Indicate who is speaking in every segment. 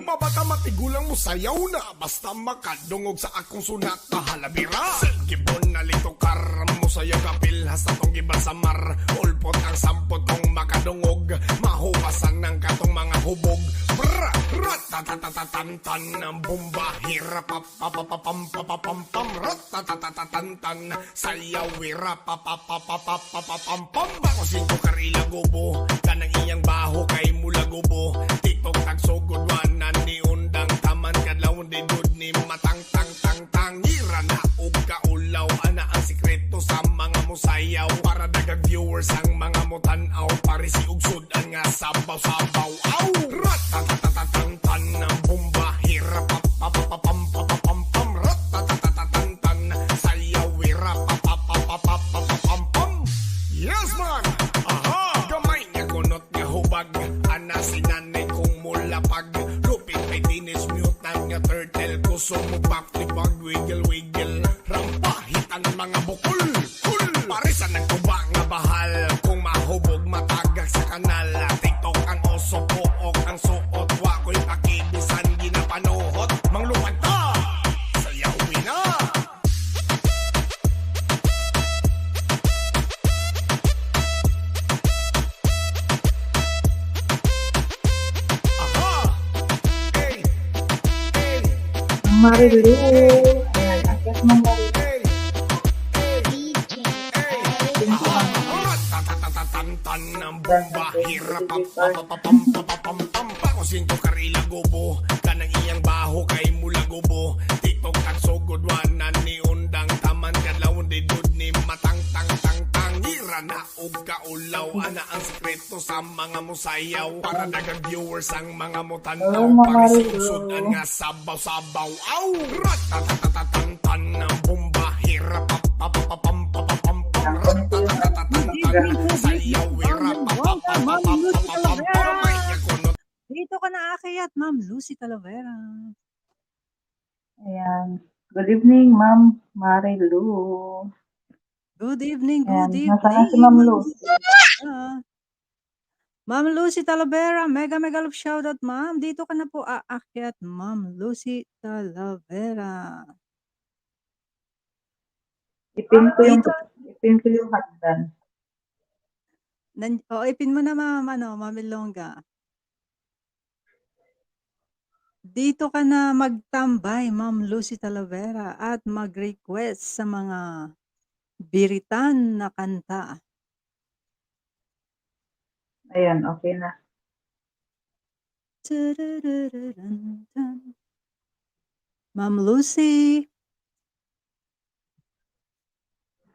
Speaker 1: Mabaka matigulang mo sayaw na basta makadungog sa akong sunat na halabira. Gibon na lito kar mo sayaw kapil hasta tong gibal sa mar. Ulpot ang sampot tong makadungog, mahuwasan ng katong mga hubog. Bra, ratatatatantan ng bomba, hirap papapapam ratatatatantan sayaw wira papapapapapapam. Bako singko karila gobo, kanang iyang baho kay mula gobo. Tiktok tagsugod wanan ni undang taman kadlaw di dud ni matang tang tang tang. Ira na og kaulaw ana ang sikreto sa mga musayaw. Para dagag viewers ang mga mutanaw, pare si ugsod ang nga sabaw-sabaw. Aw! Ratatatatantan ng bomba, hirap papapapam ratatatatantan sayaw wira papapapapapapam. Yes man! Aha! Gamay nga kunot nga hubag, ana si nanay kong mulapag. Lupit may teenage mutant nga turtle, kusong mo back-to-back wiggle-wiggle. Rampahitan mga bukol, kul! Parisan ng tuba nga bahal, kung mahubog matagag sa kanal. TikTok ang oso pook ang suot, wako'y pakibisan ginapanuhot. Manglupad ta! Sayawin na! Aha! Hey! Hey!
Speaker 2: Marilu. Ayan, akyat ng Marilu.
Speaker 1: Hey! Ratatatatantan ng bomba, hirap papapapam. Bako singko karila gobo, kanang iyang baho kay mula gobo. Tiktok tagsugod wanan ni undang taman kadlaw di dud ni matang tang tang tang. Ira na og kaulaw ana ang sikreto sa mga musayaw. Para dagag viewers ang mga mutanaw, pare si usod ang nga sabaw-sabaw. Aw! Ratatatatantan ng bomba, hirap papapapam ratatatatantan sayaw wira papapapapapapam. May nakunot.
Speaker 3: Dito ka na aakyat, Ma'am Lucy Talavera.
Speaker 2: Ayan. Good evening, Ma'am Marilu.
Speaker 3: Good evening,
Speaker 2: Ayan,
Speaker 3: good
Speaker 2: nasaan si
Speaker 3: evening.
Speaker 2: Ma'am Lucy?
Speaker 3: Ma'am Lucy Talavera, mega love shoutout, ma'am. Dito ka na po aakyat, Ma'am Lucy Talavera.
Speaker 2: Ipin ko
Speaker 3: Dito,
Speaker 2: yung hagdan.
Speaker 3: ipin mo na, Ma'am Ilongga. Dito ka na magtambay, Ma'am Lucy Talavera, at mag-request sa mga biritan na kanta.
Speaker 2: Ayan, okay na.
Speaker 3: Ma'am Lucy.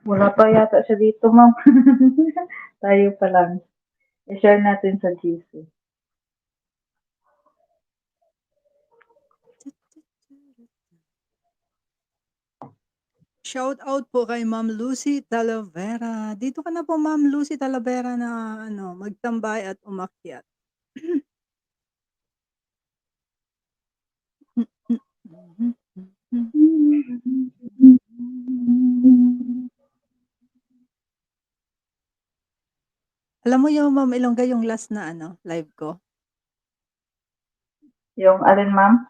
Speaker 2: Wala pa yata siya dito, Ma'am. Tayo pa lang. I-share natin sa GC.
Speaker 3: Shout out po kay Ma'am Lucy Talavera. Dito ka na po, Ma'am Lucy Talavera, na magtambay at umakyat. Alam mo yung Ma'am Ilongga, yung last na live ko?
Speaker 2: Yung alin, Ma'am?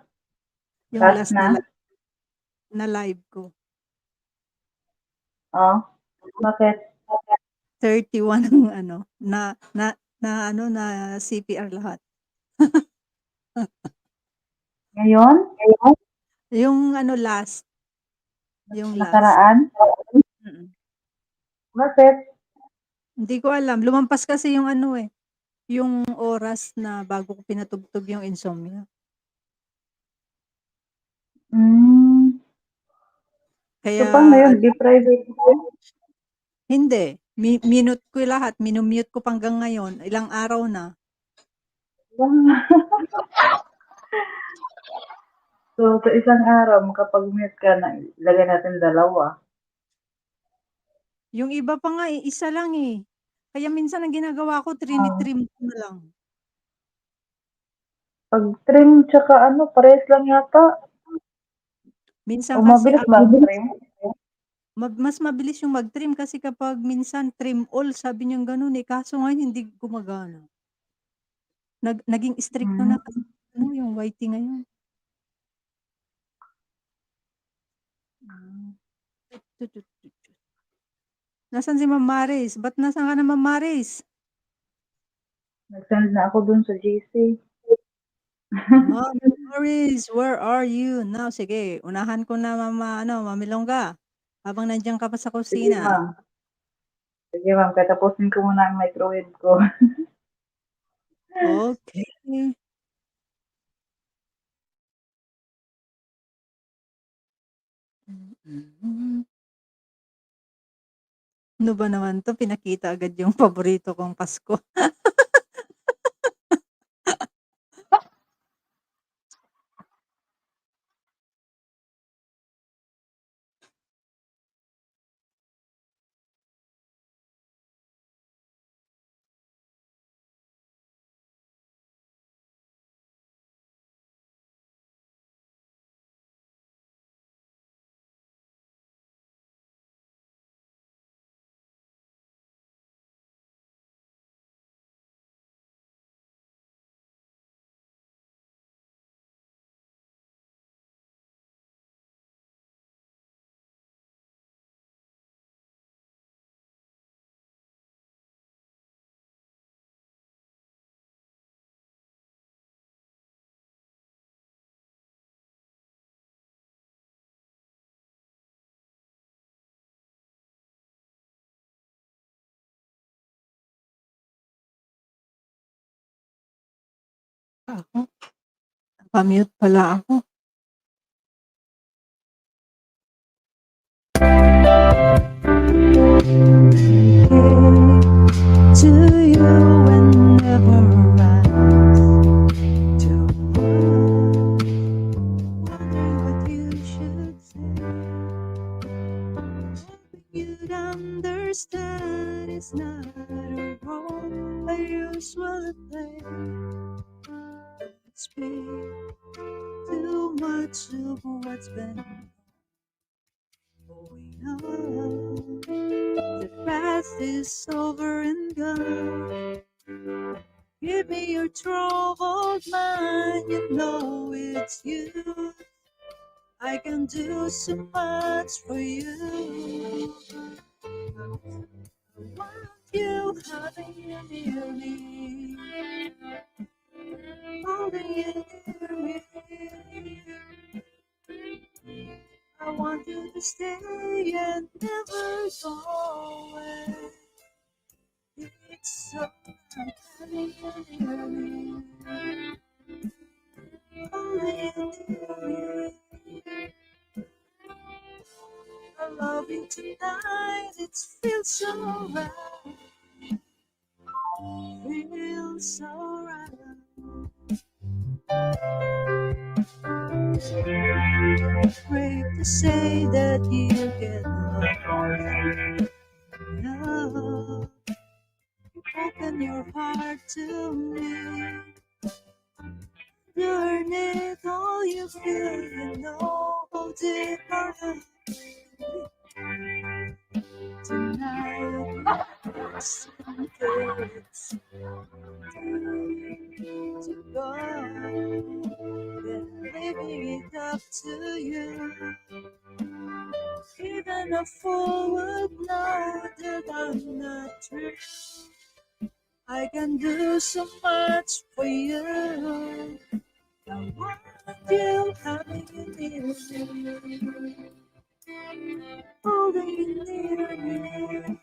Speaker 3: Yung
Speaker 2: Last
Speaker 3: last
Speaker 2: na?
Speaker 3: na live ko.
Speaker 2: Oh, bakit?
Speaker 3: 31 ang ano, na CPR lahat.
Speaker 2: Ngayon?
Speaker 3: Yung ano last, yung last.
Speaker 2: Nakaraan?
Speaker 3: Mm.
Speaker 2: Bakit?
Speaker 3: Hindi ko alam, lumampas kasi yung ano yung oras na bago ko pinatugtog yung insomnia.
Speaker 2: Hmm. So,
Speaker 3: Kaya
Speaker 2: paano yun? Di private mo?
Speaker 3: hindi, minute ko lahat, minu-mute ko pa hanggang ngayon, ilang araw na.
Speaker 2: So, sa isang araw, makapag-mute ka na, ilagay natin 2.
Speaker 3: Yung iba pa nga isa lang Kaya minsan ang ginagawa ko trini-trim ko na lang.
Speaker 2: Pag trim tsaka ano, parehas lang yata.
Speaker 3: Minsan
Speaker 2: O
Speaker 3: kasi
Speaker 2: mabilis ba ang trim?
Speaker 3: mas mabilis yung mag-trim kasi kapag minsan trim all sabi niyang gano'n kaso ngayon hindi gumagana. Naging stricto
Speaker 2: Hmm.
Speaker 3: na kasi yung YT ngayon. Nasaan si Ma'am Maris? Ba't nasaan ka na Ma'am Maris?
Speaker 2: Nag-send na ako dun sa GC.
Speaker 3: Ma'am Maris, where are you? Now, sige, unahan ko na Mami Longga. Habang nandiyan ka pa sa
Speaker 2: Sige,
Speaker 3: kusina.
Speaker 2: ma'am. Sige, ma'am. Katapusin ko muna ang microwave ko.
Speaker 3: Okay. Ano ba naman 'to, pinakita agad yung paborito kong Pasko. Ako, naka-mute pala ako. To you whenever I do wonder what you should say. You'd understand it's not a role I usually play. It's been too much of what's been going on. The past is over and gone. Give me your troubled mind, you know it's you. I can do so much for you. I want you holding you near me, holding you near me. I want you to stay and never go away. It's so having you near me, holding you near me. I love you tonight, it feels so right. Feels so right. Afraid to say that you get lost. No, you open your heart to me. Underneath all you feel, you know how deep our love tonight. It's to go, then leaving it up to you. Even and a fool would know that I'm not true. I can do so much for you. I want you having you near me, holding you near me.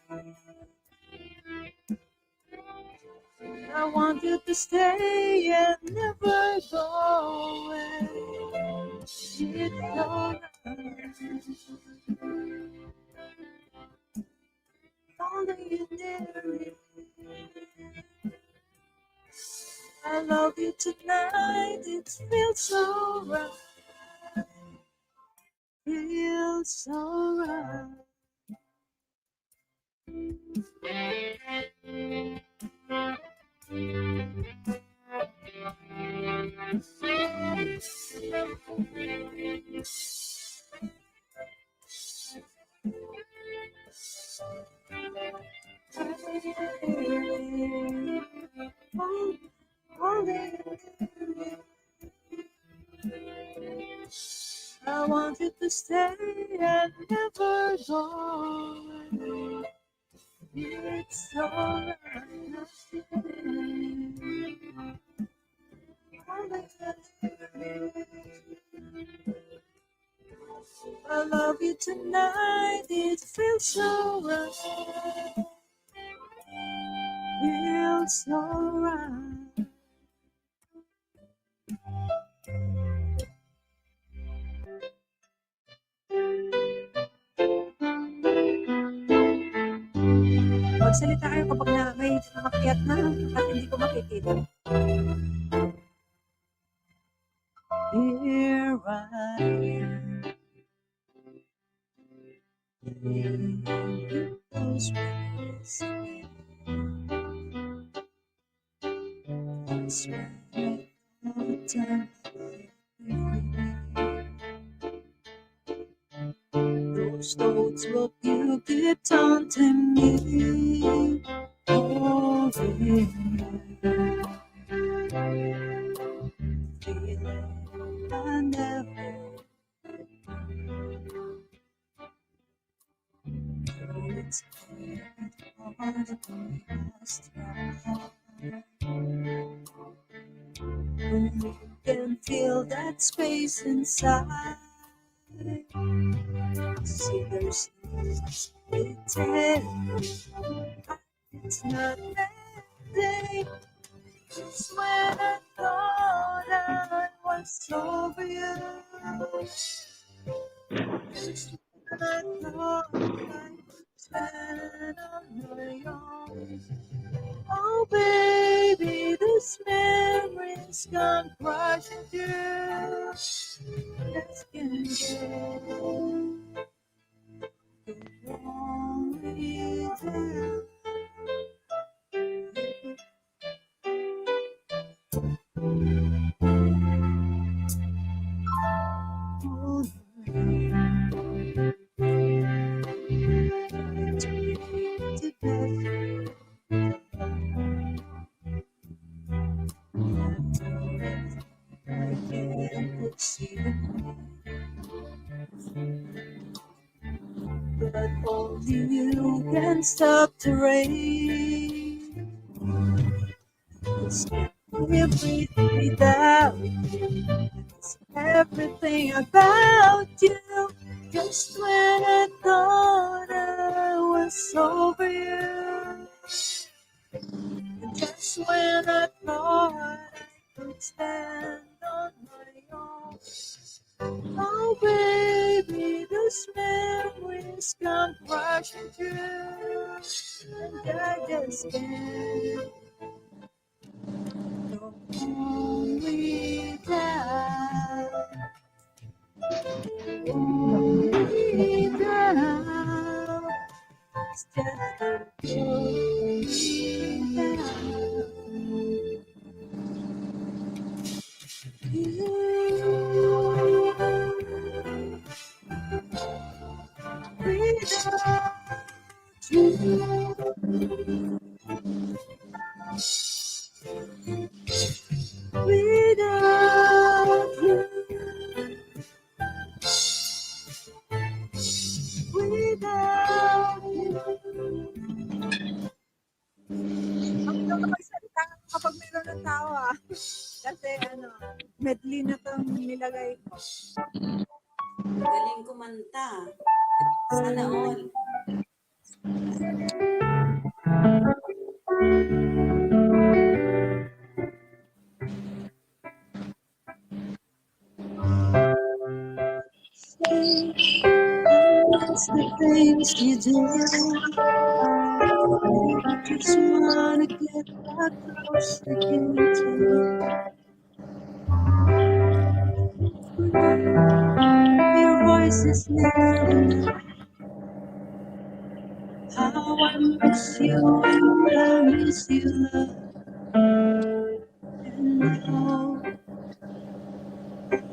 Speaker 3: I want you to stay and never go away. It's alright. Holding you near me. I love you tonight. It feels so right. Feels so right. I want you to stay and never go away. It's alright. I love you tonight. It feels so right. Feels so right. Magsalita kayo kapag may nakakyat na at hindi ko makikita. Here I am. Those memories again. That's right. All the time. Those thoughts what you did taunting me. Oh, yeah. Feeling I never know it's hard to when you can feel that space inside. See, there's pretend it's not ending. Just when I thought I was over you, just when I thought I could stand on my own. Oh baby, this memory's gone crashing through. Let's get the wrong way down. But only you can stop the rain. It's everything without you. It's everything about you. Just when I thought I was over you, just when I thought I could stand on my own. Oh baby, this memory's gone crashing through, and I just can't go only down, only down, instead of going down. Without you, magsalita kapag meron ng tawa. Kasi medley na tong nilagay ko.
Speaker 4: Galing kumanta. Sana all.
Speaker 3: What's the things you do? I just wanna get back close again to you. Your voice is near enough. How I miss you and I miss you, love. And now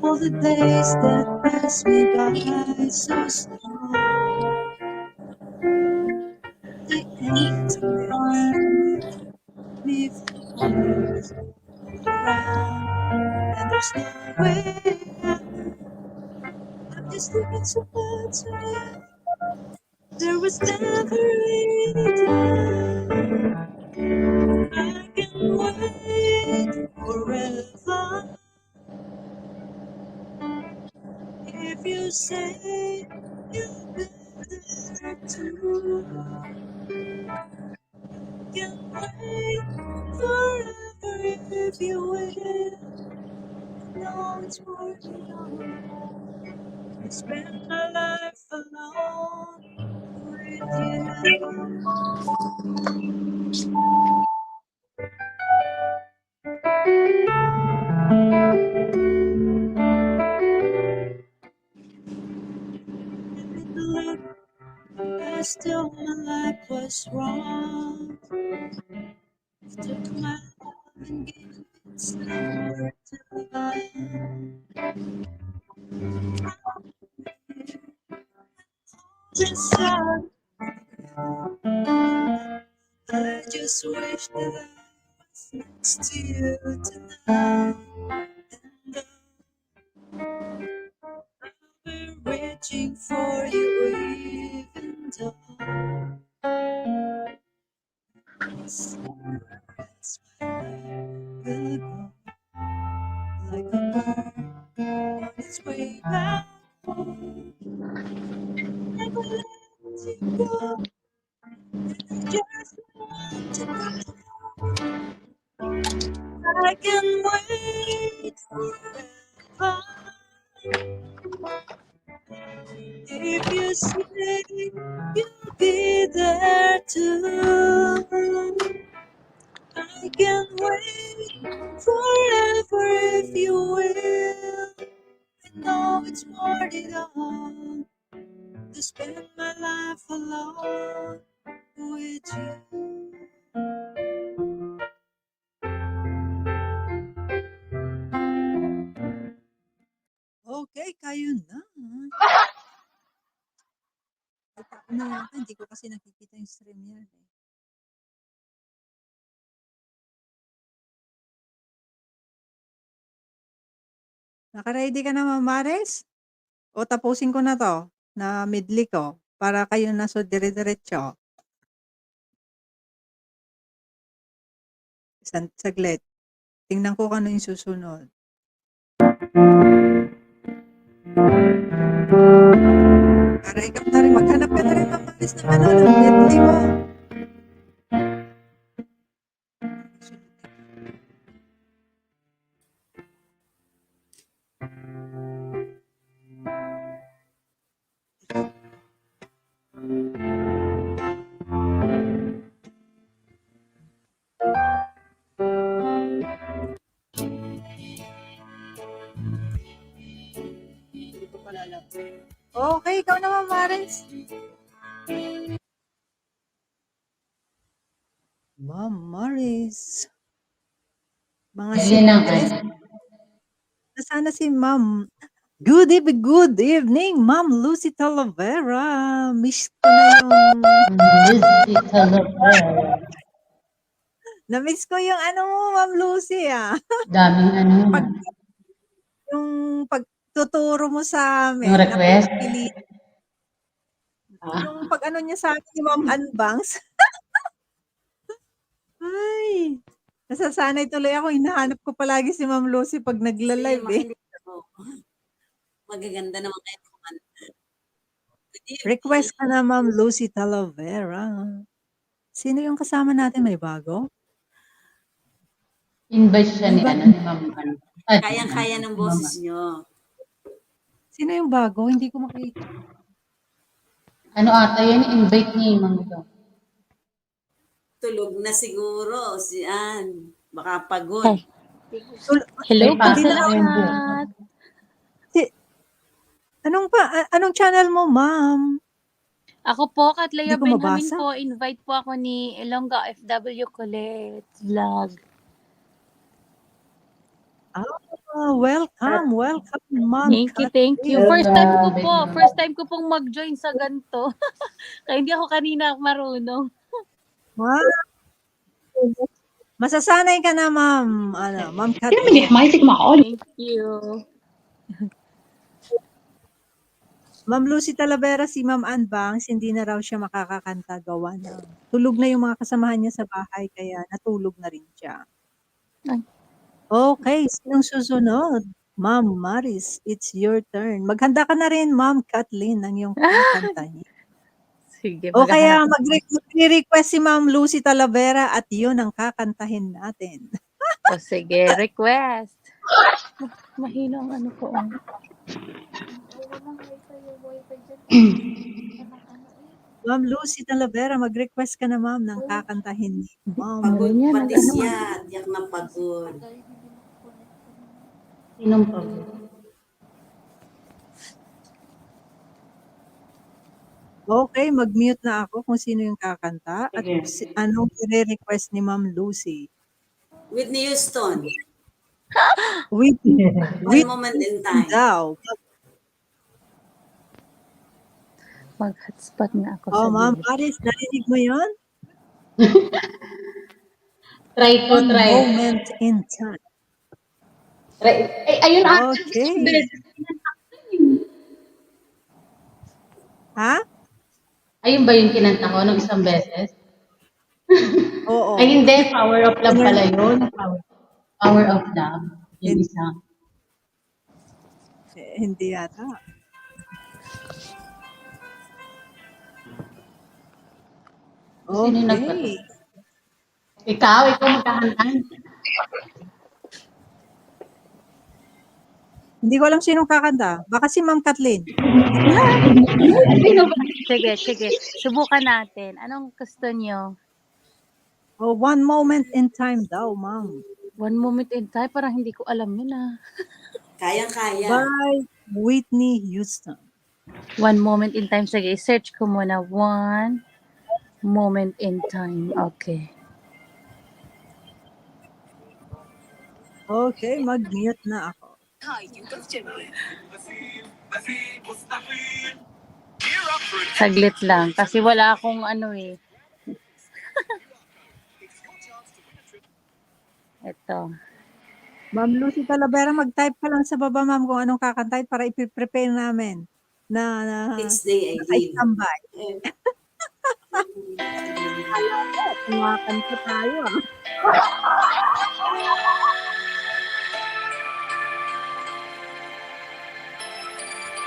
Speaker 3: all the days that pass me by so slow, the emptiness me falls around, and there's no way out. I'm just looking so bad to you. There was never any time. I can wait forever if you say you'll be there too. Can wait forever if you will. No, it's worth it all. I spend my life alone with you. Look, I still my life was wrong. Took my love and gave it somewhere to find. Inside, I just wish that I was next to you tonight. And I'll be reaching for you even though somewhere else my life will go like a bird on its way back home. I will let you go. Just want to know I can wait forever if you say you'll be there too. I can wait forever if you will. I know it's worth it all to spend my life alone with you. Okay, kayo na. Kita ko na yata, hindi ko kasi nakikita yung stream yan. Naka-ready ka na, Ma'am Maris? O tapusin ko na to, na midli ko, para kayo na so dire-diretso. Saglit. Tingnan ko kung ano yung susunod. Para ikaw na rin, maghanap ka na rin, Ma'am Maris, ng ano, ng midli mo. Okay, ikaw na, Ma'am Maris. Ma'am Maris. Mga singles. Nasana si Ma'am. Good evening, Ma'am Lucy Talavera. Miss ko na yung...
Speaker 5: Lucy Talavera.
Speaker 3: Na-miss ko yung ano mo, Ma'am Lucy,
Speaker 5: Daming ano.
Speaker 3: Yung pagtuturo mo sa amin.
Speaker 5: Yung request?
Speaker 3: Yung pag ano niya sa akin ni Ma'am Anbangs. Ay. Nasasanay tuloy ako. Hinahanap ko palagi si Ma'am Lucy pag
Speaker 4: Kasi
Speaker 3: nagla-live eh.
Speaker 4: makinig ako. Magaganda naman kayo kumanta. Good evening.
Speaker 3: Request ka na Ma'am Lucy Talavera. Sino yung kasama natin? May bago?
Speaker 5: Invite siya ni,
Speaker 3: May
Speaker 5: ano,
Speaker 3: bago.
Speaker 5: ni Ma'am, ano. Ay,
Speaker 4: Kayang-kaya ng
Speaker 5: ni Ma'am,
Speaker 4: boses nyo.
Speaker 3: Sino yung bago? Hindi ko makita.
Speaker 5: ano ata yan, invite ni Ma'am ito.
Speaker 4: Tulog na siguro si Ann. Baka pagod.
Speaker 6: Hi.
Speaker 5: May
Speaker 6: Hello po
Speaker 5: pasok
Speaker 6: sa
Speaker 5: na yung book.
Speaker 6: lahat.
Speaker 3: Anong channel mo, Ma'am?
Speaker 6: Ako po, Katleya
Speaker 3: Hindi ko
Speaker 6: Benjamin
Speaker 3: mabasa.
Speaker 6: po. Invite po ako ni Elonga FW Colette Vlog.
Speaker 3: Welcome, Ma'am.
Speaker 6: Thank you. First time ko po. First time ko pong mag-join sa ganito. Kaya hindi ako kanina marunong.
Speaker 3: Wow. Masasanay ka na, Ma'am. Ma'am Kat.
Speaker 6: Thank you.
Speaker 3: Ma'am Lucy Talavera, si Ma'am Ann Bangs, hindi na raw siya makakakanta gawa na. Tulog na yung mga kasamahan niya sa bahay, kaya natulog na rin siya.
Speaker 6: Ay.
Speaker 3: Okay, sinong susunod? Ma'am Maris, it's your turn. Maghanda ka na rin, Ma'am Kathleen, ng iyong kakantahin.
Speaker 6: Sige.
Speaker 3: O kaya
Speaker 6: maghahanap
Speaker 3: mag-request si Ma'am Lucy Talavera at yun ang kakantahin natin.
Speaker 6: O sige, request. Mahina ang ano ko.
Speaker 3: Ma'am Lucy Talavera, mag-request ka na, Ma'am, ng kakantahin ni Ma'am.
Speaker 4: Pagod
Speaker 6: Yan,
Speaker 4: pati
Speaker 6: ano?
Speaker 4: siya. Tiyak na pagod.
Speaker 5: Sinong po?
Speaker 3: Okay, mag-mute na ako kung sino yung kakanta at
Speaker 5: Sige.
Speaker 3: anong i-request ni Ma'am Lucy.
Speaker 4: Whitney Houston.
Speaker 3: With
Speaker 4: One moment in time.
Speaker 3: daw.
Speaker 6: Mag-hotspot na ako
Speaker 3: Oh,
Speaker 6: sa
Speaker 3: Ma'am
Speaker 6: gilid.
Speaker 3: Maris, narinig mo yun?
Speaker 5: Try ko,
Speaker 3: One
Speaker 5: try.
Speaker 3: moment in time.
Speaker 5: Try. Ay, ayun ata.
Speaker 3: Okay. Ha?
Speaker 5: Ayun ba yung kinanta ko nung isang beses?
Speaker 3: Oo.
Speaker 5: Ay, hindi. Power of Love pala yun. Power of Love. Yung isa.
Speaker 3: Hindi yata.
Speaker 5: Sino yung nagpato?
Speaker 3: Okay.
Speaker 5: Ikaw magkakantan.
Speaker 3: Hindi ko alam sinong kakanta. Baka si Ma'am Kathleen.
Speaker 6: Sige. Subukan natin. Anong gusto niyo?
Speaker 3: Oh, one moment in time daw, Ma'am.
Speaker 6: One moment in time. Parang hindi ko alam yun ah.
Speaker 4: Kayang-kaya.
Speaker 3: By Whitney Houston.
Speaker 6: One moment in time. Sige, search ko muna. One moment in time. Okay.
Speaker 3: Okay, mag-mute na ako.
Speaker 6: Saglit lang. Kasi wala akong ano eh. Ito.
Speaker 3: Ma'am Lucy Talavera, mag-type ka lang sa baba, Ma'am, kung anong kakantahin para i-prepare namin na
Speaker 4: Each day I live.
Speaker 3: naka-standby. Kumakanta tayo.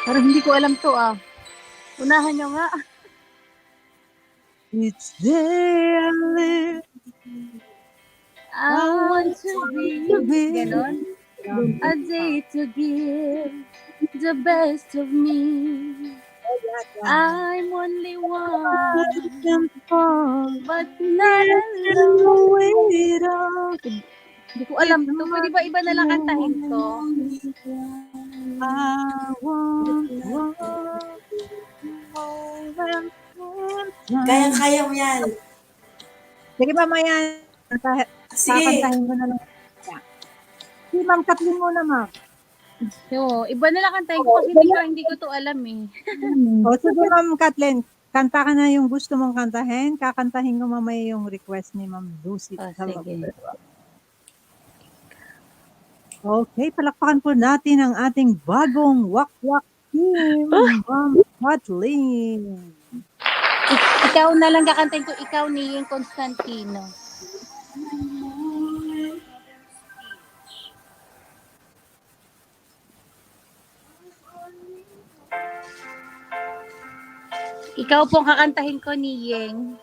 Speaker 6: Parang hindi ko alam to ah. Unahan nyo nga.
Speaker 3: Each day I live,
Speaker 6: I want to be ganon. A day to give the best of me. I'm only one, but not alone. Hindi ko alam to. Pwede ba iba na lang kantahin to?
Speaker 3: I want
Speaker 4: Kayang-kaya mo yan.
Speaker 3: Sige ba, Mayan?
Speaker 4: Sige.
Speaker 3: Kakantahin ko na lang. Si Ma'am Kathleen muna, Ma'am.
Speaker 6: Yo, iba na lang kantahin ko kasi hindi ko to alam eh.
Speaker 3: O, sige, Ma'am Kathleen. Kanta ka na yung gusto mong kantahin. Kakantahin ko mamaya yung request ni Ma'am Lucy.
Speaker 6: Sige.
Speaker 3: Okay, palakpakan po natin ang ating bagong wakwak team, Ma'am Kathleen.
Speaker 6: Ikaw na lang kakantahin ko, ikaw ni Constantino. Ikaw po ang kakantahin ko ni Yeng.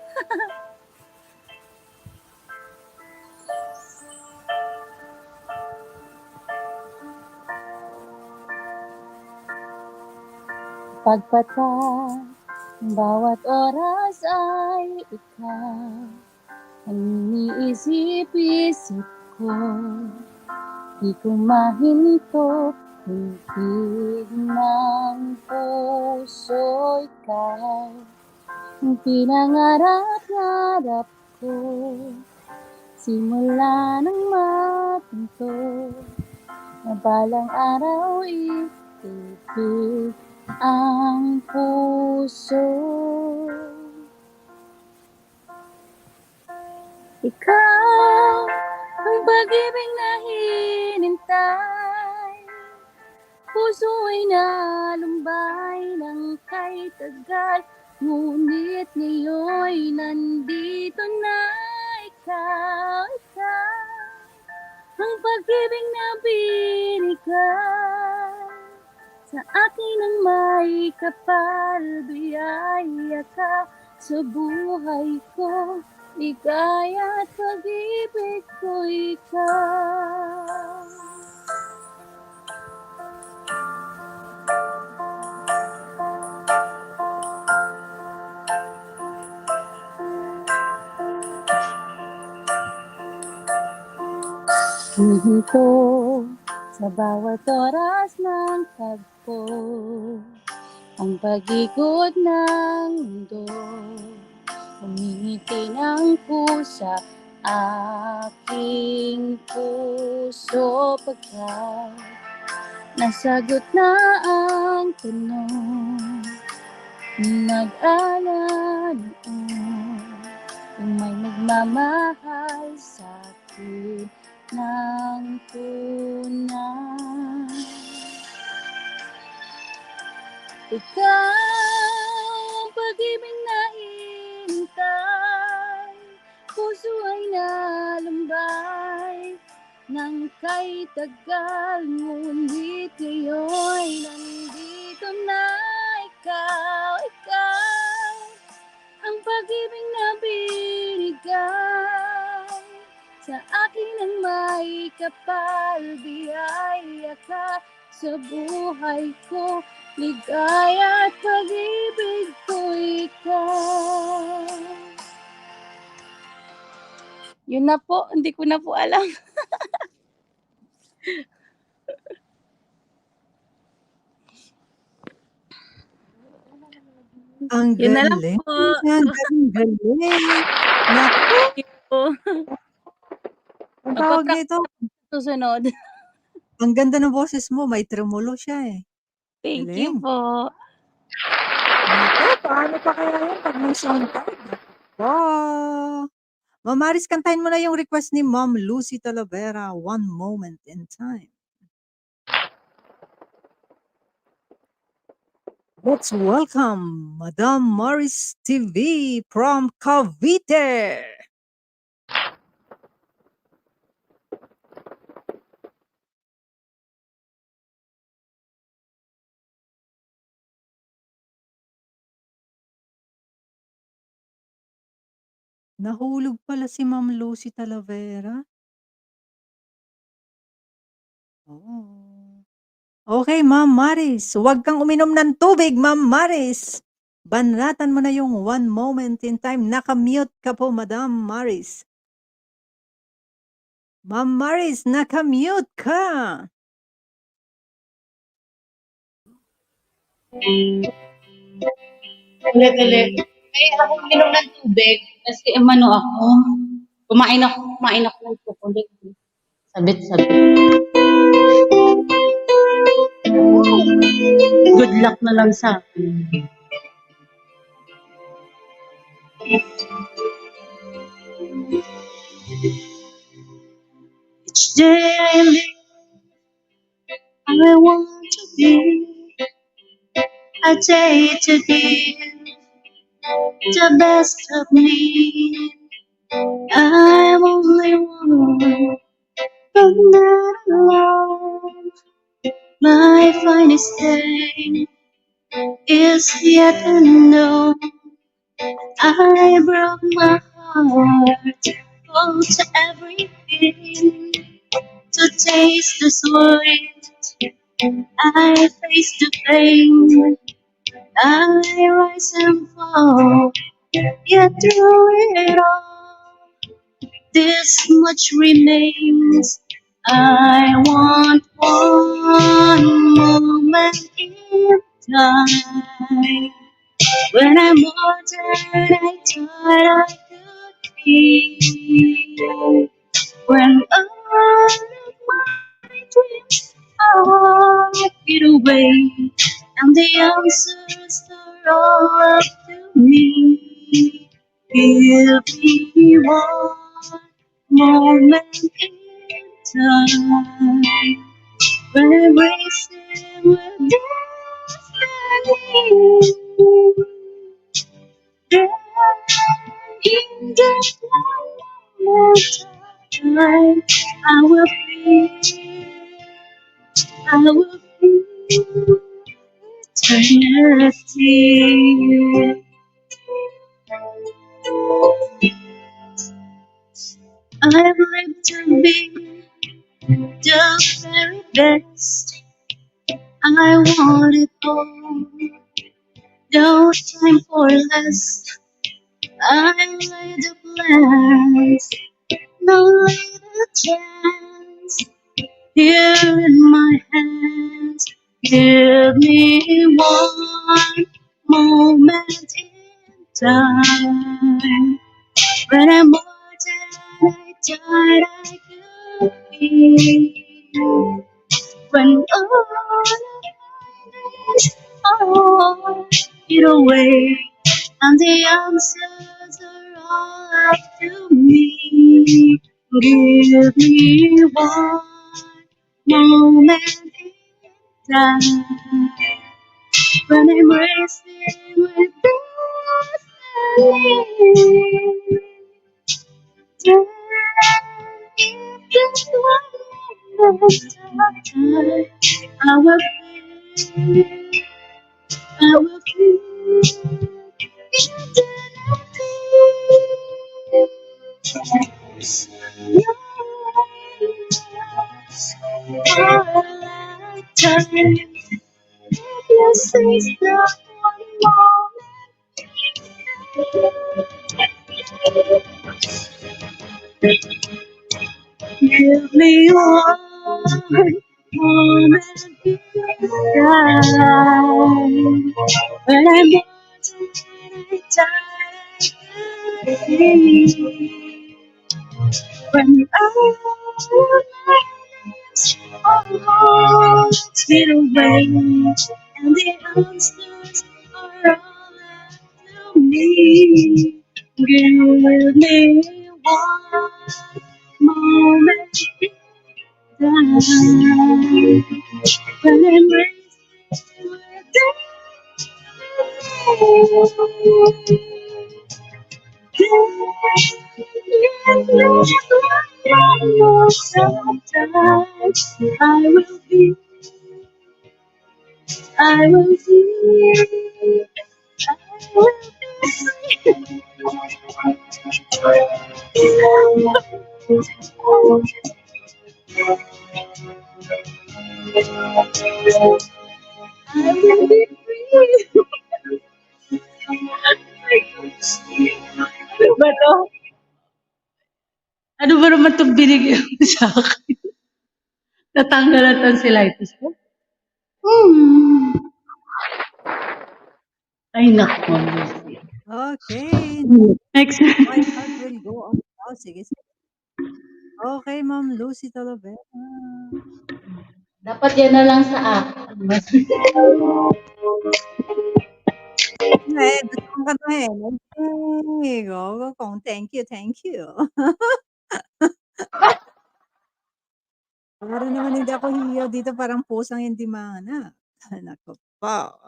Speaker 6: Pagpata, bawat oras ay ikaw. Ang iniisip-isip ko, di ko mahinto. Ibig ng puso ikaw, ang pinangarap-ngarap ko. Simula nang mapunto, na balang araw ibig ang puso. Ikaw ang pag-ibig na hinintay, puso ay nalumbay ng kay tagal, ngunit ngayon'y nandito na ikaw, ang pag-ibig na binigay sa akin ang may kapal, biyaya ka sa buhay ko, ligaya at pag-ibig ko ikaw. Hihinto sa bawat oras ng tagpo, ang pag-ikot ng mundo, umingiti ng pusa aking puso, pagkat nasagot na ang tanong, nag-alala noon, kung may nagmamahal sa akin ng tunay. Ikaw ang pag-ibig na hintay, puso ay nalumbay ng kay tagal, ngunit ngayon'y nandito na ikaw, ang pag-ibig na binigay sa akin ang may kapal, biyaya ka sa buhay ko, ligaya at pag-ibig ko ikaw. Yun na po, hindi ko na po alam.
Speaker 3: Ang
Speaker 6: Yun na lang
Speaker 3: galing.
Speaker 6: po.
Speaker 3: Ang galing. Naku, ang tawag nito.
Speaker 6: Susunod.
Speaker 3: Ang ganda ng boses mo, may tremolo siya eh.
Speaker 6: Thank
Speaker 3: Galing.
Speaker 6: you po.
Speaker 3: Naku, paano pa kaya yun pag may sound card? Wow! Ma'am Maris, kantahin mo na yung request ni Ma'am Lucy Talavera, One Moment in Time. Let's welcome Madam Maris TV from Cavite. Nahulog pala si Ma'am Lucy Talavera. Oh. Okay, Ma'am Maris. Huwag kang uminom ng tubig, Ma'am Maris. Banatan mo na yung One Moment in Time. Nakamute ka po, Madam Maris. Ma'am Maris, nakamute ka.
Speaker 5: Ulit. Kaya ako uminom ng tubig kasi ako. Kumain ako ng chocolate. Sabit. Good luck na lang sa akin. Each day I live, I want to be a day to give the best of me. I'm only one, but not alone. My finest day is yet unknown. I broke my heart, go to everything to taste the sweet. I face the pain, I rise and fall, yet through it all, this much remains. I want one moment in time when I'm more than I thought I could be. When all of my dreams are fade away, and the answers are all up to me. Give me one moment in time when I'm racing with destiny. Then in just one more time, I will feel eternity. I've lived to be the very best. I want it all, no time for less. I lay the plans, no later chance. Here in my hands, give me one moment in time when I'm more than I thought I could be. When all of my days are fade away, and the answers are all up to me. Give me one moment in time when I'm racing with destiny. Then if just one moment of time, I will feel, I will feel eternity. For a lifetime, this is not one moment. Give me one moment in time when I'm more than I die to be. When all of my lips are lost in a way, and the answers are all left to me. Give me one moment in time when I'm racing with destiny. I will be, I will be free. Ano ba to? Ano ba naman itong binigay mo sa akin? Natanggalan ng silitis ko? Ay, naku, Lucy.
Speaker 3: Okay.
Speaker 5: Next.
Speaker 3: My heart will go on. Oh, sige, sige. Okay, Ma'am Lucy Talavera.
Speaker 5: Dapat yan na lang sa akin.
Speaker 3: Gusto kong kantahin. Okay, go kong thank you, thank you. Para naman hindi ako hiyaw dito, parang pusang hindi mahanap. Naku po.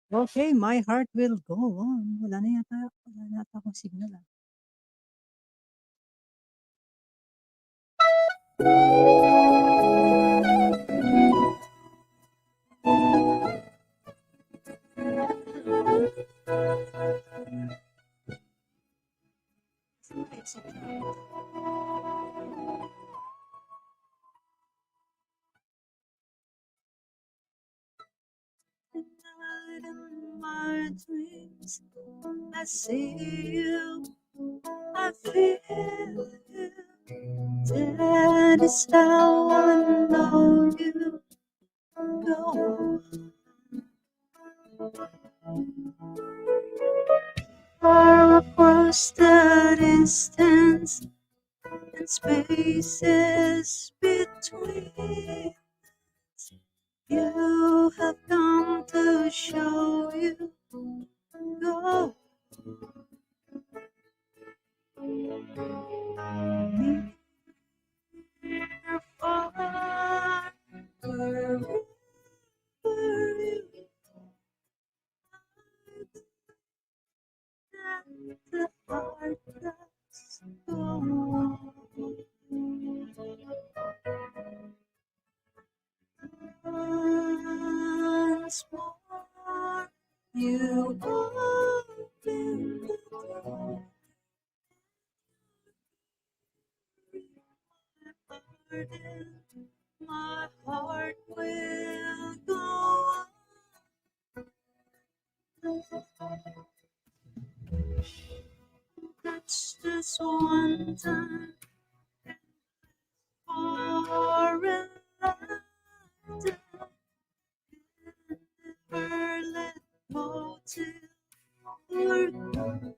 Speaker 3: Okay, my heart will go on. Wala na yata akong signal. Night in my dreams, I see you, I feel you. That is how I know you go. Far across the distance and spaces between, you have come to show you go. Near, far, wherever you are, the heart does go on. Once more, you open the door. My heart will go on. That's just one time for a lifetime. Never let go till we're gone.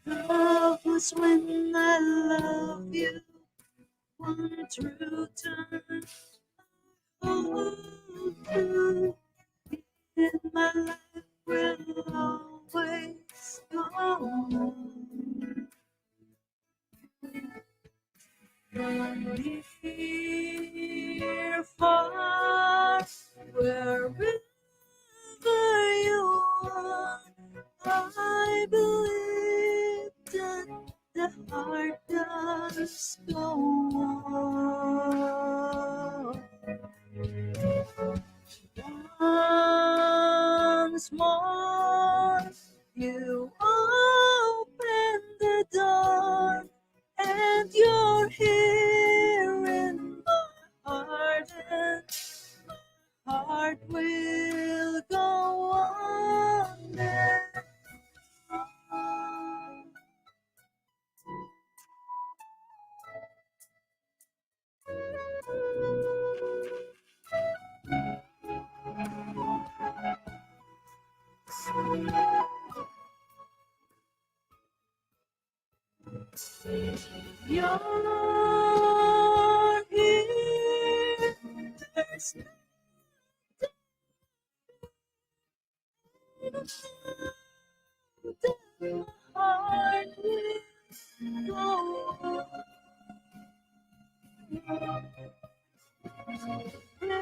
Speaker 3: Love was when I love you, one true time. Oh, you in my life will always go on. Near, far, wherever you are, I believe that the heart does go on. Once more, you open the door, and you're here in my heart, and my heart will go on and on. You're here, there's nothing that my heart will go on. We'll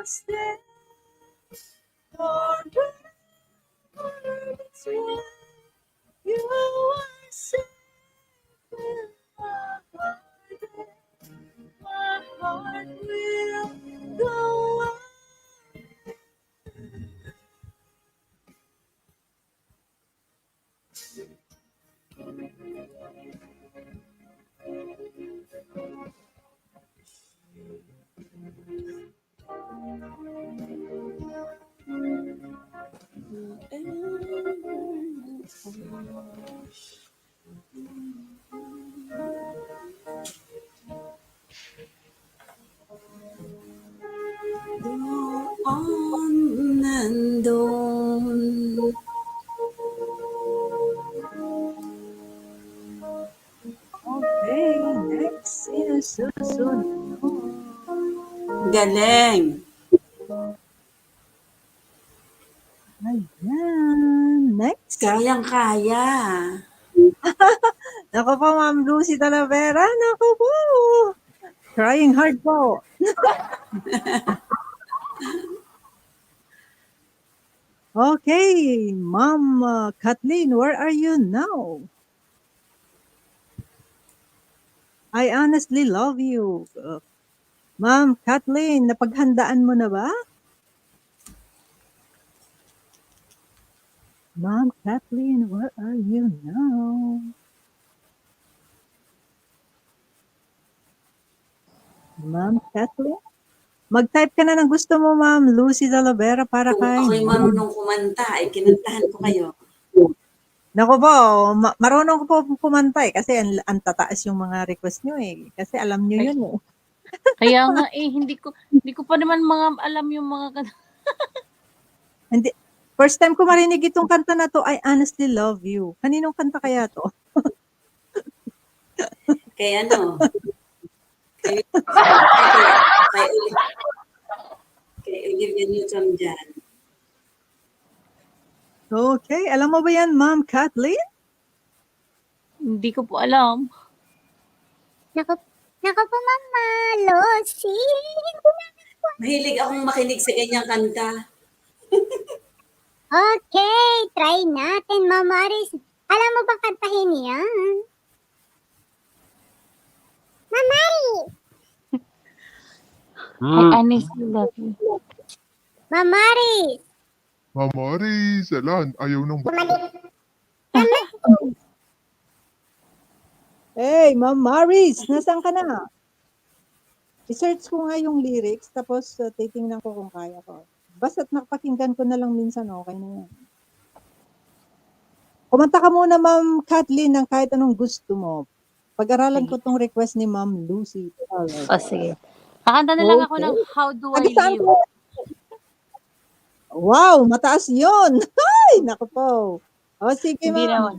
Speaker 3: stay forever this way. You are safe in my heart, and my heart will go on.
Speaker 4: Doon nandun.
Speaker 3: Okay, next is susunod.
Speaker 4: Galing.
Speaker 3: Ayan, next.
Speaker 4: Kayang-kaya.
Speaker 3: Naku po, Ma'am Lucy Talavera. Naku po. Trying hard po. Okay, Ma'am Kathleen, where are you now? I honestly love you. Ma'am Kathleen, napaghandaan mo na ba? Mom Kathleen, where are you now? Ma'am Kathleen? Mag-type ka na ng gusto mo, Ma'am Lucy Talavera, para
Speaker 4: Kung
Speaker 3: kay
Speaker 4: ako'y marunong kumanta, ay kinantahan ko kayo.
Speaker 3: Naku po, marunong ko po kumanta kasi ang tataas yung mga request nyo eh. Kasi alam nyo yun eh.
Speaker 6: Kaya nga hindi ko pa naman mga alam yung mga
Speaker 3: Hindi, first time ko marinig itong kanta na to, I Honestly Love You. Kaninong kanta kaya to?
Speaker 4: Kay ano? Kay Olivia Newton-John.
Speaker 3: Okay, alam mo ba yan, Ma'am Kathleen?
Speaker 6: Hindi ko po alam.
Speaker 7: Nako po, Mama Lucy.
Speaker 4: Mahilig akong makinig sa ganyang kanta.
Speaker 7: Okay, try natin, Mama Aris. Alam mo bang kantahin yan? Mama Aris.
Speaker 6: I honestly love you.
Speaker 7: Mama Aris.
Speaker 8: Mama Aris, alan, ayaw nang
Speaker 3: Hey, Ma'am Maris, nasaan ka na? I-search ko nga yung lyrics, tapos titingnan ko kung kaya ko. Basta't nakapakinggan ko na lang minsan, okay na yan. Kumanta ka muna, Ma'am Kathleen, ng kahit anong gusto mo. Pag-aralan ko tong request ni Ma'am Lucy.
Speaker 6: O sige. Kakanta na lang ako ng How Do I
Speaker 3: Saan
Speaker 6: Live.
Speaker 3: ko? Wow, mataas yun. Ay, naku po. O, sige,
Speaker 6: Hindi
Speaker 3: Ma'am.
Speaker 6: naman.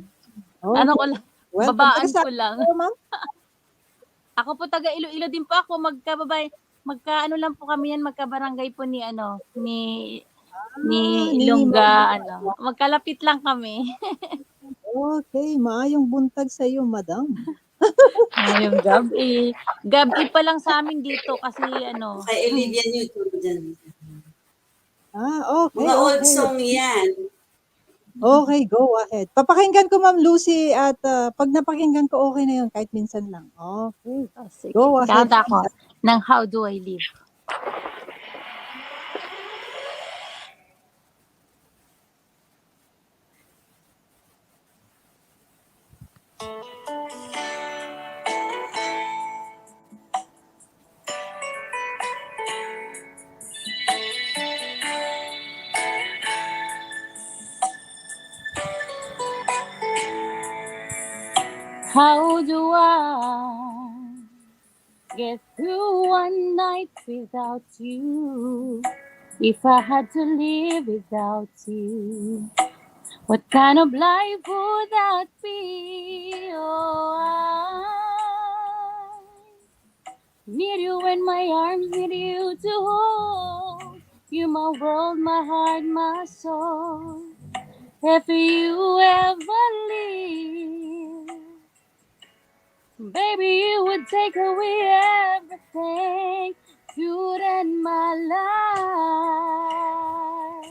Speaker 3: Okay.
Speaker 6: Ano ko lang,
Speaker 3: Well,
Speaker 6: babaan
Speaker 3: taga
Speaker 6: ko lang.
Speaker 3: saan Ma'am?
Speaker 6: Ako po taga Iloilo din po ako, magkaano lang po kami yan, magkabarangay po ni ni Ilongga, magkalapit lang kami.
Speaker 3: Okay, maayong buntag sa iyo, madam.
Speaker 6: Ngayong gabi pa lang sa amin dito kasi
Speaker 4: Kay Olivia Newton-John.
Speaker 3: Okay.
Speaker 4: Mga old
Speaker 3: okay.
Speaker 4: song yan.
Speaker 3: Okay, go ahead. Papakinggan ko, Ma'am Lucy, at pag napakinggan ko, okay na yun, kahit minsan lang. Okay.
Speaker 6: sige.
Speaker 3: Go ahead.
Speaker 6: Kanta ko ng How Do I Live. How do I get through one night without you? If I had to live without you, what kind of life would that be? Oh, I need you in my arms, need you to hold. You my world, my heart, my soul. If you ever leave, baby, you would take away everything good in my life.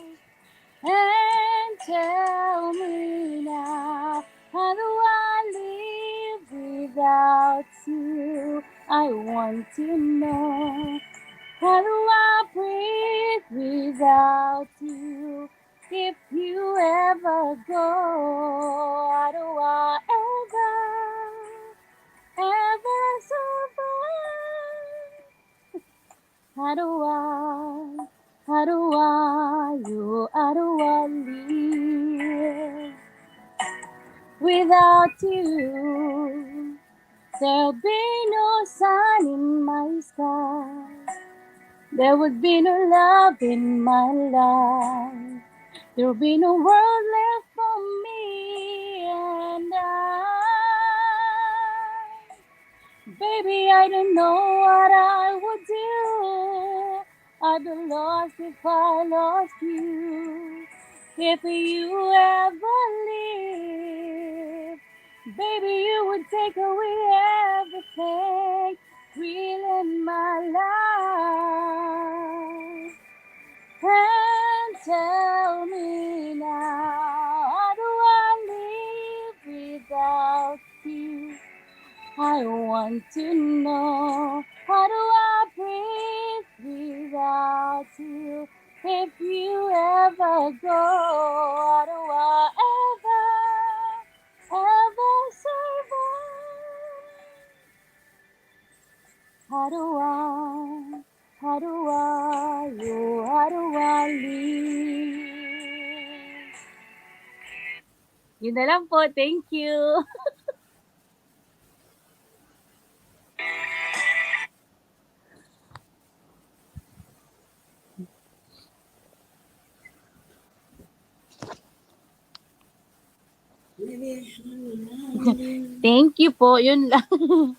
Speaker 6: And tell me now, how do I live without you? I want to know. How do I breathe without you? If you ever go, how do I ever survive? How do I live without you? There'll be no sun in my sky. There would be no love in my life. There'll be no world left for me and baby, I don't know what I would do. I'd be lost if I lost you. If you ever leave, baby, you would take away everything real in my life. And tell me now, how do I live without you? I want to know, how do I breathe without you? If you ever go, how do I How do how do I live? Yun na lang po. Thank you. Thank you po. Yun lang.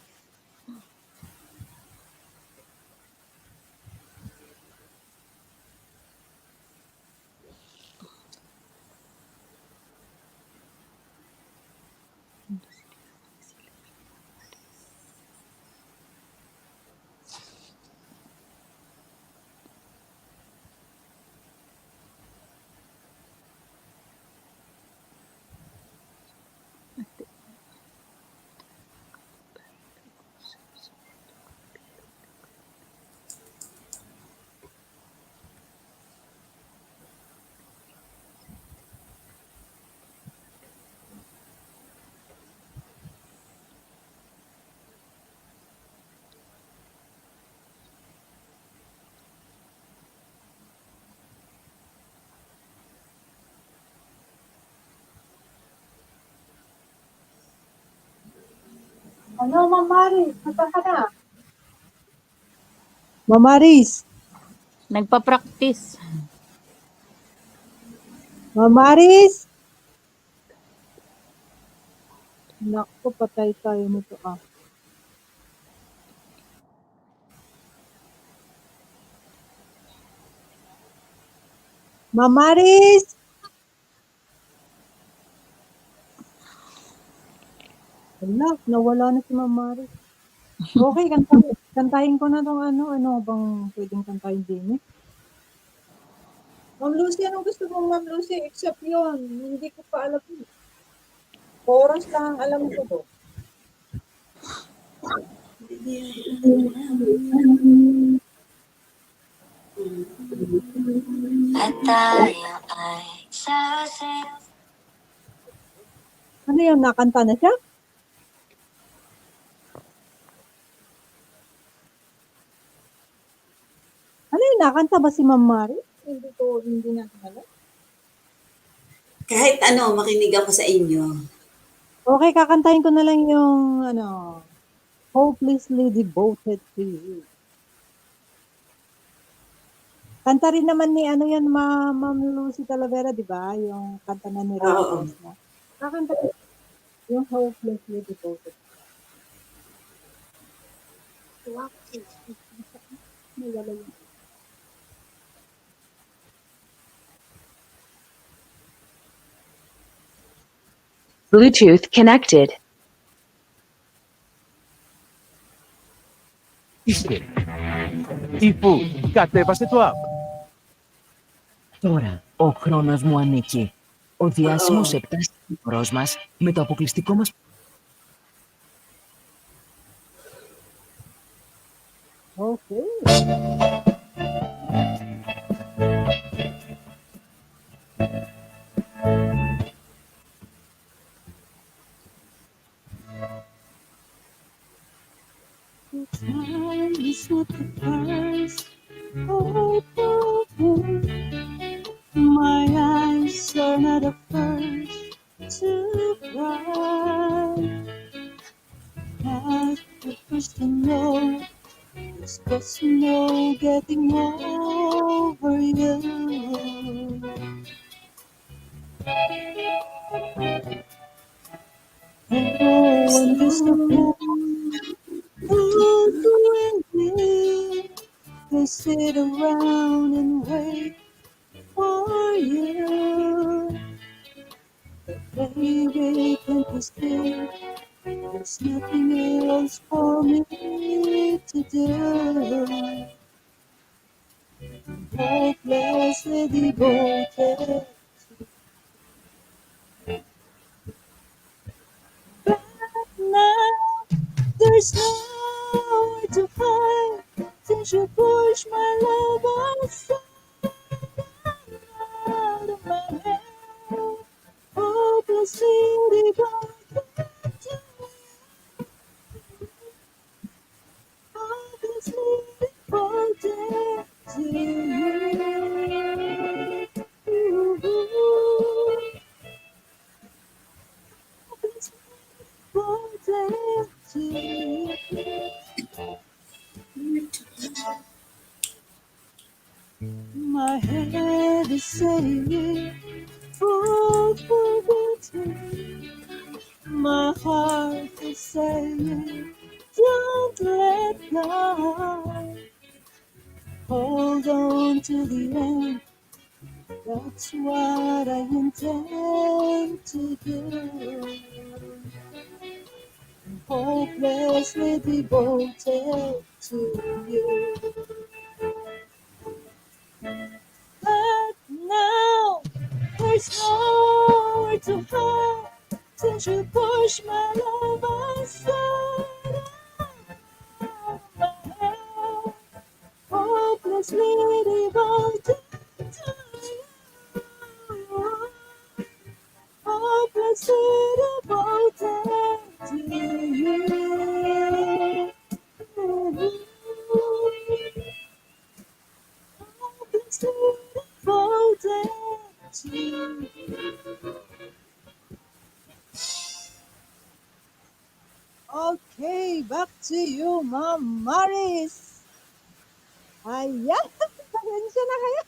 Speaker 3: Ano, Ma'am Maris? Nasaan ka na? Ma'am Maris!
Speaker 6: Nagpa-practice.
Speaker 3: Ma'am Maris! Naku, patay tayo nito ah. Ma'am Maris! Wala, nawala na si Ma'am Maris. Okay, kantahin ko na tong ano bang pwedeng kantahin din eh? Ma'am Lucy, anong gusto mong Ma'am Lucy? Except yun, hindi ko pa alam yun. Chorus lang ang alam ko to.
Speaker 9: At tayo ay sasayaw.
Speaker 3: Ano yun, nakanta na siya? Ano yun, nakanta ba si Ma'am Maris? Hindi natin alam.
Speaker 4: Kahit ano, makinig ako sa inyo.
Speaker 3: Okay, kakantahin ko na lang yung Hopelessly Devoted to You. Kanta rin naman ni yan, Ma'am Lucy Talavera, di ba? Yung kanta na ni
Speaker 4: Oo.
Speaker 3: Ramos na. Kakanta rin yung Hopelessly Devoted. Nawala yun.
Speaker 9: Bluetooth connected.
Speaker 10: Τύπου, κατέβασε το app.
Speaker 9: Τώρα, ο χρόνος μου ανήκει. Ο διάσημος επτάσιμος μας με το αποκλειστικό μας...
Speaker 3: Okay. Time is not the price of my eyes are not the first to cry. Not the first to know, it's just no getting over you. Oh, I'm just a fool. They sit around and wait for you. But baby, can't you see? There's nothing else for me to do. Hopelessly devoted. But now there's nowhere to hide since you push my love aside out of my head. Hopelessly devoted to you. saying, oh, forget me. My heart is saying, don't let go. Hold on to the end. That's what I intend to do. Hopelessly devoted to you. But now there's nowhere to hide since you push my love aside. I'm hopelessly devoted to you. Hopelessly devoted to you. Hopelessly devoted to you. Okay, back to you, Ma'am Maris. Ayan, pasensya na kayo.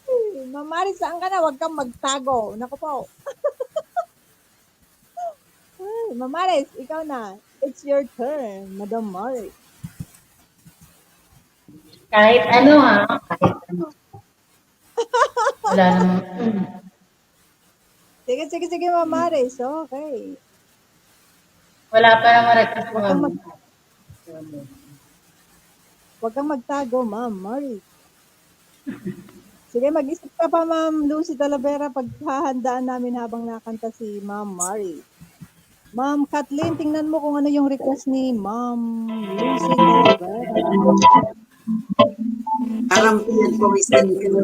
Speaker 3: Ay, Ma'am Maris, saan ka na? Huwag kang magtago. Naku po. Ay, Ma'am Maris, ikaw na. It's your turn, Madam Maris.
Speaker 5: Kahit ano kahit ano. Wala namang,
Speaker 3: Sige, Ma'am Maris. Okay.
Speaker 5: wala pa naman request mga
Speaker 3: Huwag kang magtago, Ma'am Maris. Sige, mag-isip ka pa, Ma'am Lucy Talavera, paghahandaan namin habang nakanta si Ma'am Maris. Ma'am Kathleen, tingnan mo kung ano yung request ni Ma'am Lucy Talavera.
Speaker 4: Parang pinagpawisan ka na.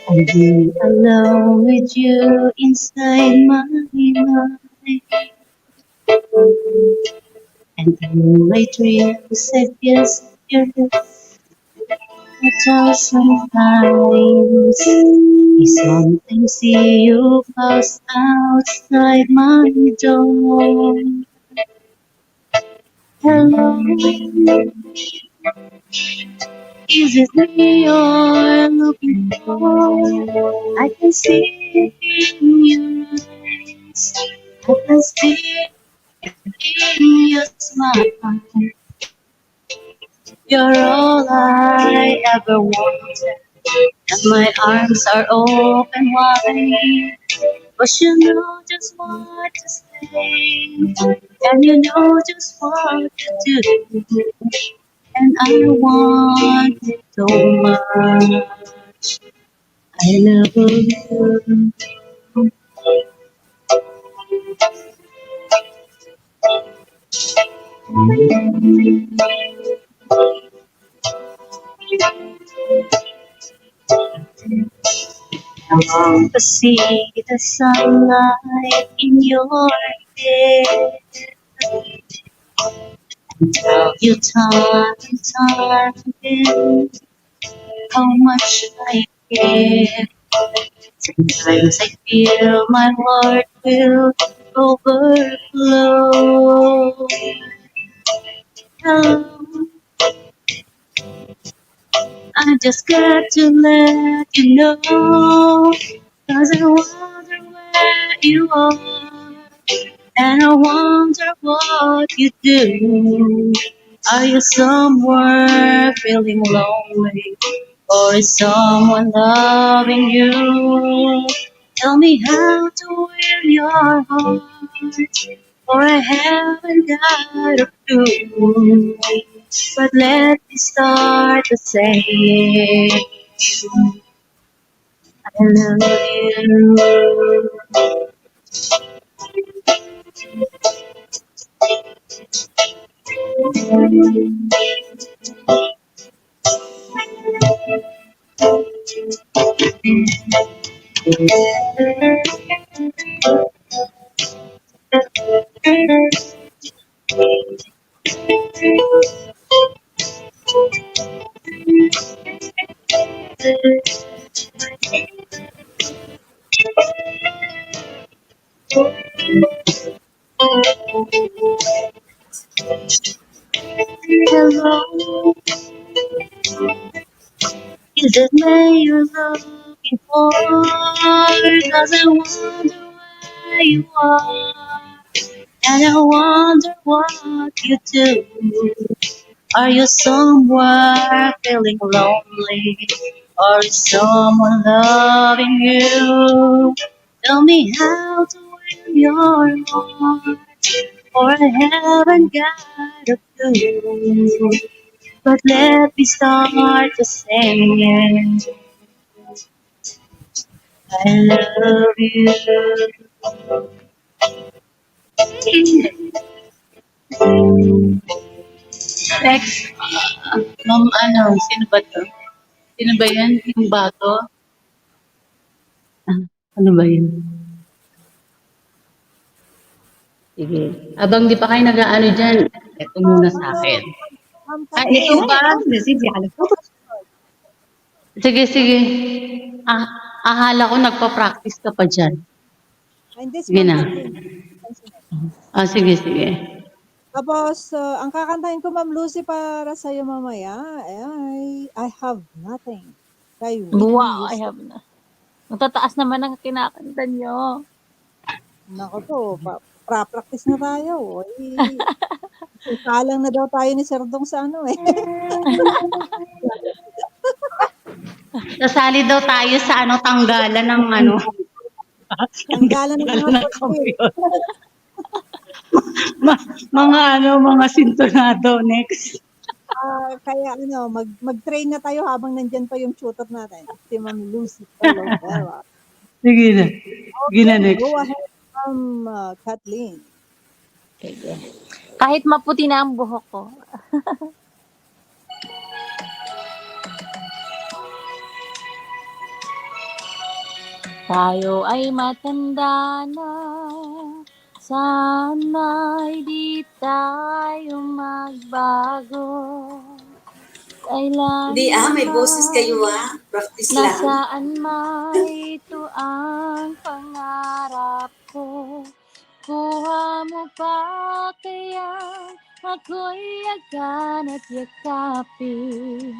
Speaker 5: I'll be alone with you inside my mind. And in my dreams I kiss your lips 1,000 times. I sometimes see you pass outside my door. Hello, is it me you're looking for? I can see it in your eyes. I can see it in your smile. You're all I ever wanted, and my arms are open wide. But you know just what to say, and you know just what to do. And I want it so much. I love you. I long to see the sunlight in your hair. Tell you time and time again how much I care. Sometimes I feel my heart will overflow. Hello, I just got to let you know, 'cause I wonder where you are, and I wonder what you do. Are you somewhere feeling lonely, or is someone loving you? Tell me how to win your heart, for I haven't got a clue. But let me start to say I love you. Hello, is it me you're looking for? 'Cause I wonder where you are, and I wonder what you do. Are you somewhere feeling lonely? Or is someone loving you? Tell me how to win your heart, for I haven't got a clue. But let me start to saying I love you. Next, ma'am, sino ba to? Sino ba yan? Yung bago? Ah, ano ba yun? Sige. Abang di pa kayo nag-aano dyan, eto muna sa akin. Ikaw ba? Sige, sige. Ah, akala ko nagpa-practice ka pa dyan.
Speaker 3: Hindi, si
Speaker 5: Sige
Speaker 3: Ma'am
Speaker 5: na.
Speaker 3: Kathleen.
Speaker 5: Sige, sige.
Speaker 3: Tapos, ang kakantahin ko, Ma'am Lucy, para sa'yo mamaya, ay I Have Nothing. Kay Whitney
Speaker 6: Wow, I
Speaker 3: Houston.
Speaker 6: have na. Matataas naman ang kinakanta nyo.
Speaker 3: Nako po, pra-practice na tayo. Salang na daw tayo ni Sir Dong sa ano eh.
Speaker 5: Sasali daw tayo sa tanggalan ng
Speaker 3: Tanggalan ng mga
Speaker 5: kampiyon. mga sintonado next.
Speaker 3: Kaya mag-train na tayo habang nandyan pa yung tutor natin, si Ma'am Lucy.
Speaker 5: Sige na. Sige na next.
Speaker 3: Go ahead, Kathleen.
Speaker 6: Sige. Kahit maputi na ang buhok ko. Tayo ay matanda na, sana'y di tayo magbago. Kailan
Speaker 4: Hindi may boses kayo Practice lang.
Speaker 6: nasaan may ito ang pangarap ko. Kuha mo pa kaya ako'y yakan at yakapin.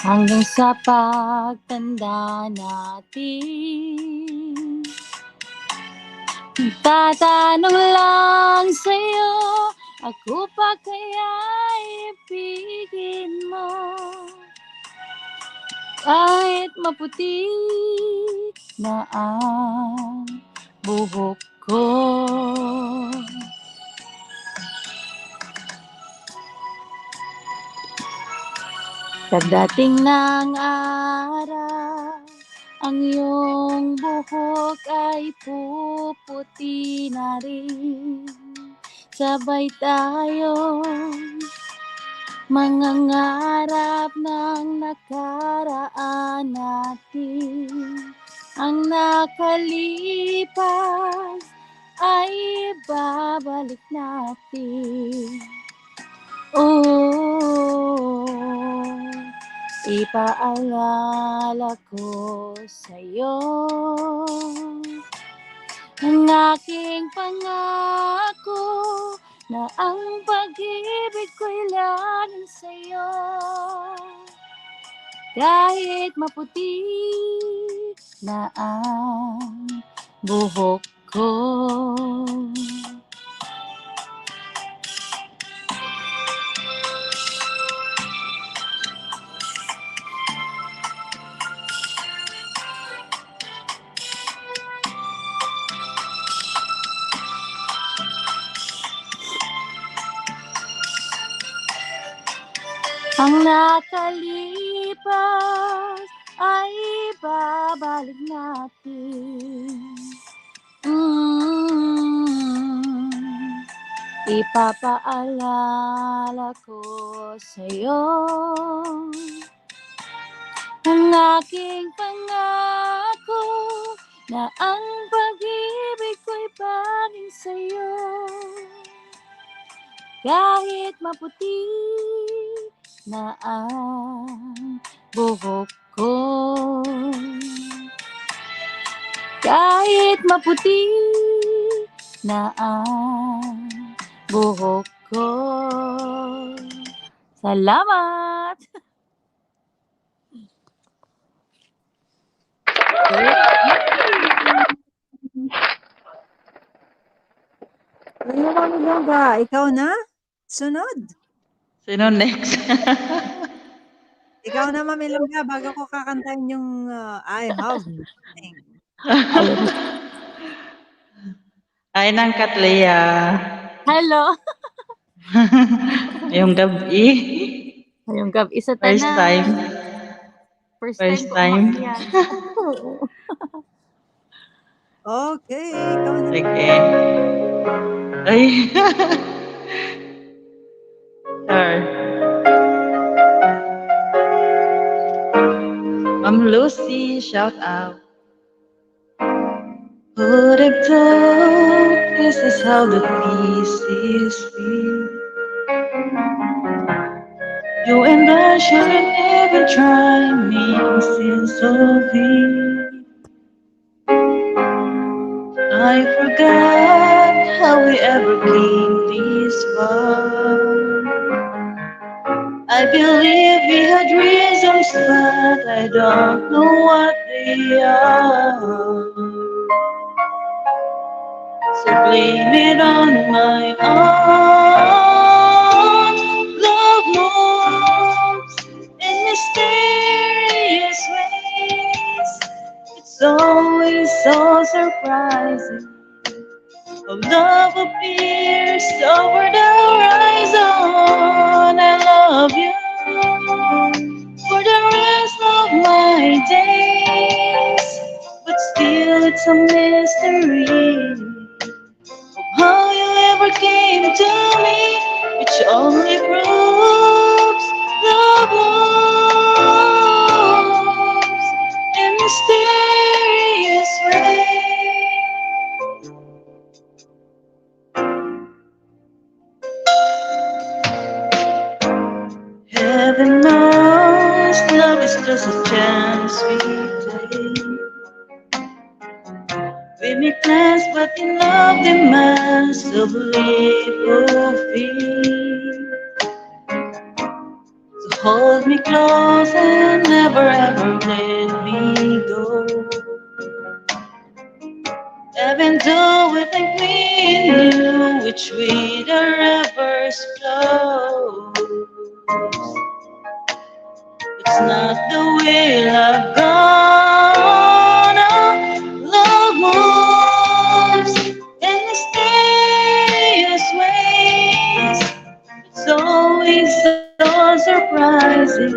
Speaker 6: Hanggang sa pagtanda natin, tatanong lang sa'yo, ako pa kaya ibigin mo? Kahit maputi na ang buhok ko. Pagdating ng araw, ang iyong buhok ay puputi na rin. Sabay tayo mangangarap ng nakaraan natin. Ang nakalipas ay babalik natin. Ipaalala ko sa'yo ang aking pangako na ang pag-ibig ko'y laging sa'yo. Kahit maputi na ang buhok ko. Ang nakalipas ay babalik natin. Ipapaalala ko sa'yo ang aking pangako na ang pag-ibig ko'y panging sa'yo. Kahit maputi na ang buhok ko. Kahit maputi na ang buhok ko. Salamat!
Speaker 3: Kuya Mami Longga, ikaw na? Sunod.
Speaker 11: Sino next?
Speaker 3: Ikaw na, Mami Longga, bago ko kakantahin yung I Have Nothing.
Speaker 11: Ay, ng Katlea.
Speaker 6: Hello!
Speaker 11: Yung gabi.
Speaker 6: Ngayong gabi sa
Speaker 11: First
Speaker 6: tanan.
Speaker 11: time.
Speaker 6: First
Speaker 11: First
Speaker 6: time ko
Speaker 11: time.
Speaker 6: umakyat.
Speaker 3: Okay, ikaw na.
Speaker 11: Sige. Ay. Sure. Ma'am Lucy, shout out. Would have thought this is how the pieces feel. You and I shouldn't even try mixing so deep. I forgot how we ever came this far. I believe we had reasons, but I don't know what they are. So blame it on my own. Love moves in mysterious ways. It's always so surprising. Oh, love appears over the horizon. I love you for the rest of my days, but still it's a mystery how you ever came to me, which only proves love moves in mysterious ways. Heaven knows love is just a chance we take. We make plans, but in love demands of little feet. So hold me close and never ever let me go. Even though we think we knew which way the rivers flow, it's not the way love gone. Love moves in mysterious ways. It's always so surprising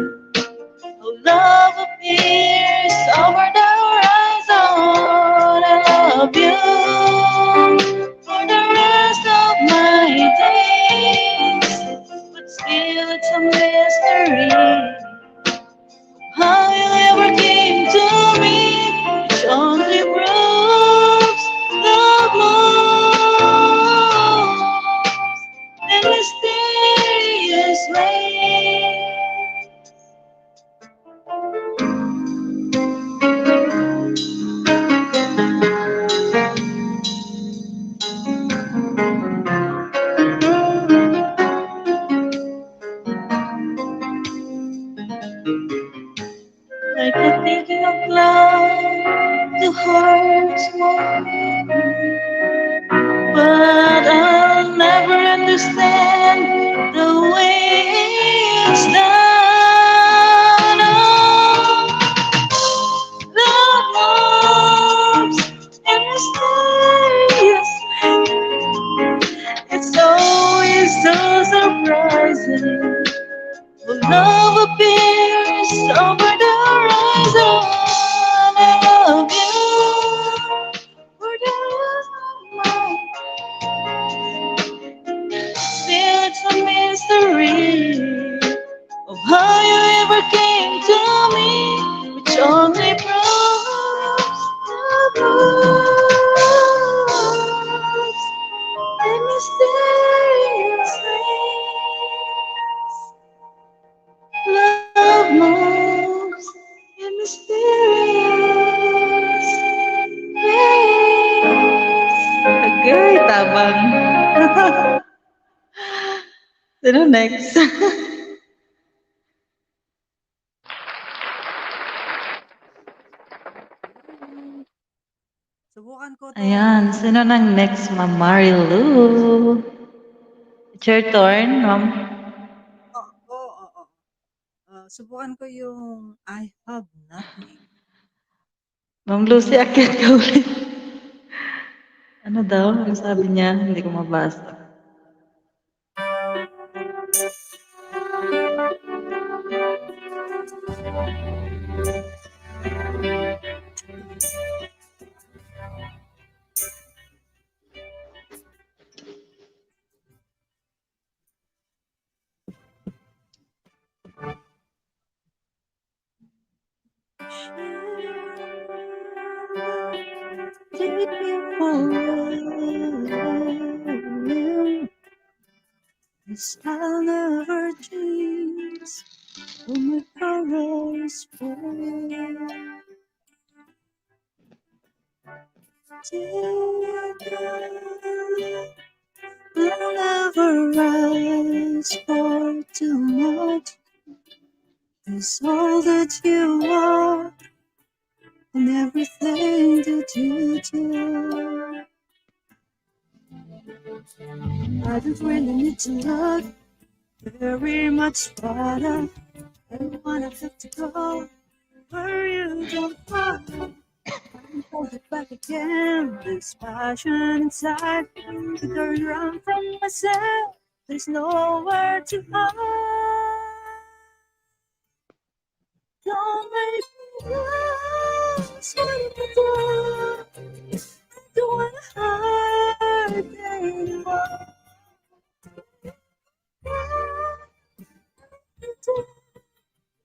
Speaker 11: how love appears over the horizon. I love you for the rest of my days, but still it's a mystery how you ever came to me, which only proves love moves in mysterious ways. Like the thinking of love, the heart's warming, but I'll never understand the way it's done. Oh, love moves in mysterious ways. It's always so surprising. When love appears over the horizon, I love you for the rest of my life. Still, it's a mystery of how you ever came to me, which only proves love moves in mysterious ways. abang. Sino next?
Speaker 3: Subukan ko to.
Speaker 11: Ayan, sino nang next, Ma'am Marilu? It's your turn, Ma'am.
Speaker 3: Oo. Subukan ko yung I have nothing.
Speaker 11: Ma'am Lucy, akyat ka ulit. Ano daw? Ano sabi niya? Hindi ko mabasa.
Speaker 3: Take me forward. Yes, I'll never change. Oh, my power is full. I'll never rise for too much. It's all that you are and everything that you do. I don't really need to look very much farther. I don't wanna have to go where you don't follow. Hold it back again. This passion inside to turn around from myself. There's nowhere to hide. Don't make me lose what I do. Don't wanna hide anymore.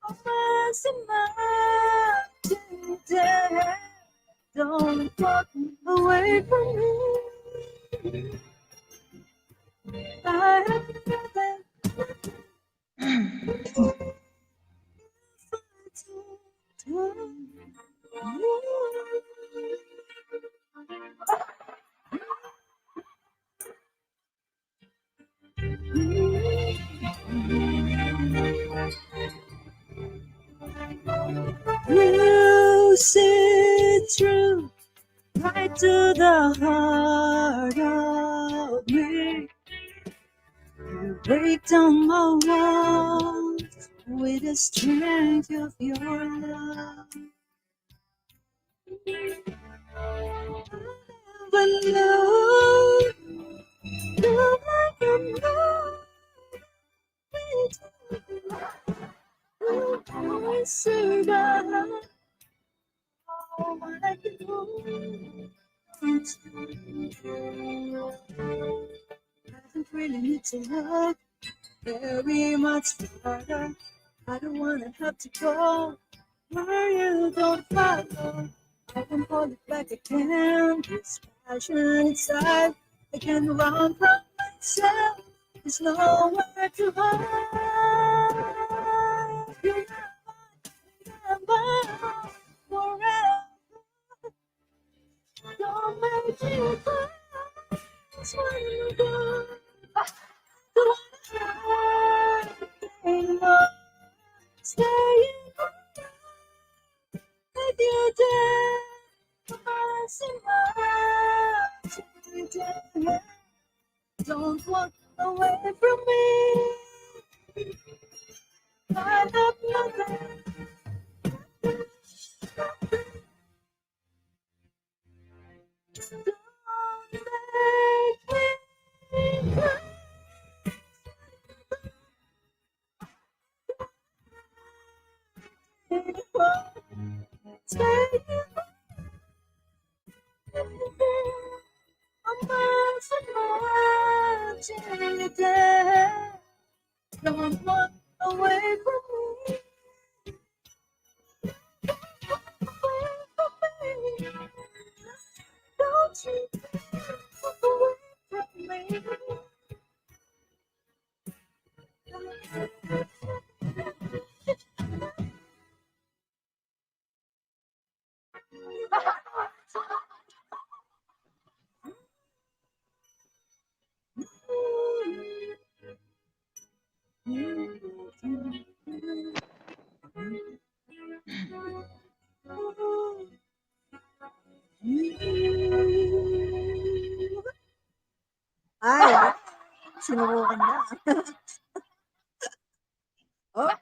Speaker 3: I'm messing today. Don't walk away from me. I have nothing. You see through right to the heart of me. You break down my walls with the strength of your love. But no, no, like I'm not. I survive. All I can do. I don't really need to look very much farther. I don't wanna have to go where you don't follow. I can hold it back again. This passion inside, I can run from myself. There's nowhere to hide. You're mine forever. Don't make me cry. It's when you go. Don't hide anymore. Staying with you there. Don't walk away from me. I have nothing. Don't make me cry. Stay I'm today. Don't walk away from me. Away from me. Don't you walk away from me. Ay, sinubukan na. Oh,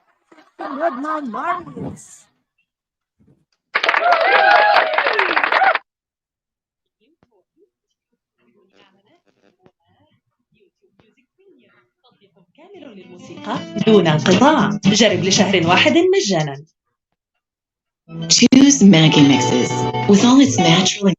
Speaker 3: sunod, Ma'am Maris.
Speaker 11: كامل للموسيقى دون انقطاع. جرب لشهر واحد مجانا. Choose Maggie Mixes with all its natural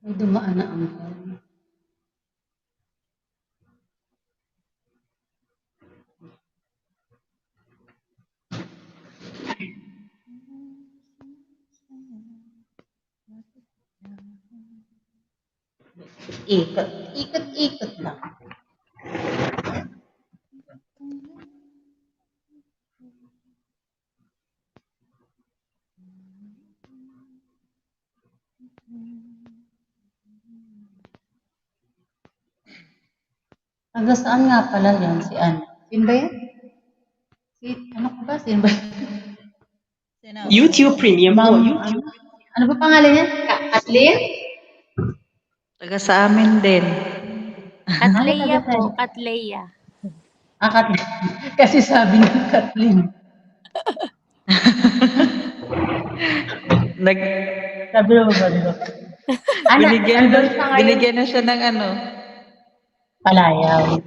Speaker 5: Ay, dumaan na ang ikot, ikot lang. Taga saan nga pala yan? Si Ann. Sino ba yan? Ano ko ba? Sino ba?
Speaker 11: YouTube Premium
Speaker 5: Ma'am,
Speaker 11: Mode.
Speaker 5: ano ba pangalan yan? Kathleen?
Speaker 11: Taga sa amin din.
Speaker 6: Katleya po, Katleya.
Speaker 5: Kathleen. Kasi sabi niya Kathleen. Sabi mo ba dito?
Speaker 11: Binigyan na siya ng ano?
Speaker 5: Palayaw.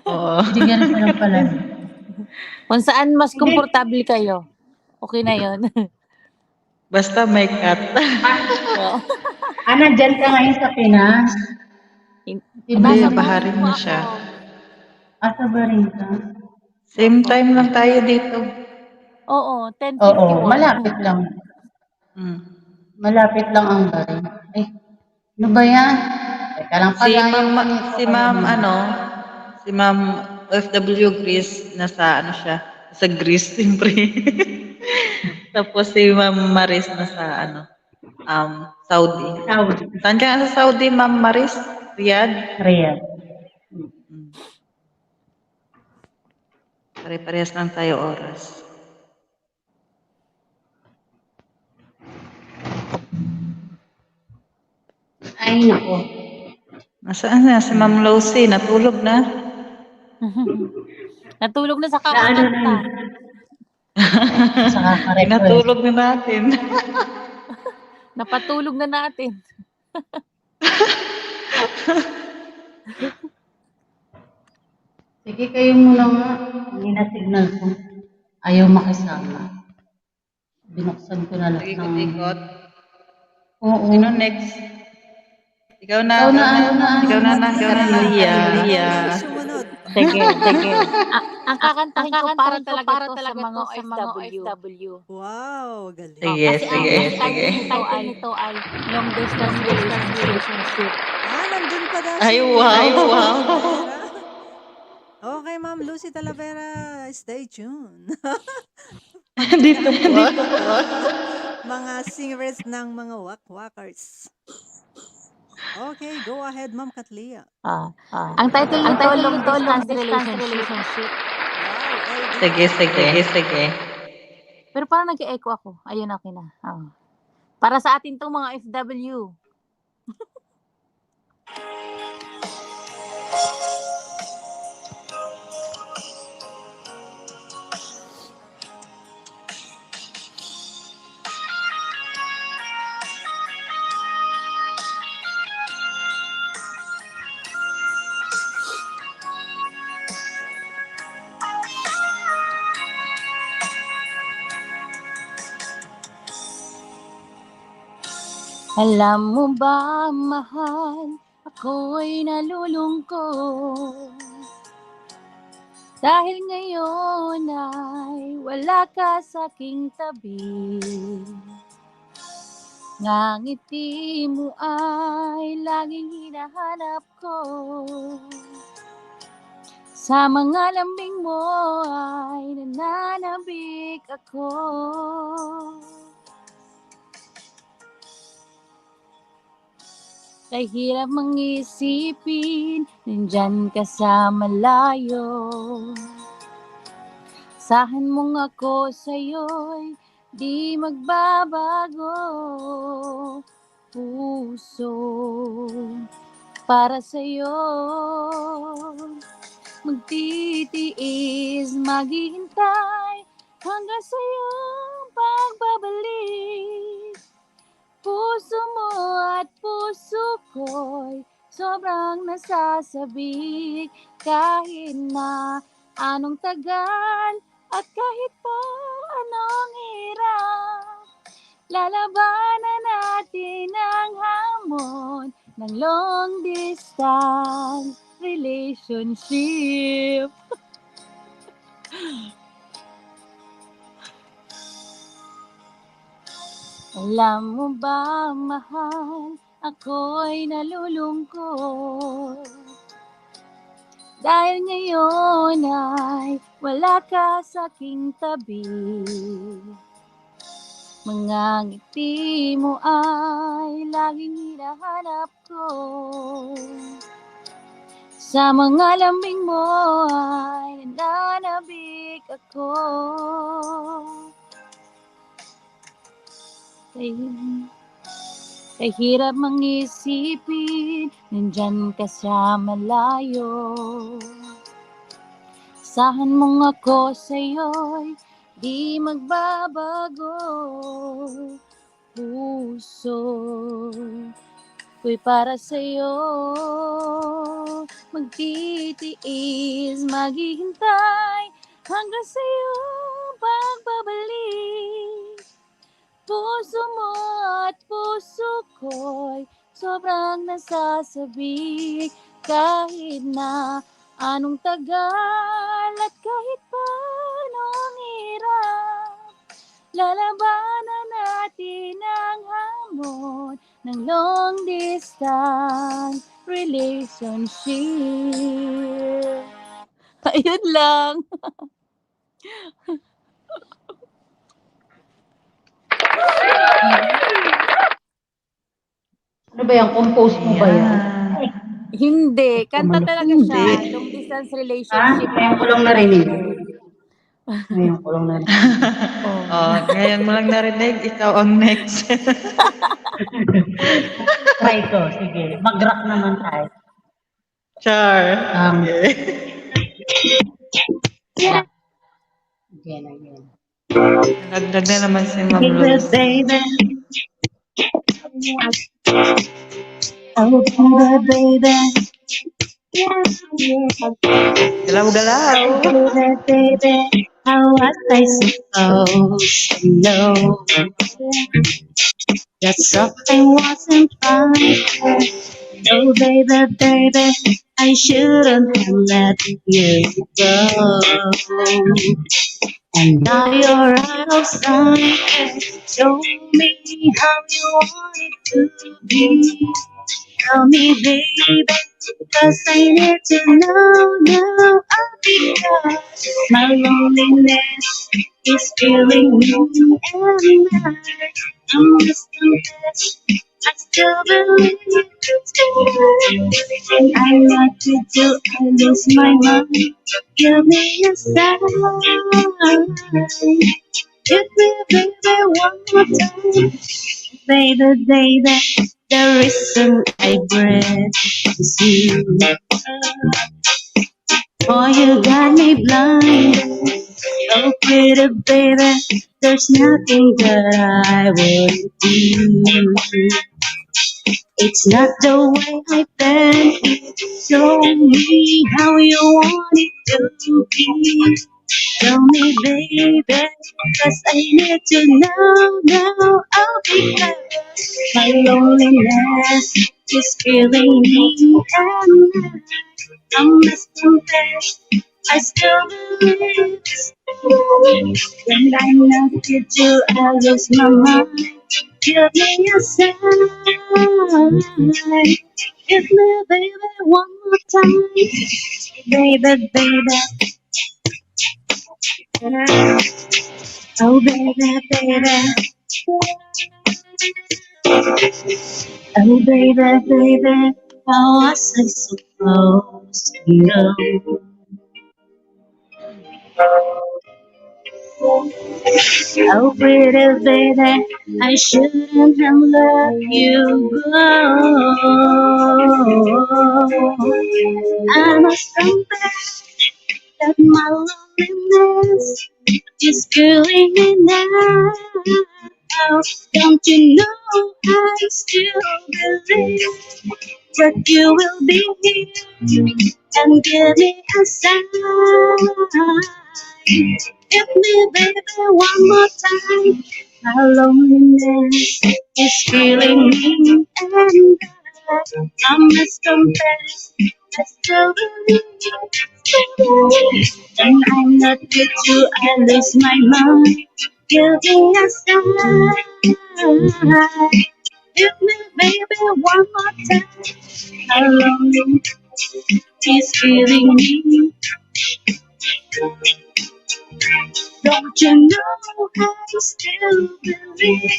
Speaker 11: Oo.
Speaker 5: Binigyan na siya ng palayaw.
Speaker 6: Kung saan mas komportable kayo, okay na yun.
Speaker 11: Basta may cut.
Speaker 5: Nandyan ka ngayon sa Pinas?
Speaker 11: Hindi, baharin na siya.
Speaker 5: Sa Barin ka?
Speaker 11: Same time lang tayo dito.
Speaker 6: Oo, 10:51.
Speaker 5: Oo, malapit lang. Malapit lang ang Barin. Ay, ano ba yan? Teka lang pala.
Speaker 11: Si Ma'am OFW Greece, nasa ano siya, sa Greece siyempre. Tapos si Ma'am Maris nasa Saudi. Saan ka sa Saudi, Ma'am Maris? Riyadh?
Speaker 5: Riyadh.
Speaker 11: Pare-parehas lang tayo oras.
Speaker 5: Ay, nako.
Speaker 11: Nasaan na? Si Ma'am Lucy, natulog na.
Speaker 6: Natulog na sa kakakanta.
Speaker 11: Natulog na natin.
Speaker 6: Napatulog na natin.
Speaker 5: Sige, kayo muna nga. Hindi na signal ko. Ayaw makisama. Binuksan ko na lang.
Speaker 11: Ikot-ikot.
Speaker 5: Oo.
Speaker 11: Sino next? Ikaw na. Lia.
Speaker 6: Sige. Ang kakantahin ko para talaga sa mga OFW.
Speaker 3: Wow, galing.
Speaker 11: Sige.
Speaker 6: Title nito ay Long Distance Relationship.
Speaker 3: Nandun pa daw.
Speaker 11: Ay, wow.
Speaker 3: Okay, Ma'am Lucy Talavera, stay tuned.
Speaker 11: Dito po.
Speaker 3: Mga singers ng mga wakwakers. Okay, go ahead, Ma'am Katlia.
Speaker 6: Ang title nito, Long Distance Relationship.
Speaker 11: Sige.
Speaker 6: Pero parang nag-echo ako. Ayun, okay na. Para sa atin itong mga FW. Alam mo ba, mahal, ako'y nalulungkot dahil ngayon ay wala ka sa aking tabi. Ngangiti mo ay laging hinahanap ko, sa mga lambing mo ay nananabik ako. Kahirap mang isipin, nandyan ka sa malayo. Sahan mong ako sa'yo'y di magbabago. Puso para sa'yo, magtitiis, maghihintay hanggang sa'yong pagbabalik. Puso mo at puso ko'y sobrang nasasabik. Kahit na anong tagal at kahit pa anong hirap, lalabanan natin ang hamon ng long distance relationship. Alam mo ba, mahal, ako'y nalulungkot dahil ngayon ay wala ka sa aking tabi. Mga ngiti mo ay laging hinahanap ko. Sa mga lambing mo ay nananabik ako. Kahirap mang isipin, nandyan ka sa malayo. Sahan mong ako sa'yo'y di magbabago. Puso ko'y para sa'yo, magtitiis, maghihintay hanggang sa'yo pagbabalik. Puso mo at puso ko'y sobrang nasasabik. Kahit na anong tagal at kahit pa anong hirap, lalabanan natin ang hamon ng long distance relationship. Ayun lang.
Speaker 2: Ano ba yan? Compose mo ba yan?
Speaker 6: Hindi. Kanta talaga siya. Long distance relationship.
Speaker 2: Ngayon ko lang narinig. Ngayon ko lang narinig.
Speaker 11: Ngayon mo lang narinig, ikaw ang next.
Speaker 2: Try ko. Sige. Mag-rock naman tayo.
Speaker 11: Char.
Speaker 2: Again.
Speaker 11: Nagdag na naman si Ma'am Luz.
Speaker 5: baby. Oh, baby.
Speaker 11: Galaw-galaw.
Speaker 5: Baby, how was I supposed to know that something wasn't right? Oh, baby, I shouldn't have let you go. And now you're out of sight. Show me how you want it to be. Tell me, baby, 'cause I need to know now. Because my loneliness is killing me, and I must confess, I still believe it's true. I want you to lose my mind. Give me a sign. Give me, baby, one more time. Baby, the reason I breathe is you. Oh, you got me blind. Oh, pretty baby, there's nothing that I would do. It's not the way I planned it. Show me how you want it to be. Tell me, baby, 'cause I need to know now. Oh, because my loneliness is killing me, and I must confess, I still believe it's true. When I'm not with you, I lose my mind. Give me a sign. Give me, baby, one more time. Baby. Oh, baby. Oh, baby, baby, how was I supposed to know? Oh, pretty baby, I shouldn't have let you go. I must confess that my loneliness is killing me now. Don't you know I still believe that you will be here and give me a sign. Give me, baby, one more time. My loneliness is killing me, and I must confess, I still believe. And I'm not with you, I lose my mind. Give me a sign. Give me, baby, one more time. My loneliness is killing me. Don't you know I still believe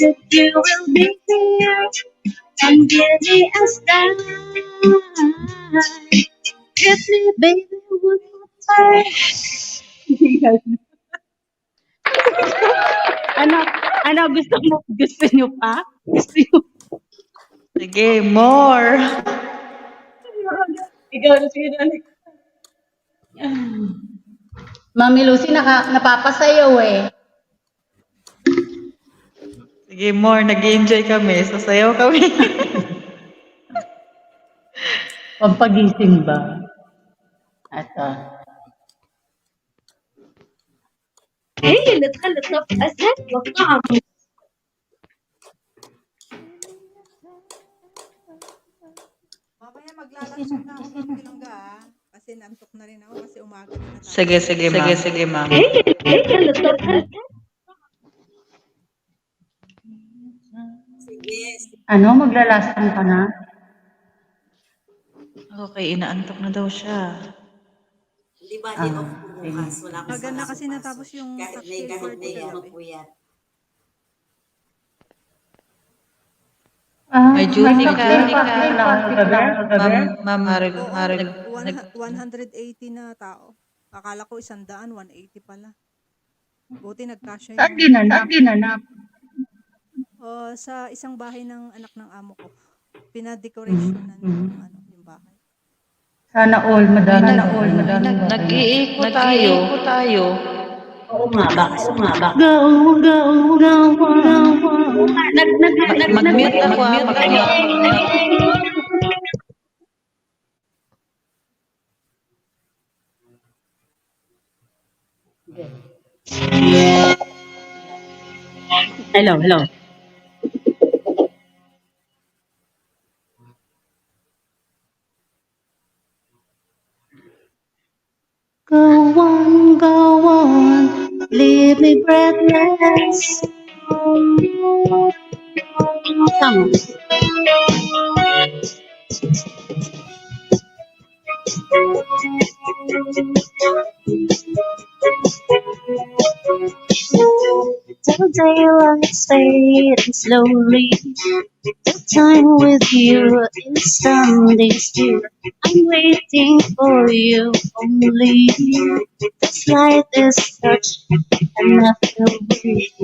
Speaker 5: that you will be here and give me a sign. Give me, baby, one more time.
Speaker 6: Ano, gusto nyo pa? Gusto nyo?
Speaker 11: Sige, more.
Speaker 6: Ikaw na sige na. Mami Lucy, napapasayaw eh.
Speaker 11: Sige, more. Nag-enjoy kami. Sasayaw kami.
Speaker 6: Pampagising ba? Ito.
Speaker 5: هي اللي تخلي الطفل أسهل والطعم.
Speaker 3: Mamaya maglalasyon na ako ng bilangga kasi nantok na rin ako kasi umaga na tayo.
Speaker 11: Sige, ma'am. Sige, ma'am.
Speaker 5: هي اللي تخلي
Speaker 4: Sige.
Speaker 6: Ano, maglalastan ka na?
Speaker 11: Okay, inaantok na daw siya.
Speaker 4: Hindi ba di off ko bukas? Wala akong
Speaker 3: Maganda kasi natapos yung
Speaker 4: kahit
Speaker 3: cocktail
Speaker 4: kahit
Speaker 3: party
Speaker 4: may
Speaker 3: gabi.
Speaker 4: mapuyat.
Speaker 11: May duty ka. Ma'am,
Speaker 3: Oo,
Speaker 11: Maril.
Speaker 3: 180 na tao. Akala ko 100, 180 pala. Buti nagkasya
Speaker 6: Saan
Speaker 3: yung...
Speaker 6: ginanap?
Speaker 3: Sa isang bahay ng anak ng amo ko. Pinadecoration na yung bahay.
Speaker 6: Sana all, madami.
Speaker 11: Nag-iikot tayo.
Speaker 4: Oo nga ba?
Speaker 5: Go, go, go, go.
Speaker 11: Mag-mute ako. Mag-mute.
Speaker 5: Hello. Go on, leave me breathless. Come on. Till daylight's fading slowly. The time with you is standing still. I'm waiting for you only. The slightest touch and I feel weak.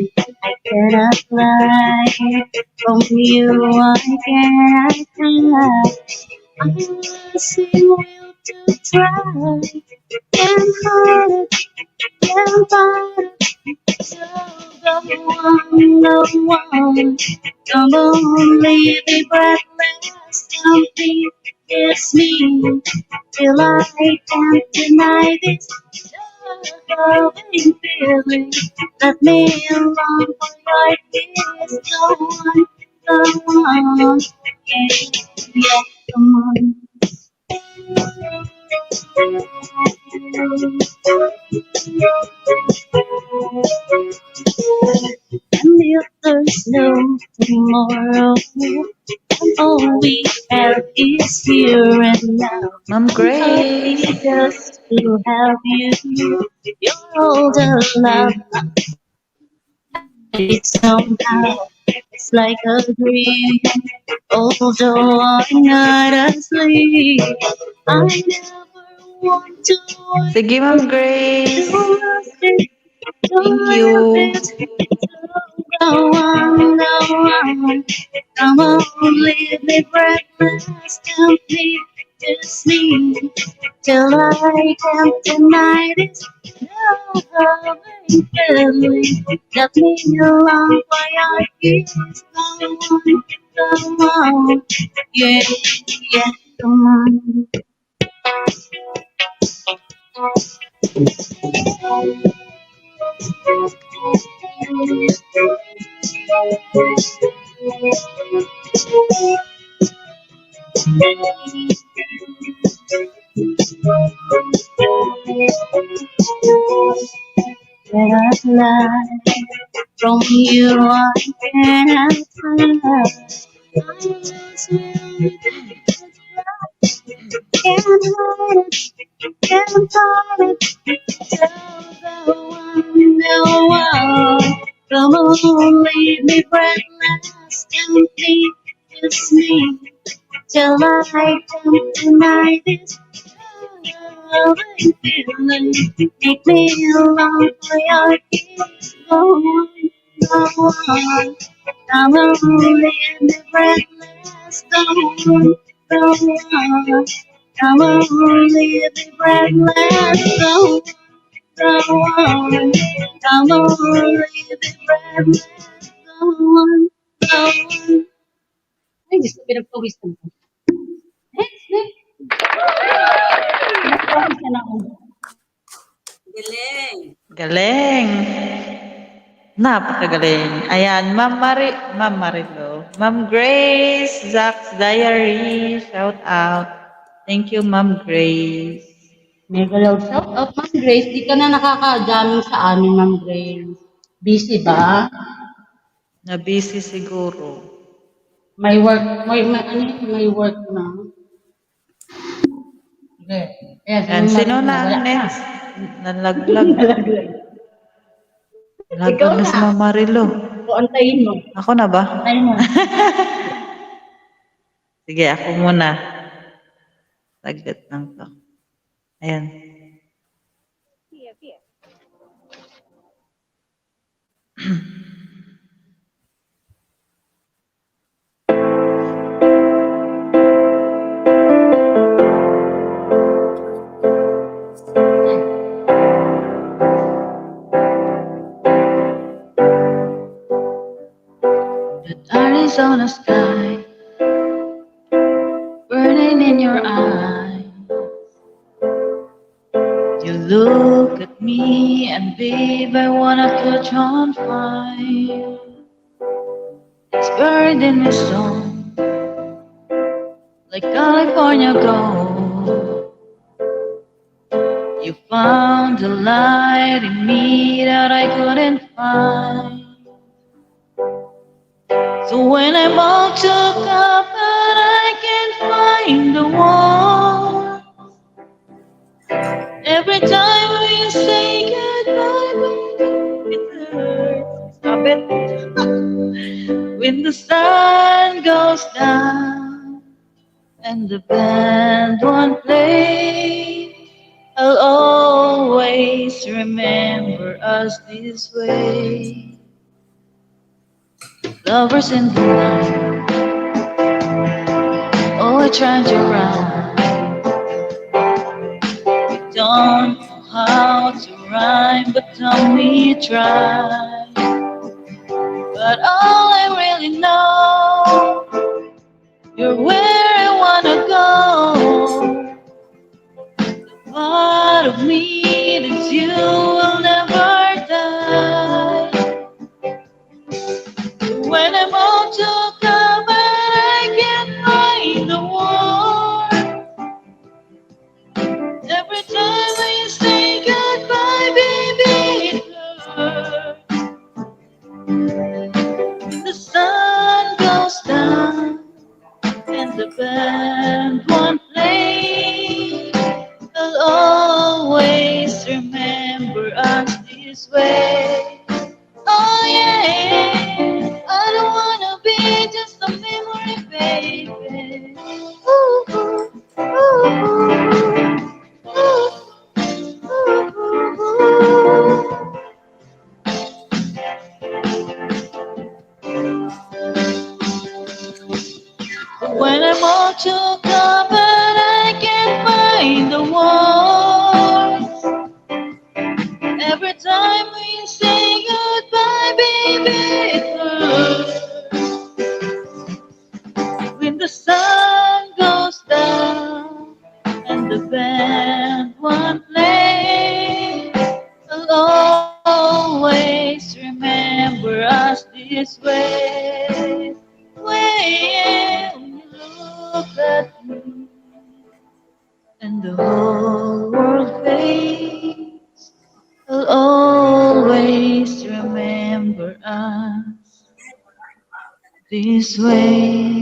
Speaker 5: I cannot fly from you. I cannot fly. I'm asking you to try. Can't hide it, can't fight it. So go on. Come on, leave me breathless. Something kiss me till I can't deny this loving feeling. Let me long for your kiss. Go on, yeah, come on. And if there's no tomorrow, and all we have is here and now.
Speaker 11: Ma'am Grace.
Speaker 5: Just to have you, you're all the love Somehow it's like a dream. Although I'm not asleep, I never want to
Speaker 11: Sige, Ma'am Grace.
Speaker 5: wake
Speaker 11: Thank you.
Speaker 5: go on, go on. Come on, leave me breathless, tempt me to sleep till I can't deny this loving feeling. Let me along for your kiss. Come on, yeah, yeah, come on. Let us lie from you, I cannot fly. I lose you, can't hide it, can't hide it. Tell the one, no one. Come on, leave me breathless, empty, kiss me till I can't deny this loving feeling. Make me long for your kiss. Go on, go on. Come on, leave me breathless. Go on, go on. Come on, leave me breathless. Go on. Go on, come on, leave me breathless. Go on, go on. Ay, Diyos ko, pinagpawisan ko. Next, next. Pinagpawisan ako.
Speaker 4: Galing.
Speaker 11: Galing. Napakagaling. Ayan, Ma'am Marilo. Ma'am Grace, Zach's Diary, shout out. Thank you, Ma'am Grace.
Speaker 12: Mega loud shout out, Ma'am Grace. Di ka na nakaka-jamming sa amin, Ma'am Grace. Busy ba?
Speaker 11: Na-busy siguro.
Speaker 12: May work, may work na. Okay. Yes,
Speaker 11: And sino na ang next? Nalaglag. Nalaglag na si Ma'am Marilo.
Speaker 12: O, antayin mo.
Speaker 11: Ako na ba?
Speaker 12: Antayin mo.
Speaker 11: Sige, ako muna. Saglit lang to. Ayan.
Speaker 5: The Arizona sky burning in your eyes. You look at me and babe, I wanna catch on fire. It's buried in my song, like California gold. You found the light in me that I couldn't find. So when I'm all took up and I can't find the one, every time we say goodbye, baby, it hurts. Stop it. When the sun goes down and the band won't play, I'll always remember us this way. Lovers in the night, oh, I tried you right. You don't know how to rhyme, but tell me you try. But all I really know, you're where I wanna go. The part of me that you will never die. When I'm all took up and I can't find the one, every time we say goodbye, baby, it hurts. The sun goes down and the band won't play. I'll always remember us this way. Oh yeah.
Speaker 11: a memory, baby. Ooh, ooh, ooh, when I want to come, but I can't find the words. Every time we say goodbye, baby, it hurts. When the sun goes down and the band won't play, I'll always remember us this way. When you look at me and the whole world fades, I'll always remember us this way.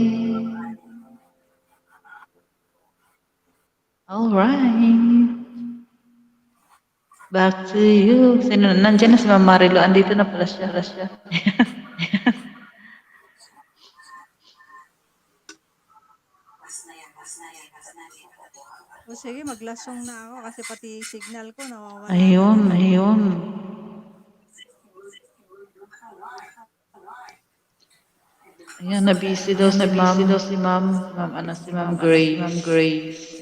Speaker 11: Alright. Back to you. Sino na? Nandiyan na si Ma'am Marilo. Andito na pala siya.
Speaker 3: O sige, maglasong na ako kasi pati signal ko nawawala.
Speaker 11: Ayun. Ayan, na-busy daw si Ma'am. Si Ma'am Grace.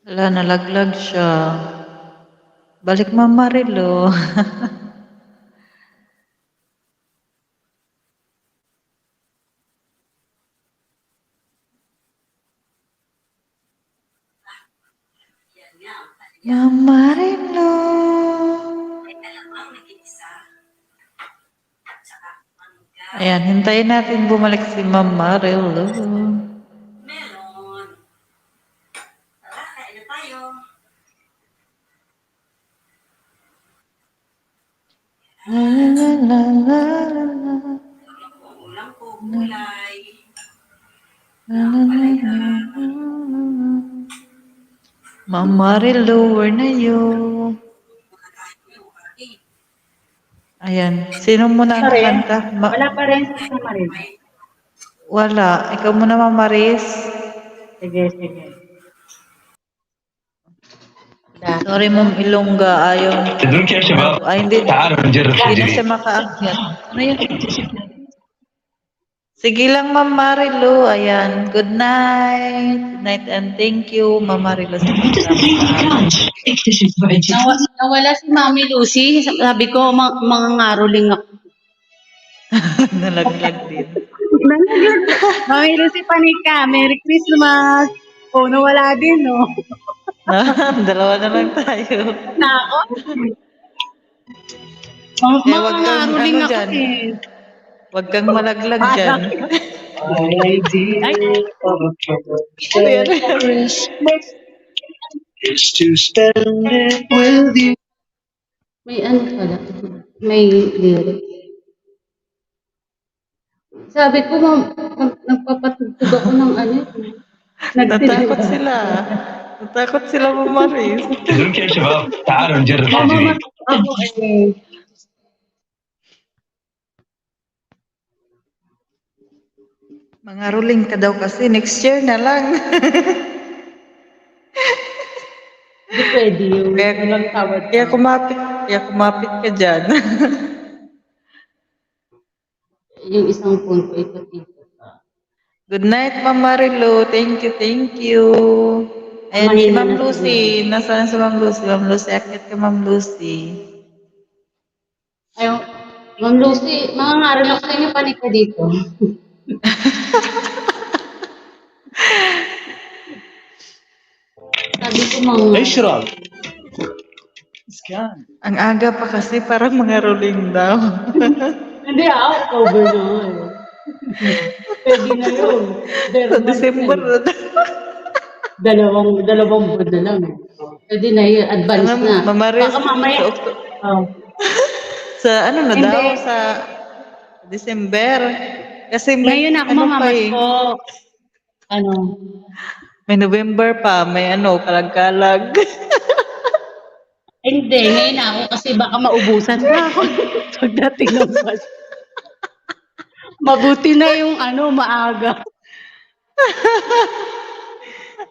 Speaker 11: Wala, nalaglag siya. Balik Ma'am Marilo. Ma'am Marilo. Ayan, hintayin natin bumalik si Ma'am Marilo. La la la la la la.
Speaker 4: Ulam ko, gulay.
Speaker 11: La la la la la. Ma'am Marilo, where na you? Ayan. Sino muna ang
Speaker 12: Pa rin?
Speaker 11: kakanta?
Speaker 12: Wala pa rin si Maris.
Speaker 11: Wala. Ikaw muna, Ma'am Maris.
Speaker 12: Sige, sige.
Speaker 11: Sorry, Ma'am Ilongga. Ayaw.
Speaker 13: تدرك يا شباب
Speaker 11: Ay, hindi.
Speaker 13: تعالوا نجرب شيء
Speaker 11: Hindi na siya
Speaker 13: جديد
Speaker 11: makaakyat. Ano yun? Sige lang, Ma'am Marilu. Ayan. Good night. Good night and thank you, Ma'am Marilu. Sa
Speaker 12: Nawala si Mami Lucy. Sabi ko, mga ngaroling ako.
Speaker 11: Nalaglag din.
Speaker 12: Mami Lucy Panika, Merry Christmas! Oh, nawala din, no?
Speaker 11: Dalawa na lang tayo.
Speaker 12: Nako.
Speaker 11: Eh,
Speaker 12: Mga
Speaker 11: wag kang
Speaker 12: ngaroling
Speaker 11: ano
Speaker 12: ako
Speaker 11: dyan.
Speaker 12: eh.
Speaker 11: Wag kang malaglag dyan.
Speaker 12: Ay.
Speaker 13: is to spend it with you.
Speaker 12: May ano pala. May lyric. Sabi ko, nagpapatugtog ako ng ano.
Speaker 11: Natakot sila. Natakot sila, Ma'am Maris.
Speaker 13: تدرك يا شباب تعالوا نجرب شيء جديد
Speaker 12: Ako eh.
Speaker 11: Mga ruling ka daw kasi. Next year na lang.
Speaker 12: Hindi pwede yun.
Speaker 11: Kaya,
Speaker 12: Walang tawad.
Speaker 11: kaya kumapit ka dyan.
Speaker 12: Yung isang phone ko, ikot-ikot.
Speaker 11: Good night, Ma'am Marilu. Thank you, thank you. Ayan, si Ma'am Lucy. Nasaan si Ma'am Lucy? Ma'am Lucy, akit ka, Ma'am Lucy.
Speaker 12: Ayaw, Ma'am Lucy, mga ngaral ako sa inyo, panik ka dito. Sabi ko mga...
Speaker 13: اشرب
Speaker 11: Ang aga pa kasi parang mga ruling daw.
Speaker 12: Hindi cover na eh. Pwede na yun.
Speaker 11: Sa December na daw.
Speaker 12: Dalawang buwan na lang. Pwede na yun, advance na.
Speaker 11: Ma'am Maris,
Speaker 12: Baka mamaya.
Speaker 11: Sa ano na
Speaker 12: Hindi.
Speaker 11: daw? Sa December. Kasi
Speaker 12: Ngayon ako mamamas
Speaker 11: eh.
Speaker 12: ko. Ano?
Speaker 11: May November pa, may kalag-kalag.
Speaker 12: Hindi, ngayon ako kasi baka maubusan pa ako pagdating ng bus. Mabuti na yung maaga.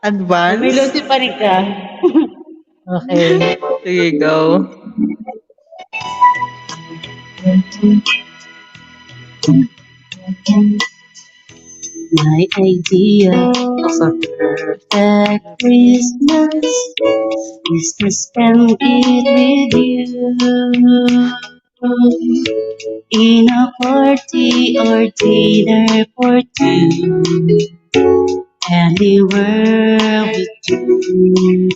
Speaker 11: Advance?
Speaker 12: May Lucy Panika. Okay.
Speaker 11: Sige, go.
Speaker 5: My idea of a perfect Christmas is to spend it with you in a party or dinner for two, anywhere with you,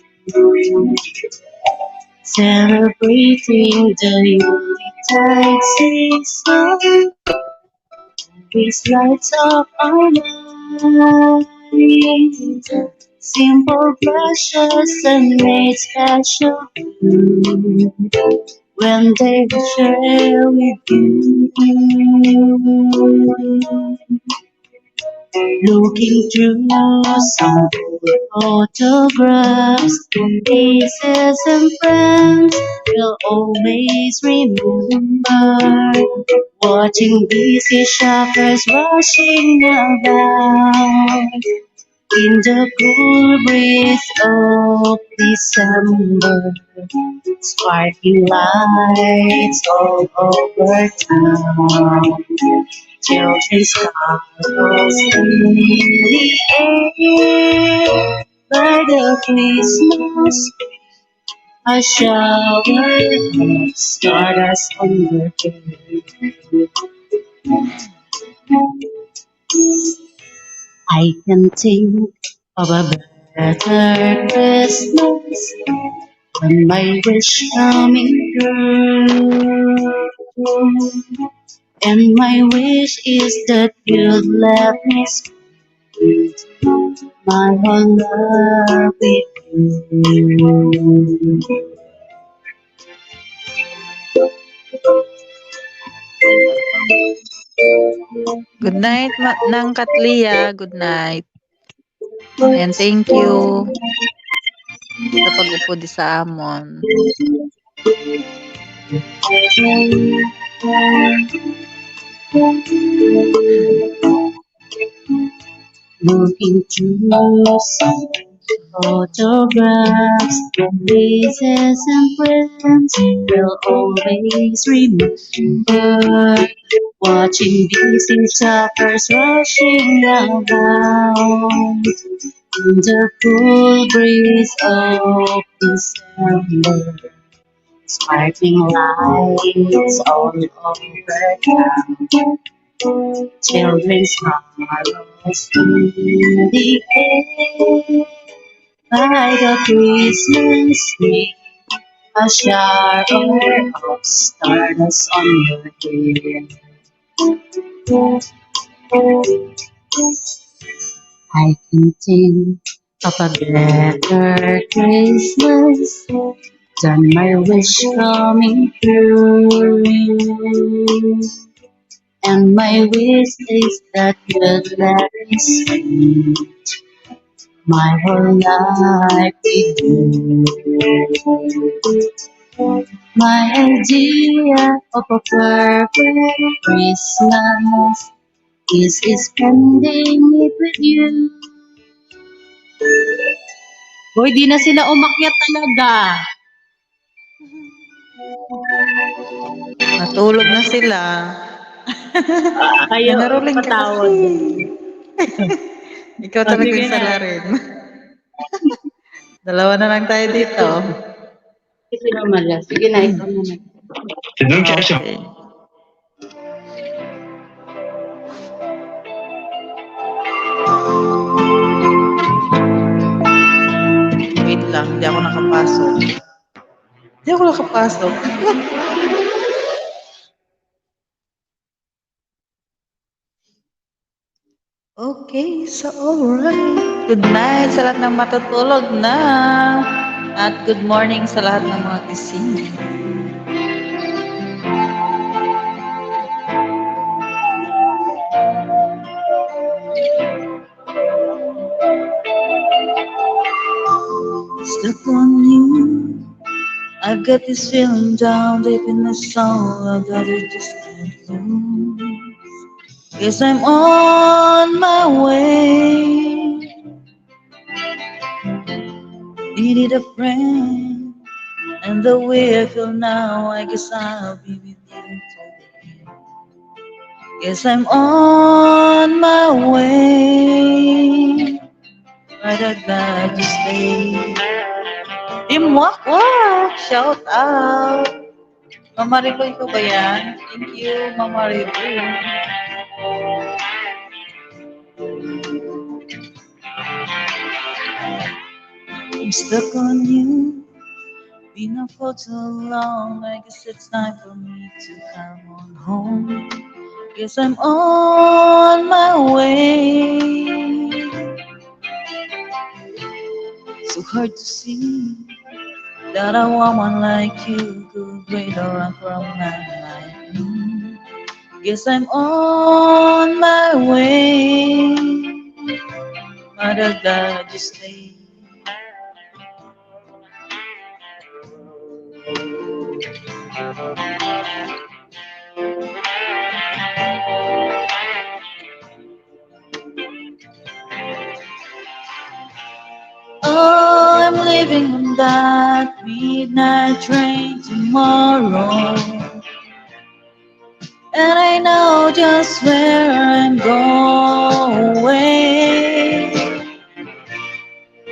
Speaker 5: celebrating the Yuletide season. These lights up our lives, simple pleasures and made special when they share with you. Looking through some photographs, faces and friends will always remember. Watching busy shoppers rushing about in the cool breeze of December, sparkling lights all over town, children's carols in the air, by the Christmas a shower of stardust on your head. I can think of a better Christmas when my wish coming true. And my wish is that you'd let me spend my whole love with you.
Speaker 11: Good night, Nang Katlia. Good night. And thank you sa pag-upo di sa amon.
Speaker 12: Looking through some photographs, faces and friends will always remember. Watching busy shoppers rushing around in the cool breeze of December. Sparkling lights all over town. Children's carols in the air. By the Christmas tree, a shower of stardust on your hair. I can think of a better Christmas than my wish coming true. And my wish is that you'd let me spend my whole life with you. My idea of a perfect Christmas is spending it with you. Hoy, di na sila umakyat talaga.
Speaker 11: Natulog na sila.
Speaker 12: Kayo,
Speaker 11: Naruling ka
Speaker 12: patawad.
Speaker 11: kasi. Ikaw talaga
Speaker 12: Sige
Speaker 11: yung
Speaker 12: na.
Speaker 11: salarin. Dalawa na lang tayo dito.
Speaker 12: Sige na, Maria. Sige na, ikaw muna.
Speaker 11: Okay. Wait lang, hindi ako nakapasok. Okay, so alright. Good night sa lahat ng matutulog na. At good morning sa lahat ng mga gising. Stuck on you. I've got this feeling down deep in my soul. I got it just can't lose. Guess I'm on my way. Needed a friend, and the way I feel now, I guess I'll be with you till the end. Guess I'm on my way. But I got to stay. Team Wak Wak, shout out. Mama Riboy ko ba yan? Thank you, Mama Riboy. I'm stuck on you. Been up for too long. I guess it's time for me to come on home. Guess I'm on my way. So hard to see that a woman like you could wait around for a man like me. Guess I'm on my way. But I gotta just stay. Oh, I'm leaving on that midnight train tomorrow, and I know just where I'm going.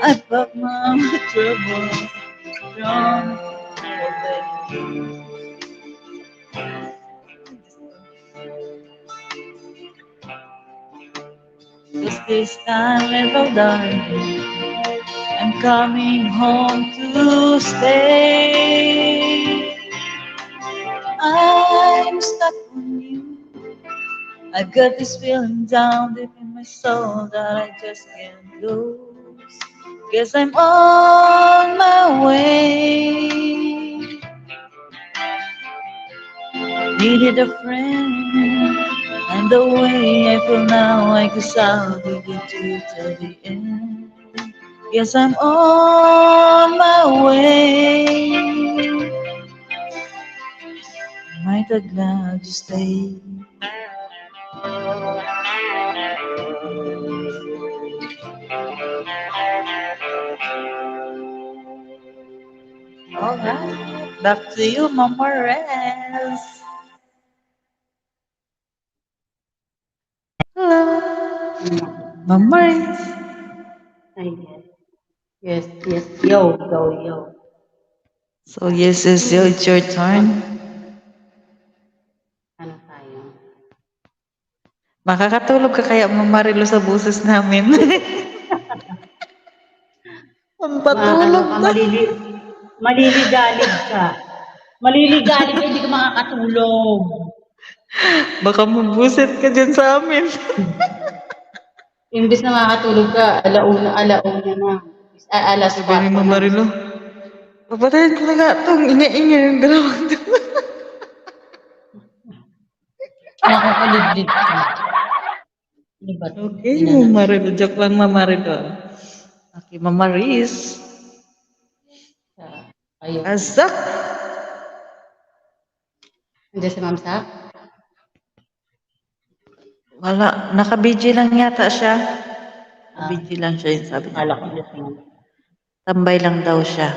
Speaker 11: I packed my trouble from Cause this time, little darling, I'm coming home to stay. I'm stuck on you. I've got this feeling down deep in my soul that I just can't lose. Guess I'm on my way. Needed a friend, and the way I feel now, I guess I'll be with you till the end. Yes, I'm on my way. Might have glad you stay. Alright, back to you, Mama Rez. Hello, Mama Rez.
Speaker 12: Ay, yes. Yes, yo.
Speaker 11: So yes, it's your turn.
Speaker 12: Ano tayo?
Speaker 11: Makakatulog ka kaya, Mama Rilo, sa buses namin. Pampatulog
Speaker 12: Ka,
Speaker 11: na.
Speaker 12: maliligalig ka. Maliligalig ka, hindi ka makakatulog.
Speaker 11: Baka mabuset ka dyan sa amin.
Speaker 12: Imbis na makakatulog ka, alauna na. Alas
Speaker 11: Sabi ni Mama Rilo, papatayin ko na nga itong ingay-ingay yung dalawang to.
Speaker 12: Nakakaliglig ka. Diba?
Speaker 11: Okay, Mama Rilo. Joke lang, Mama Rilo. Okay, Mama Riz. Asak!
Speaker 12: Hindi si Ma'am Sak?
Speaker 11: Wala, naka-BG lang yata siya. Naka-BG lang siya yung sabi niya.
Speaker 12: Kala ko niya siya.
Speaker 11: Tambay lang daw siya.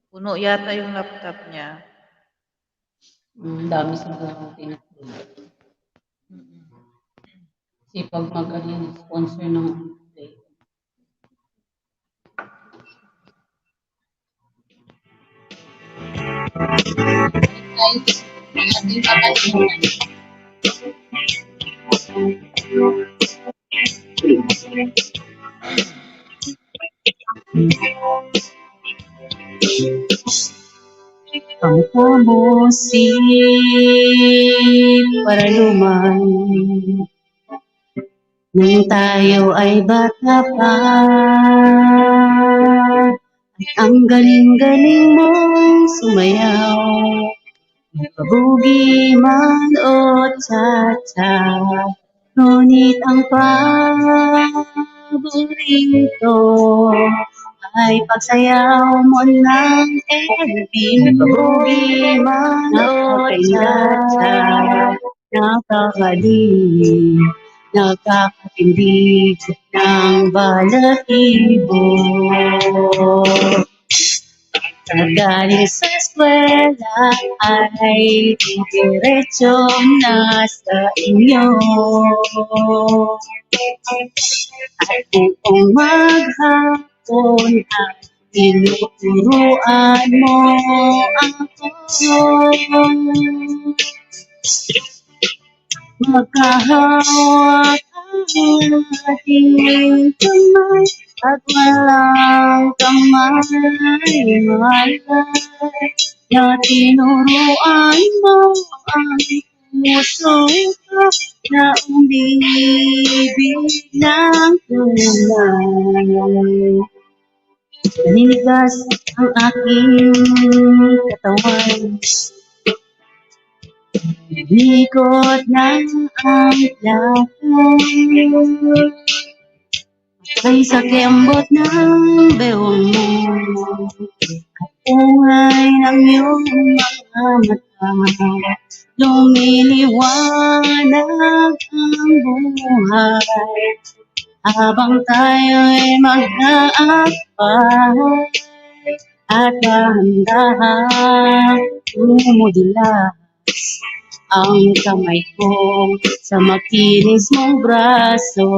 Speaker 11: Puno yata yung laptop niya.
Speaker 12: Dami siguro pinatulog. Sipag sponsor ng play. Ang pamusin para lumay nang tayo ay bata pa. At ang galing-galing mong sumayaw, pabugi man o cha-cha. Ngunit ang paborito ay pagsayaw mo ng Elvin. Pabugi man o cha-cha. Nakakadinig, nakakatindig ng balahibo. Pagdating sa eskwela ay diretso na sa inyo. At kung maghapon ay tinuturuan mo ako. Magkahawak ang ating kamay at walang kamay malay na tinuruan mo ang puso ko na umibig ng tunay. Nanigas ang aking katawan, ikot ng ang lakad ay sa kembot ng bewang mo at ungay ng iyong mga mata. Lumiliwanag ang buhay habang tayo'y mag-aakbay at dahan-dahan tumudulas ang kamay ko sa makinis mong braso.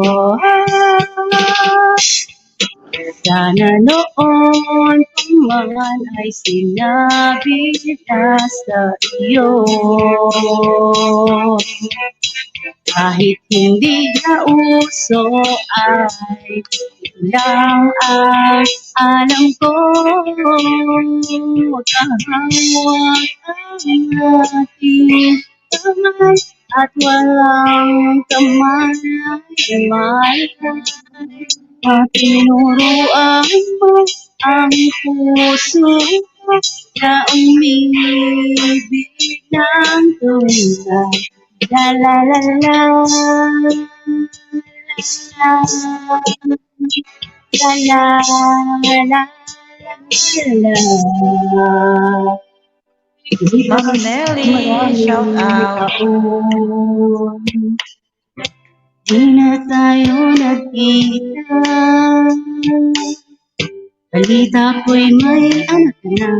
Speaker 12: Sana noon man ay sinabi na sa iyo, kahit hindi na uso ay ito lang ang alam ko. Magkahawak ang ating kamay at walang kamay malay. Tinuruan mo ang puso ko na umibig ng tunay. La la la la la la la la
Speaker 11: Ma'am Nelly, shout out.
Speaker 12: Di na tayo nagkita. Balita ko'y may anak na.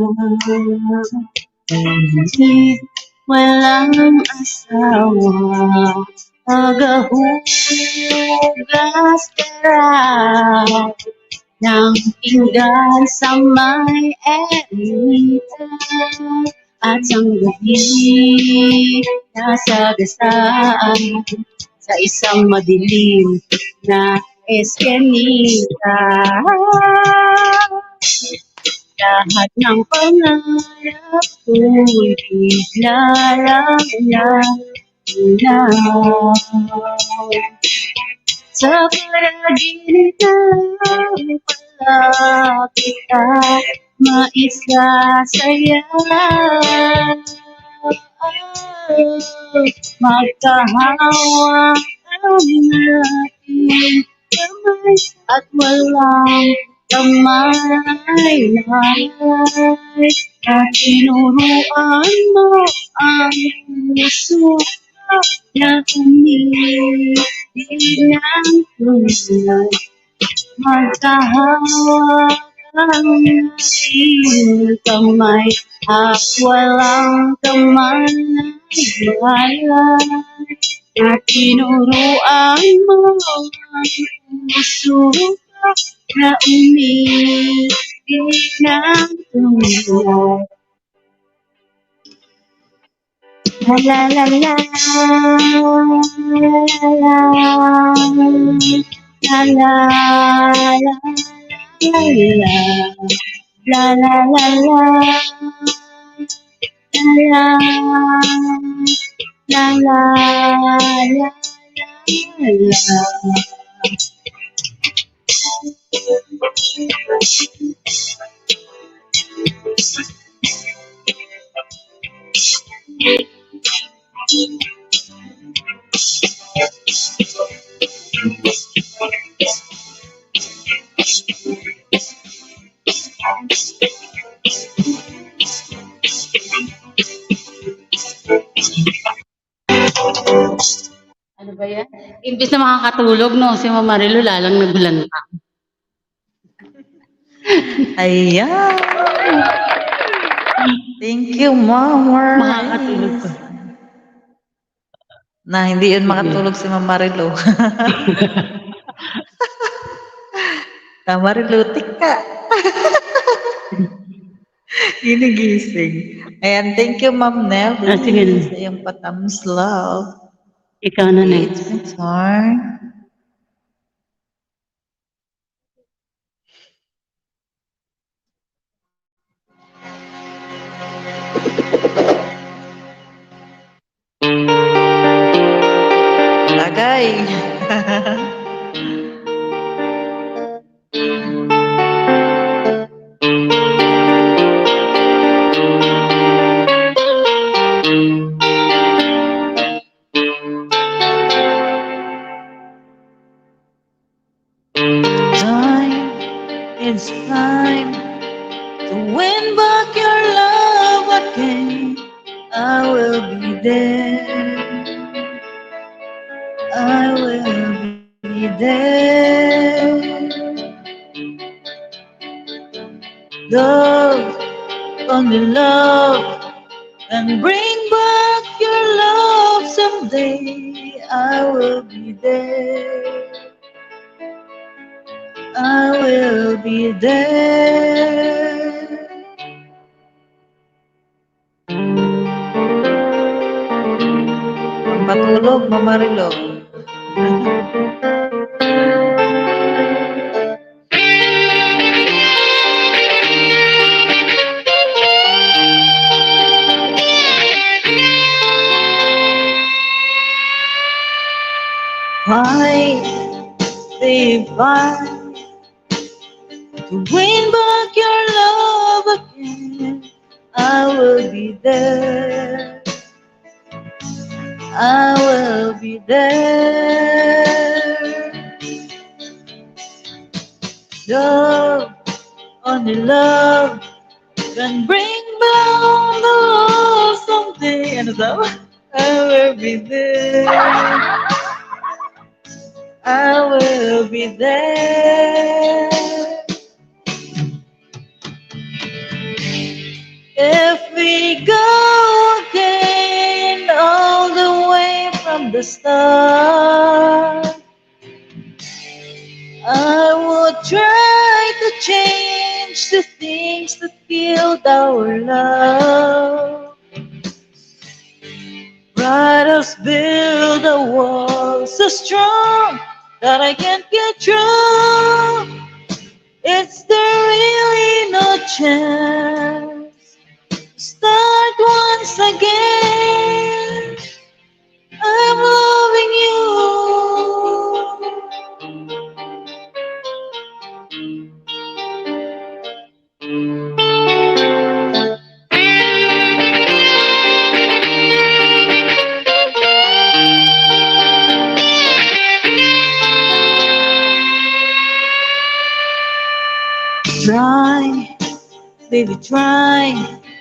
Speaker 12: Ngunit walang asawa. Tagahugas tara ng pinggan sa may erita. At ang gabi nasa gasaan sa isang madilim na eskenita. Lahat ng pangarap ko'y bigla lang nagulaw. Sa panaginip ng palapit ka maisasaya. Magkahawa ang ating kamay at walang kamay at tinuruan mo ang puso na umiibig ng tunay. Magkahawa ang ating kamay at walang kamay at tinuruan mo ang puso na umiibig ng tunay. La la la la la la la la la
Speaker 14: Ano ba yan? Imbis na makakatulog, no? Si Mama Marilu lalang nagulanta.
Speaker 11: Ayan. Thank you, Ma'am
Speaker 14: Makakatulog
Speaker 11: Maris.
Speaker 14: pa.
Speaker 11: Na hindi yun
Speaker 14: Sige.
Speaker 11: makatulog si Ma'am Marilu. Ma'am Marilu, tika. Ginigising. Ayan, thank you, Ma'am Nelly.
Speaker 14: Sige na.
Speaker 11: Sa iyong patams love.
Speaker 14: Ikaw na
Speaker 11: Okay,
Speaker 14: next.
Speaker 11: it's my turn. Tagay. It's time to win back your love again. I will be there. I will be there. Love, only love can bring back your love someday. I will be there. I will be there. Patulog, Mama Marilu. Fight, they fight to win back your love again. I will be there. I will be there. Love, only only love can bring back the love someday. Ano daw? I will be there. I will be there. If we go again all the way from the start, I would try to change the things that killed our love. Let us build a wall so strong that I can't get through. Is there really no chance? Start once again. I'm loving you. Try, baby, try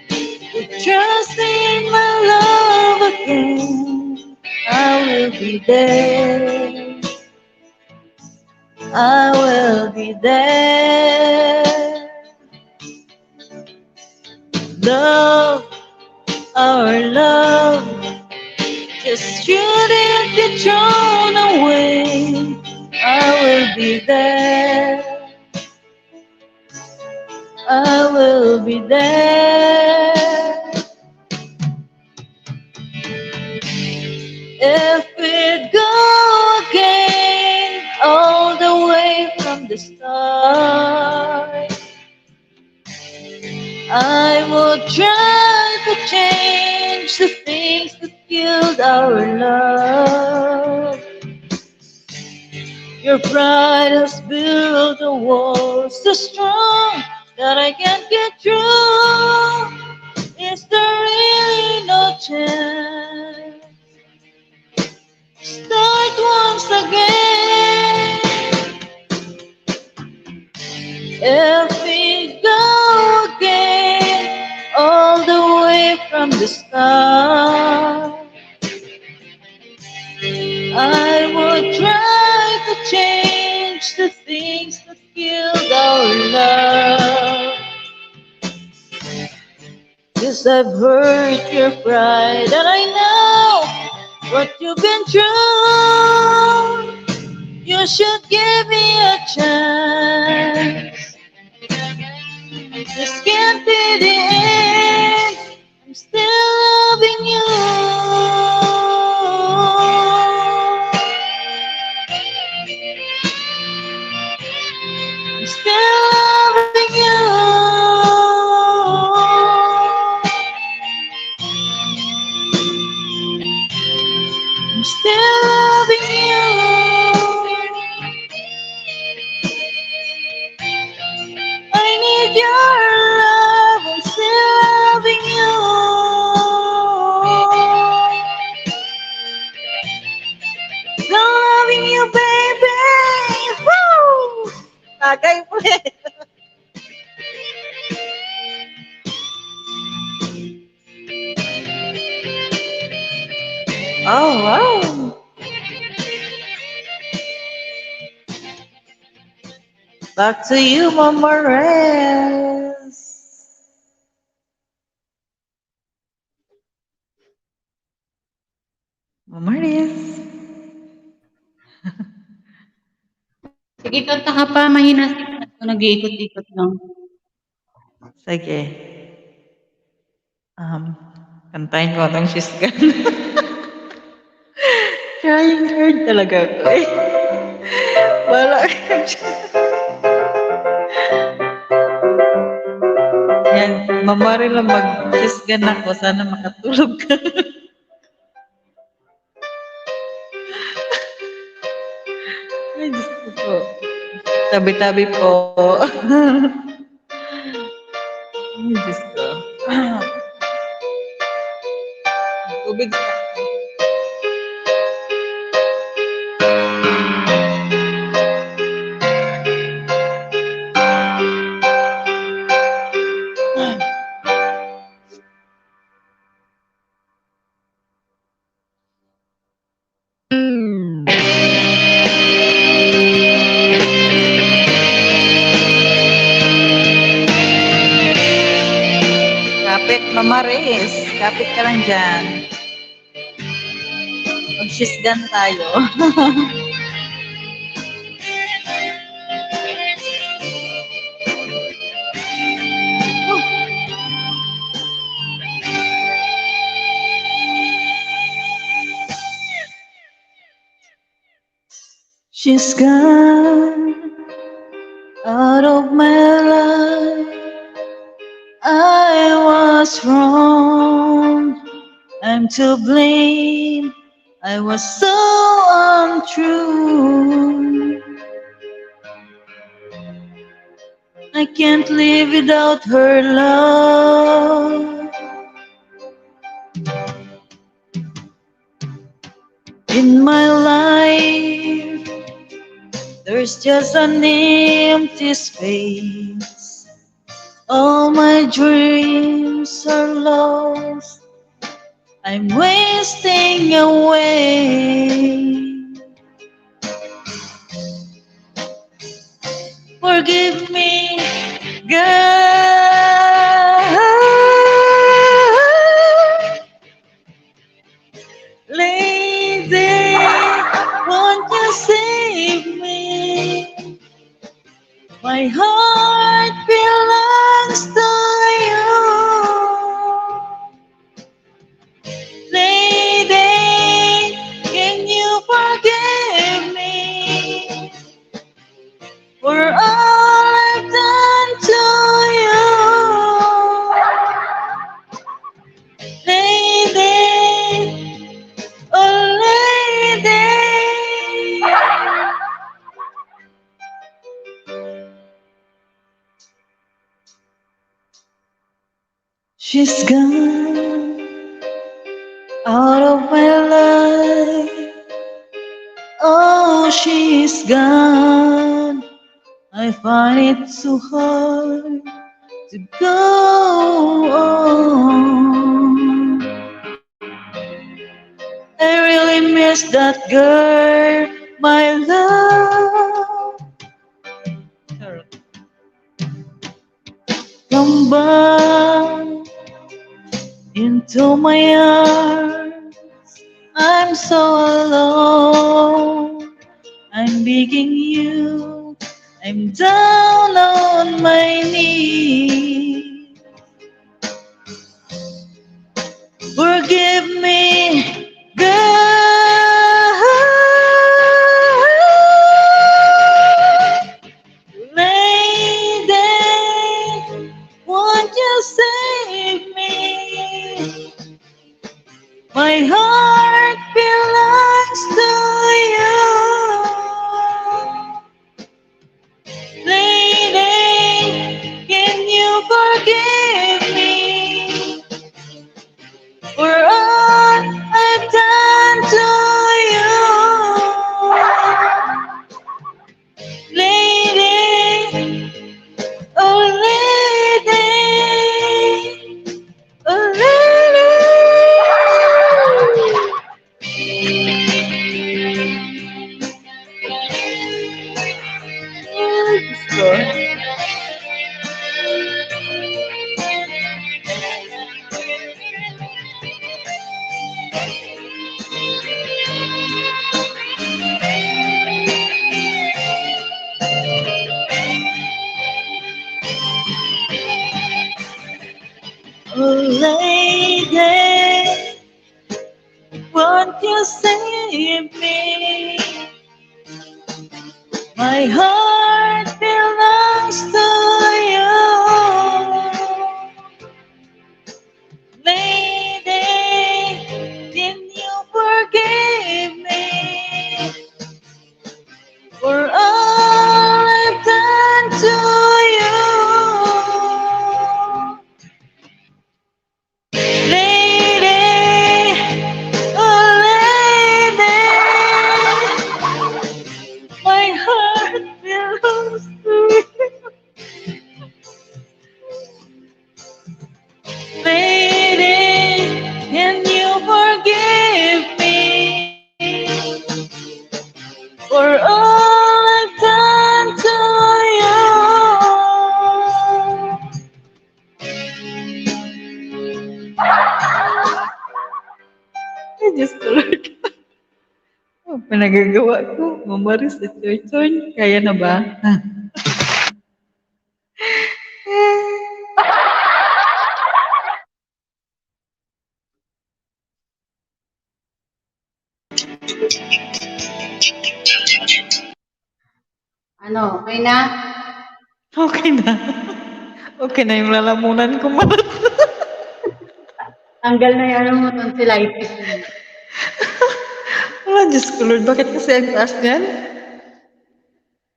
Speaker 11: to trust in my love again. I will be there. I will be there. Love, our love, just shouldn't be thrown away. I will be there. I will be there. If we go again all the way from the start, I will try to change the things that killed our love. Your pride has built a wall so strong that I can't get through. Is there really no chance? Start once again. If we go again all the way from the start, I would try to change the things that killed our love. 'Cause I've hurt your pride and I know what you've been through. You should give me a chance. This can't be the end. I'm still loving you. I'm still loving you. I'm still loving you. I need your love. I'm still loving you. Still loving you, baby. Woo! Bagay po eh. Oh, wow. Back to you, Mama Rez. Mama Rez.
Speaker 14: Sige, kanta ka pa. Mahina signal ko. Nag-iikot-ikot lang.
Speaker 11: Sige. Kantahin ko itong She's Gone. Trying hard talaga ako eh. Wala. Yan, mamari lang mag-She's Gone ako. Sana makatulog ka. Ay, Diyos ko po. Tabi-tabi po. Ay, Diyos ko. Tubig sa Mama Riz, kapit ka lang dyan. Mag-shisgan tayo. She's gone out of my life. I was wrong. I'm to blame. I was so untrue. I can't live without her love. In my life, there's just an empty space. All my dreams are lost. I'm wasting away. Forgive me, girl. Lady, won't you save me? My heart belongs to you. Lady, can you forgive me for all I've done to you? Lady, oh lady. She's gone out of my life. Oh, she's gone. I find it so hard to go on. I really miss that girl, my love. Come back into my arms. I'm so alone. I'm begging you. I'm down on my knees. Forgive me, girl. Lady, won't you save me? My heart belongs to you. Lady, can you forgive me for all I've done to you? Lady, oh lady, oh lady. Oh lady, won't you save me? My heart belongs to you. Lady, can you forgive me for all I've done to you? Lady, oh lady, my heart belongs to you. Lady, can you forgive me for all I've done to you? Ay, Diyos ko, Lord. Ano pa nagagawa ko? Mamaris sa church. Kaya na ba?
Speaker 14: Ano, okay na?
Speaker 11: Okay na. Okay na yung lalamunan ko, Marat.
Speaker 14: Tanggal na yung ano mo, tonsillitis.
Speaker 11: Ah, Diyos ko, Lord. Bakit kasi ang taas niyan?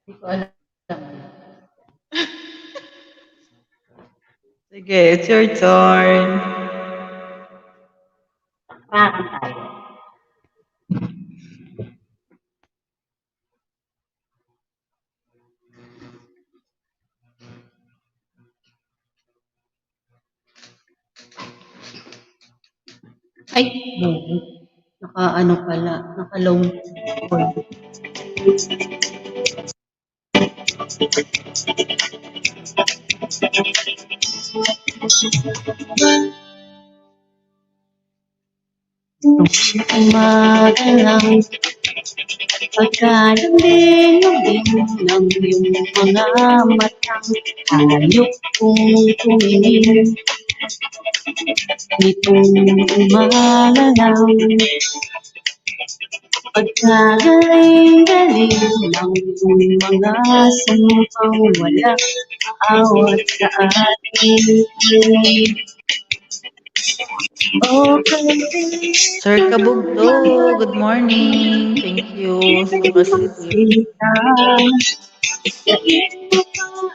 Speaker 14: Hindi ko alam.
Speaker 11: Sige, it's your turn.
Speaker 14: Pakkan tayo. Ay, bobo. Naka-ano pala, naka-long cord.
Speaker 12: Umaga lang, pagkalambing-lambing ng iyong mga matang hayop kong tumingin. Nitong umaga lang, pagkagaling-galing ng iyong mga sampang wala aawat sa ating
Speaker 11: Sir Kabugto, good morning. Thank you sa pasilip.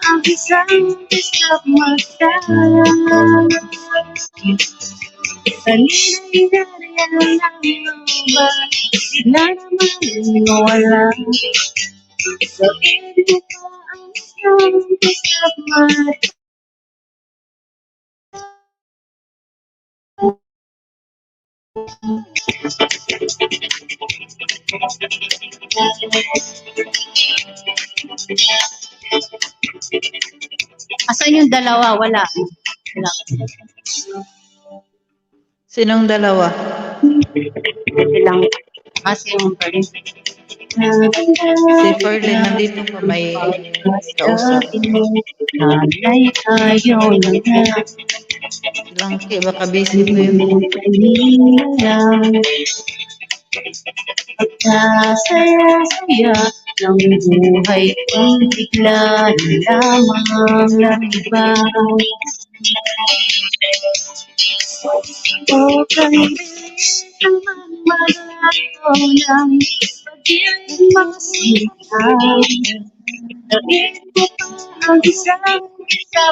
Speaker 12: ang isang isang mata. Kanina'y nariyan lang ba? Bigla naman nawala. Sa inyo pa ang isang isang mata.
Speaker 14: Asan yung dalawa? Wala. Wala.
Speaker 11: Sinong dalawa?
Speaker 14: Ilang. Kasi yung pa rin.
Speaker 11: Si Ferlin nandito pa may kausap.
Speaker 12: Alay ayaw na nga.
Speaker 11: Ilang baka busy po yun.
Speaker 12: Pagkasaya-saya ng buhay kong bigla lamang nag-iba. O kaibigan naman malayo ng pag-ibig masinang. Dahil ko pa ang isang mata.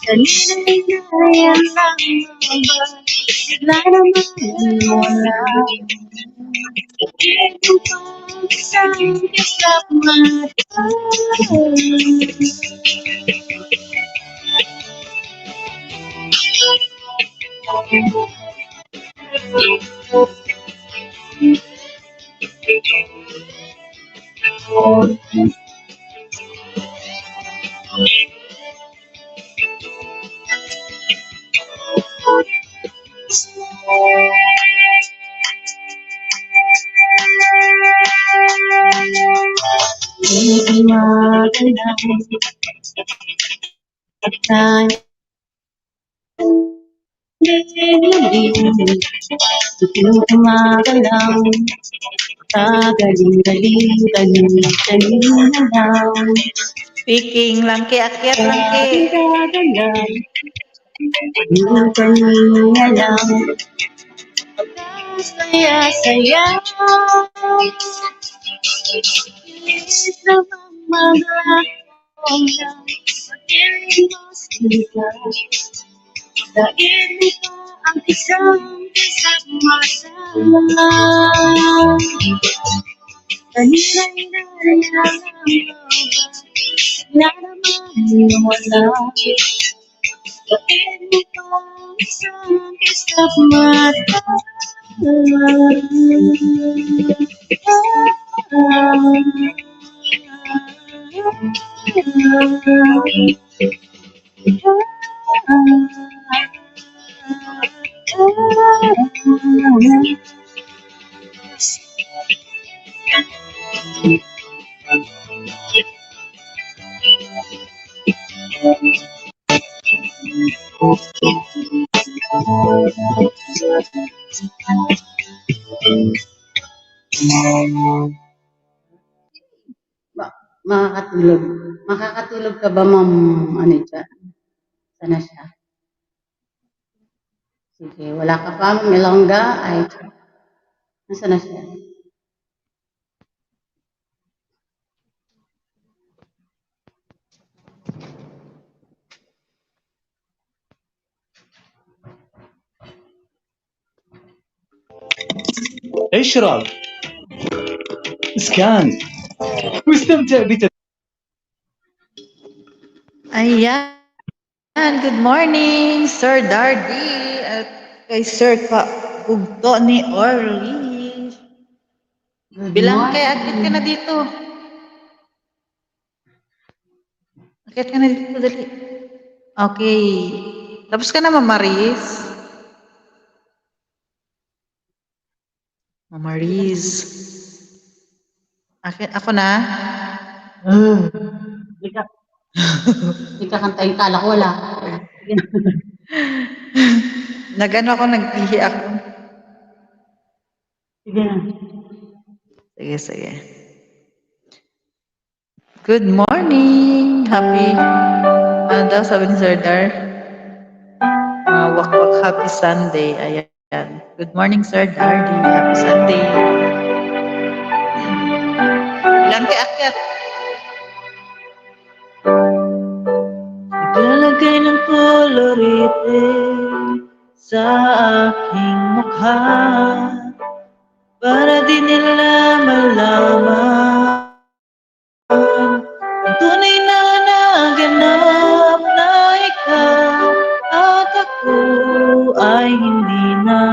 Speaker 12: Kanina'y nariyan lang ba? Bigla naman wala. Dahil ko pa ang isang mata. Umaga lang, pagkalambing-lambing. Tutunog umaga lang, kagaling-galing, galing-galing na lang.
Speaker 11: Speaking, langki, akyat, langki.
Speaker 12: Kagalang, galing-galing na lang. Saya-saya. Inis na mamagakong lang, pag-ibig mo sila. Dahil ito ang isang mata. Kanina'y nariyan lang ba? Bigla naman wala. Dahil ito ang isang mata.
Speaker 14: Makakatulog. Makakatulog ka ba, Ma'am Anita? Sana siya. Sige, wala ka pa, Ma'am Ilongga? Ay, nasa na siya?
Speaker 13: اشرب اسكان واستمتع
Speaker 11: Ayan. Good morning, Sir Dardy. At kay Sir Bugto ni Orly. Bilang kay, akit ka na dito. Akit ka na dito, dali. Okay. Tapos ka na, Mama Maris? Mama Maris. Ako na?
Speaker 14: Hindi ka kantayin ka, ko wala.
Speaker 11: Nagano ako, nagpihi ako.
Speaker 14: Sige na.
Speaker 11: Sige, sige. Good morning! Happy, ano daw sabi ni Sir Dar? Wakwak, happy Sunday. Ayan. Good morning, Sir Dardy. Happy Sunday. Ilan kay akyat? Naglalagay ng kolorite sa aking mukha para di nila malaman ang tunay na naganap na ikaw at ako ay hindi na.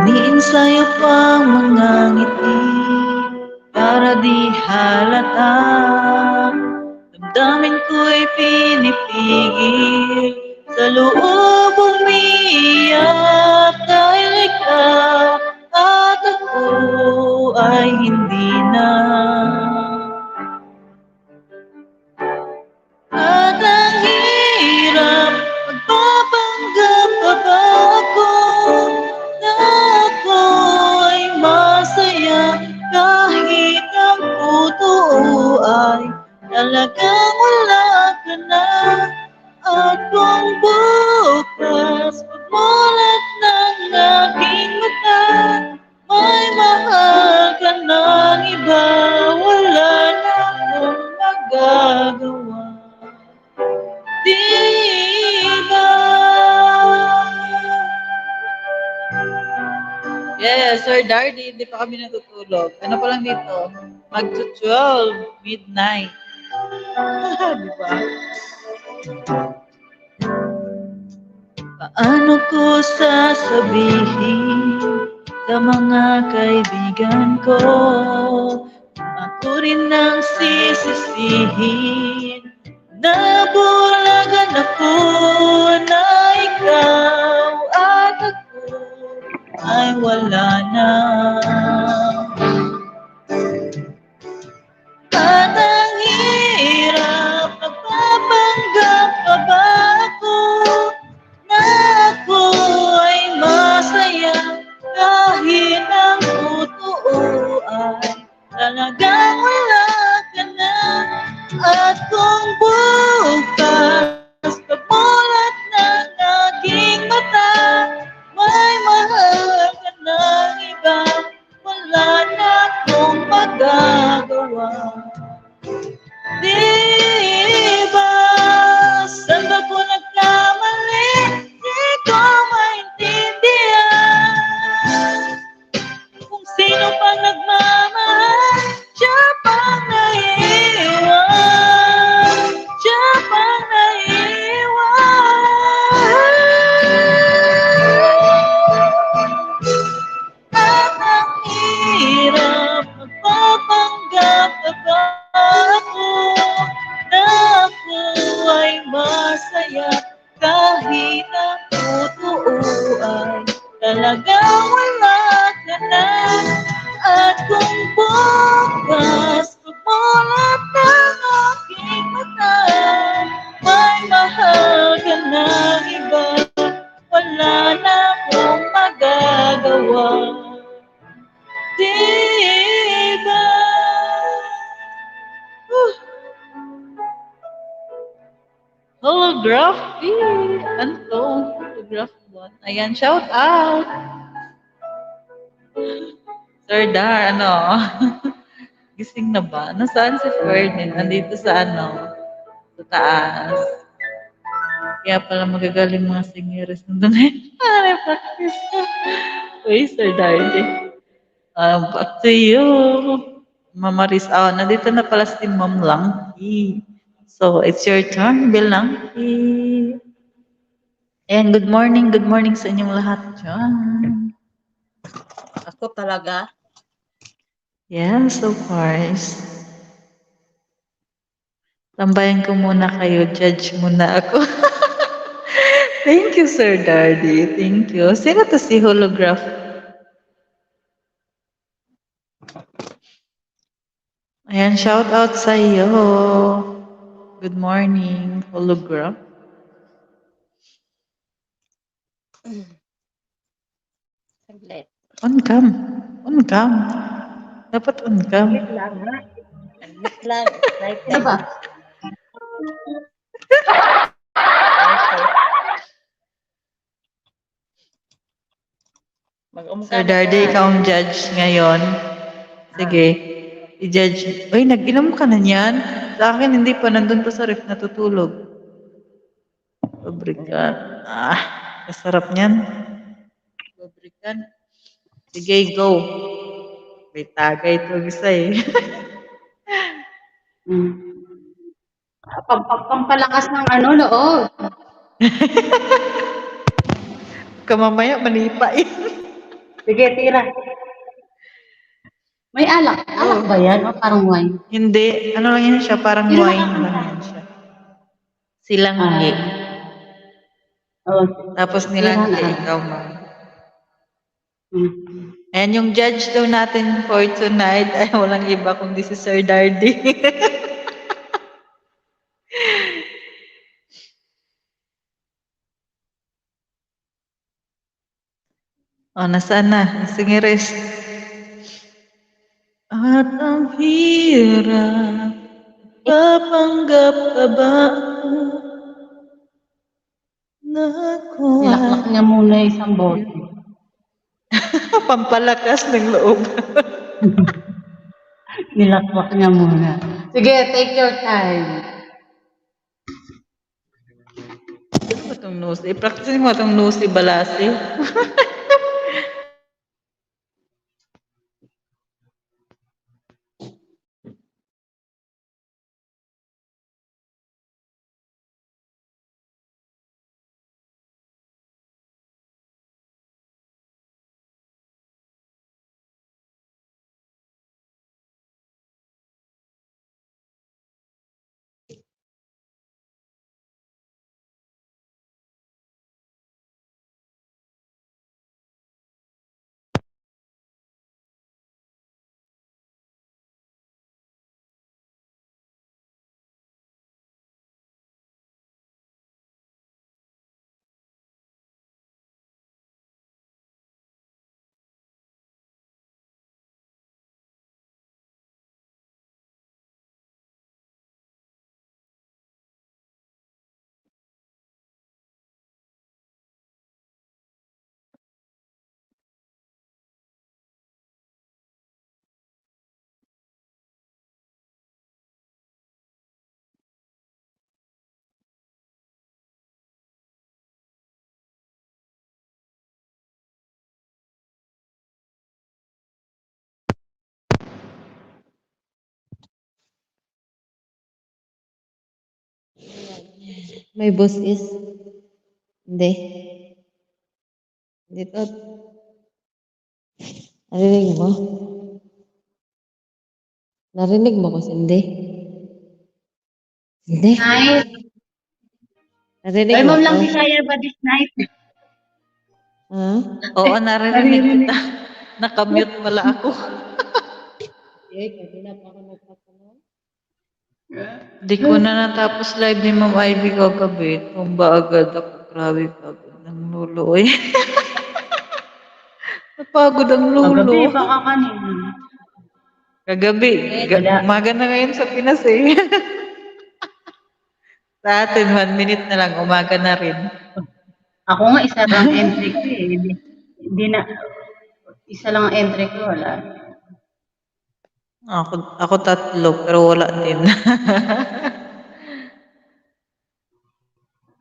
Speaker 11: Iniinsayo pang mga ngiti para di halata. Damdamin ko'y pinipigil sa loob umiiyak dahil ikaw at ako ay hindi na. At ang hirap, magpapanggap pa ba ako na ako ay masaya kahit ang totoo ay talagang wala ka na. At kung bukas pagmulat ng aking mata may mahal ka ng iba, wala na akong magagawa. Diba? Yes, Sir Dardy, hindi pa kami natutulog. Ano pa lang dito? Mag-12, midnight. Diba? Paano ko sasabihin sa mga kaibigan ko ako rin ang sisisihin na bulagan ako na ikaw at ako ay wala na. At ang hirap, nagpapanggap pa ba ako na ako ay masaya kahit ang totoo ay talagang wala ka na. At kung bukas pagmulat ng aking mata may mahal ka ng iba, wala na akong magagawa. Diba? Saan ba ko nagkamali? Di ko maintindihan. Kung sino pang nagmamahal, siya pang naiiwan. Siya Holography. Anto. Holograph bot. Ayan, shout out. Sir Dar, ano? Gising na ba? Nasaan si Ferdinand? Nandito sa ano? Sa taas. Kaya pala magagaling mga singeres nandun eh. Practice. Uy, Sir Dardy. Back to you. Mama Riz. Nandito na pala si Ma'am Langki. So, it's your turn, Belangki. And good morning sa inyong lahat dyan.
Speaker 4: Ako talaga.
Speaker 11: Yes, of course. Tambayan ko muna kayo, judge muna ako. Thank you, Sir Dardy. Thank you. Sino to si Holograph? Ayan, shout out sa iyo. Good morning, Holograph.
Speaker 4: Saglit.
Speaker 11: On cam. On cam. Dapat on cam.
Speaker 4: Saglit lang, ha? Saglit lang.
Speaker 14: Ano ba?
Speaker 11: Sir Dardy, ikaw ang judge ngayon. Sige. I-judge. Uy, nag-inom ka na niyan? Sa akin, hindi pa. Nandun pa sa ref, natutulog. Lubricant. Kasarap niyan. Lubricant. Sige, go. May tagay ito isa eh.
Speaker 14: Pampalakas ng ano, loob.
Speaker 11: Kamamaya, manipa eh.
Speaker 14: Sige, tira. May alak. Alak ba yan? O parang wine?
Speaker 11: Hindi. Ano lang yan siya? Parang wine lang yan siya. Silanggi. Tapos nilanggi. Ikaw ma. Ayan yung judge daw natin for tonight. Ay, walang iba kundi si Sir Dardy. Nasaan na? Singeres. At ang hirap, papanggap ka ba ako?
Speaker 14: Nilaklak niya muna isang bote.
Speaker 11: Pampalakas ng loob.
Speaker 14: Nilaklak niya muna. Sige, take your time.
Speaker 11: Ano ba itong nusi? Practice mo itong nusi balasi.
Speaker 15: My boss is? Hindi. Dito. Narinig mo? Narinig mo ko, hindi? Hindi.
Speaker 14: Night.
Speaker 15: Narinig
Speaker 14: Ay,
Speaker 15: mo
Speaker 14: ma'am lang
Speaker 15: ko?
Speaker 14: Bisaya ba this night?
Speaker 15: Ha?
Speaker 11: Oo, narinig kita. Nakamute pala ako.
Speaker 15: Kanina pa ako nagtatanong.
Speaker 11: Di ko na natapos live ni Ma'am Ivy kagabi. Tumba agad ako. Grabe pagod ng lulo eh. Napagod ang lulo.
Speaker 14: Kagabi, baka kanina.
Speaker 11: Kagabi. Umaga na ngayon sa Pinas eh. Sa atin, 1 minute na lang, umaga na rin.
Speaker 14: Ako nga, isa lang entry ko eh. Hindi na, isa lang ang entry ko, wala.
Speaker 11: Ako 3, pero wala din.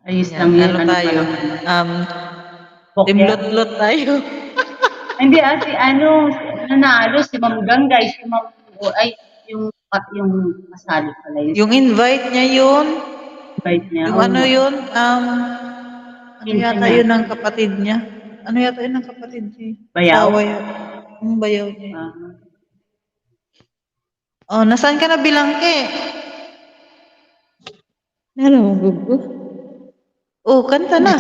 Speaker 14: Ayos
Speaker 11: Yan,
Speaker 14: lang yun.
Speaker 11: ano tayo? Timlot-lot tayo.
Speaker 14: Hindi si nanalo, si Ma'am Gangay, si Ma'am, yung kasali pala yun.
Speaker 11: Yung invite niya yun.
Speaker 14: Invite niya.
Speaker 11: Yung ano yun, ano yata yun ng kapatid niya? Ano yata yun ng kapatid niya?
Speaker 14: Bayaw?
Speaker 11: Yung bayaw niya. Oh, nasaan ka na bilangke?
Speaker 15: Ano mo, gugu?
Speaker 11: Oh, kanta na.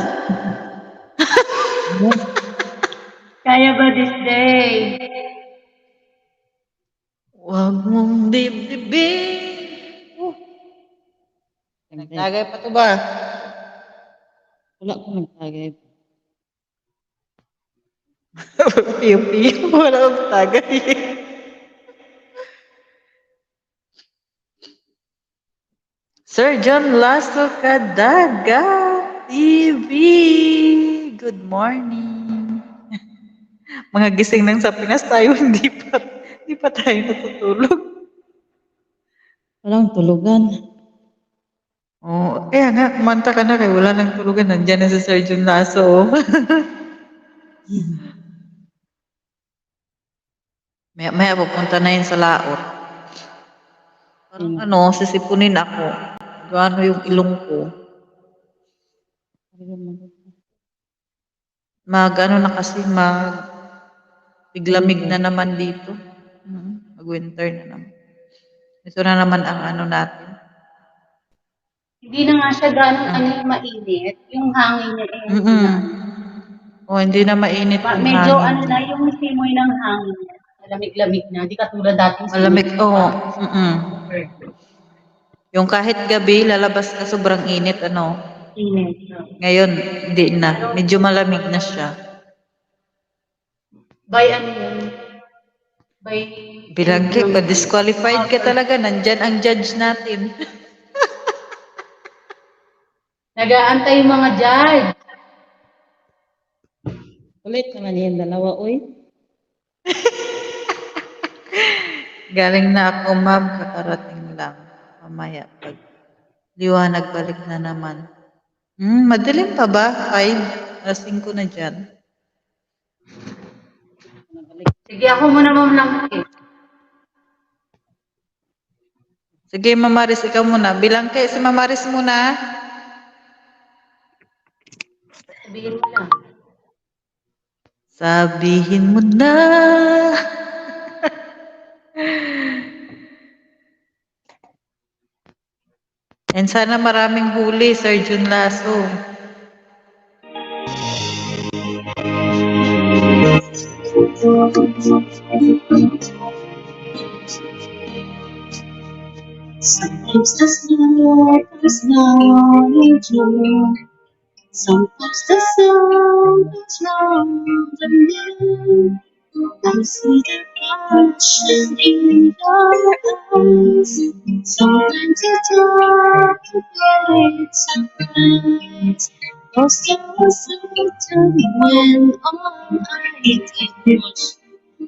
Speaker 14: Kaya ba this day?
Speaker 11: Huwag mong dibdibin. Nagtagay pa to ba?
Speaker 15: Wala ko nagtagay.
Speaker 11: Piyo-piyo, wala akong tagay. Sir John Lasso Kadaga TV. Good morning. Mga gising nang sa Pinas tayo, hindi pa tayo natutulog.
Speaker 15: Walang tulugan.
Speaker 11: Oh, kaya nga, kumanta ka na kay wala nang tulugan. Nandiyan na si Sir John Lasso. Maya pupunta na yun sa laot. Parang sisipunin ako. Gaano yung ilong ko. Na kasi, biglamig na naman dito. Mag-winter na naman. Ito na naman ang natin.
Speaker 14: Hindi na nga siya gano'ng mainit. Yung hangin niya
Speaker 11: hindi na mainit yung
Speaker 14: medyo
Speaker 11: hangin.
Speaker 14: yung simoy ng hangin niya. Malamig-lamig na. Di katulad dating
Speaker 11: Malamig, Yung kahit gabi, lalabas ka sobrang init,
Speaker 14: Init.
Speaker 11: Ngayon, hindi na. Medyo malamig na siya.
Speaker 14: By yun? By...
Speaker 11: Bilangke, pa-disqualified ka talaga. Nandyan ang judge natin.
Speaker 14: Nag-aantay yung mga judge.
Speaker 15: Ulit naman yung dalawa, uy.
Speaker 11: Galing na ako, ma'am. Kakarating lang. Mamaya, pag liwanag, balik na naman. Madilim pa ba? 5? 5 na dyan.
Speaker 14: Sige, ako muna, Ma'am Langke.
Speaker 11: Sige, Mamaris, ikaw muna. Bilangke, si Mamaris muna.
Speaker 14: Sabihin mo lang.
Speaker 11: Sabihin mo na. And sana maraming huli, Sir Jun Lasso.
Speaker 12: Sometimes the snow is not in June. Sometimes the sun is not new. I see the passion in your eyes. Sometimes it's dark and bright, sometimes lost in certain when all I did was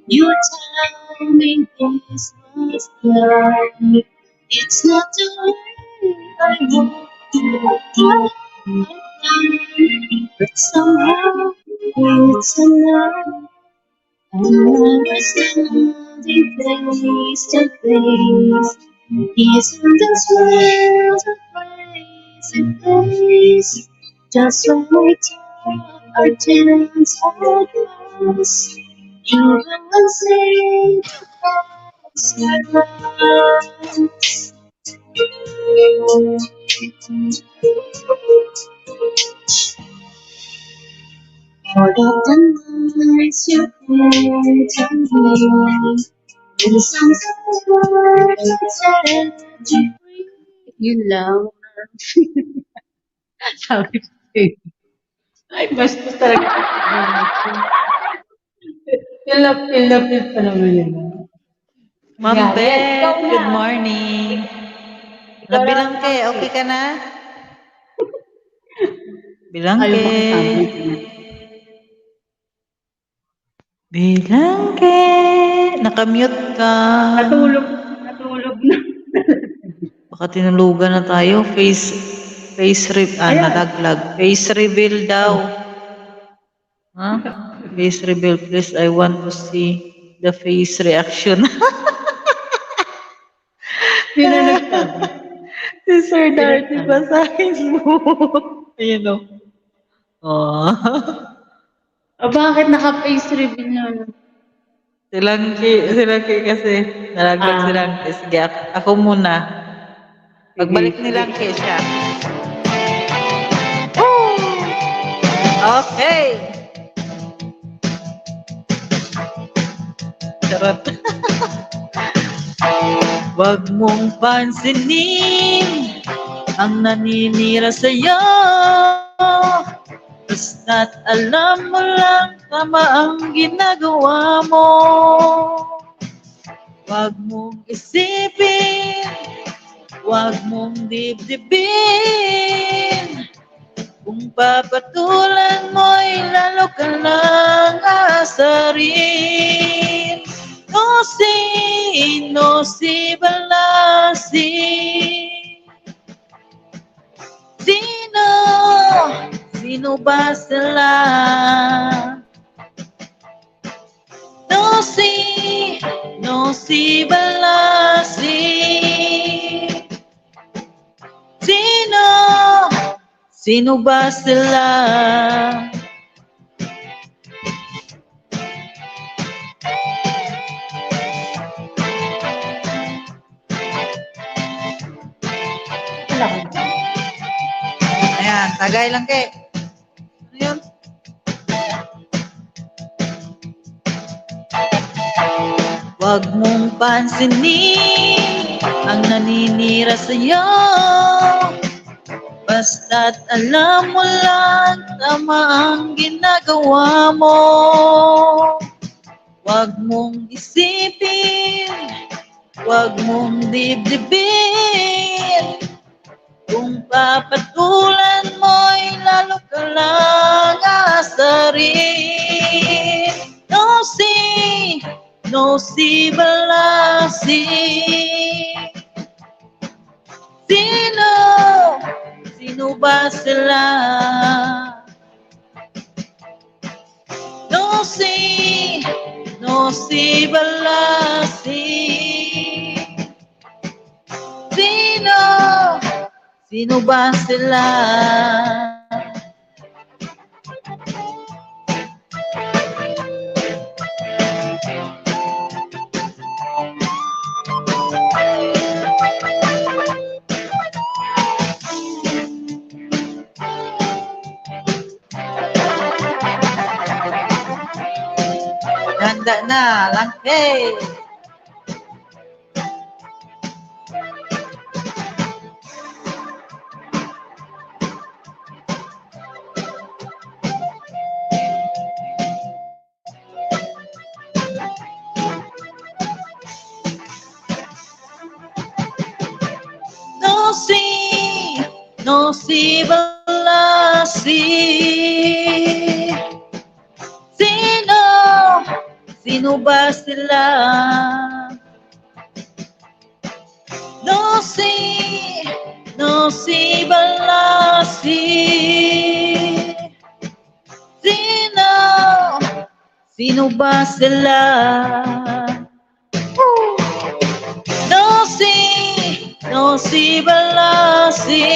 Speaker 12: you tell me this was right. It's not the way I want to but somehow it's enough. And we're standing face to face. Isn't this world a crazy place? Just when we thought our chance had passed, you will unsay the past at last. All of the nights you played on me, and the songs that set you free.
Speaker 14: Yun lang. Sabi ko ay, bastos talaga. Feel pa naman yun.
Speaker 11: Ma'am Beth, good morning. Nabilangke, okay ka na? Bilangke. Bilangke. Nakamute ka.
Speaker 14: Natulog na.
Speaker 11: Baka tinulugan na tayo. Face nalaglag. Face reveal daw. Ha? Face reveal, please. I want to see the face reaction.
Speaker 14: Sino nagsabi?
Speaker 11: Si Sir Darty, basahin mo. Ayun o. Oh.
Speaker 14: Bakit naka-face reveal yun?
Speaker 11: Silangki kasi. Nalaglag si Langki. Sige, ako muna. Pagbalik ni Langki siya. Woo! Okay. Charot. Wag mong pansinin ang naninira sa'yo. Basta't alam mo lang tama ang ginagawa mo. Wag mong isipin, wag mong dibdibin. Kung papatulan mo'y lalo ka lang aasarin. No si balasi. Sino ba sila? No si balasi. Sino ba sila? Ayan, tagay lang kay. Ano yun? Wag mong pansinin ang naninira sa'yo. Basta't alam mo lang tama ang ginagawa mo. Wag mong isipin, wag mong dibdibin. Kung papatulan mo'y lalo ka lang aasarin. No si balasi. Sino ba sila? No si balasi. Sino ba sila? Handa na, Langke. No si balasi. Sino ba sila? No si balasi. Sino ba sila? No si balasi.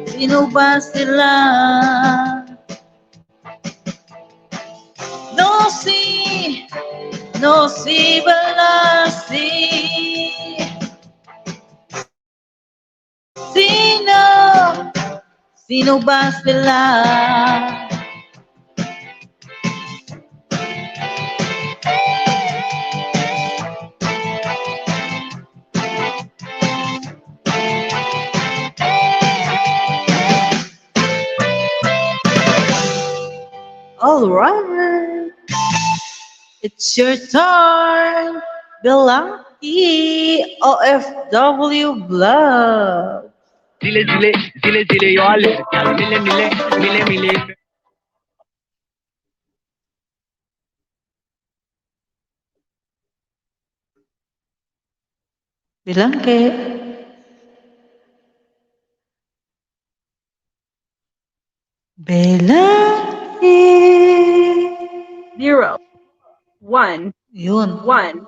Speaker 11: Sino ba sila? No si balasi. Sino ba sila? All right, it's your turn, Bilang. OFW Vlog.
Speaker 10: Zile, zile, zile, zile, eu alerg. Mile, mile, mile, mile.
Speaker 11: Bilang ke. Bella.
Speaker 6: 0, 1,
Speaker 11: Yun.
Speaker 6: 1,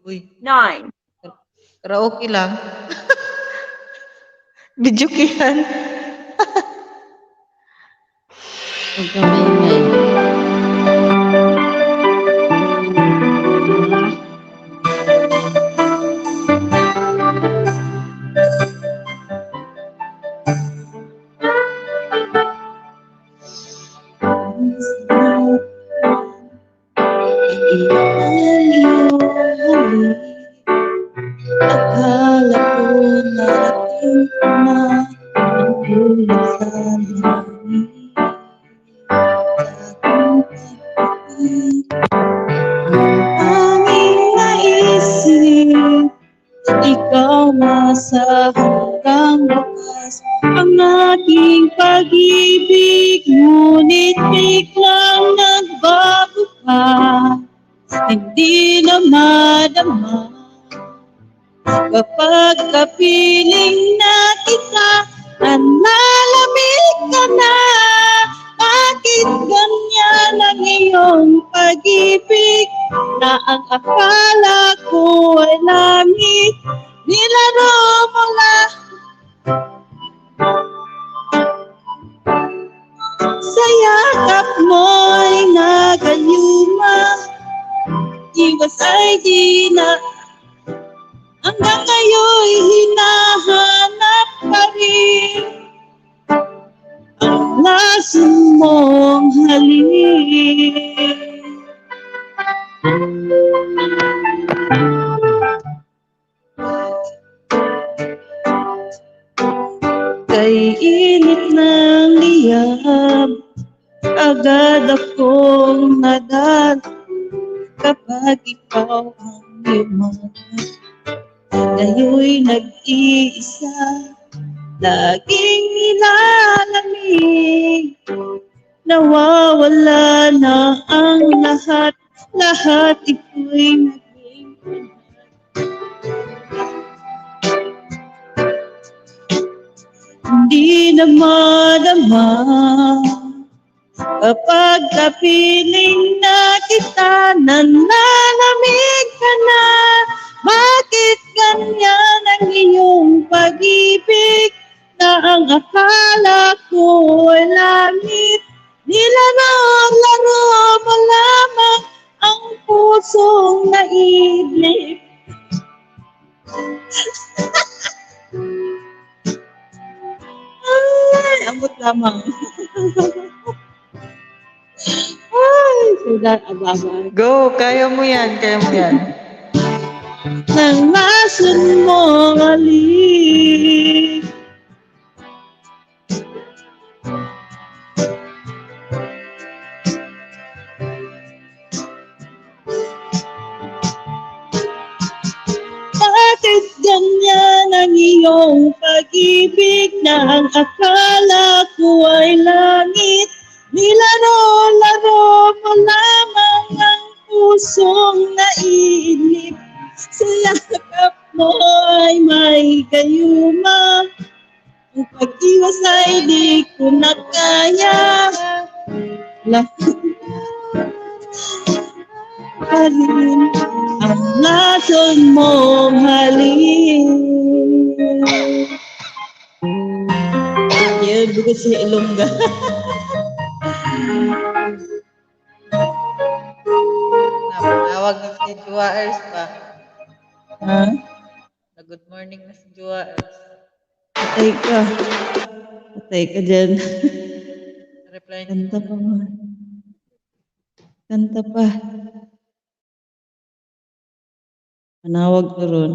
Speaker 11: Uy.
Speaker 6: 9.
Speaker 11: Karaoke lang. Video yan.
Speaker 15: Huwag ka maingay.
Speaker 12: Akala ko narating ko na ang tulad sa langit. Tanging naisip, ikaw nasa hanggang wakas ang aking pag-ibig, ngunit biglang nagbago ka, hindi na madama. Kapag kapiling na kita, nanalamig ka na. Bakit ganyan ang iyong pag-ibig, na ang akala ko ay langit, nilaro mo lang. Sa yakap mo'y nagayuma, iwas ay di na. Hanggang ngayon'y hinahanap pa rin ang laso mong halik. Kay init ng liyab, agad akong nadal kapag ikaw ang lumakas. Ngayon'y nag-iisa, laging nilalamig. Nawawala na ang lahat, lahat ito'y naging hindi na madama. Kapag kapiling na kita, nanalamig ka na. Bakit ganyan ang iyong pag-ibig, na ang akala ko ay langit, nilaro-laro mo lamang ang pusong naidlip. Ay, ambot lamang. Ay, sudah ababa.
Speaker 11: Go, kaya mo yan, kaya mo yan.
Speaker 12: Nang lason mo halik. Bakit ganyan ang iyong pag-ibig, na ang akala ko ay langit, nilaro-laro mo lamang ang pusong naiinip. Sa yakap mo ay may gayuma, ang pag-iwas ay di ko na kaya. Halin ang lason mong halin. Yan, bukod sa Ilongga.
Speaker 11: Nawag na si Juaers pa.
Speaker 12: Ha?
Speaker 11: Na good morning na si Juaers.
Speaker 12: Patay ka. Patay ka dyan.
Speaker 11: Reply niya.
Speaker 12: Kanta pa mo. Kanta pa. Manawag ko ron.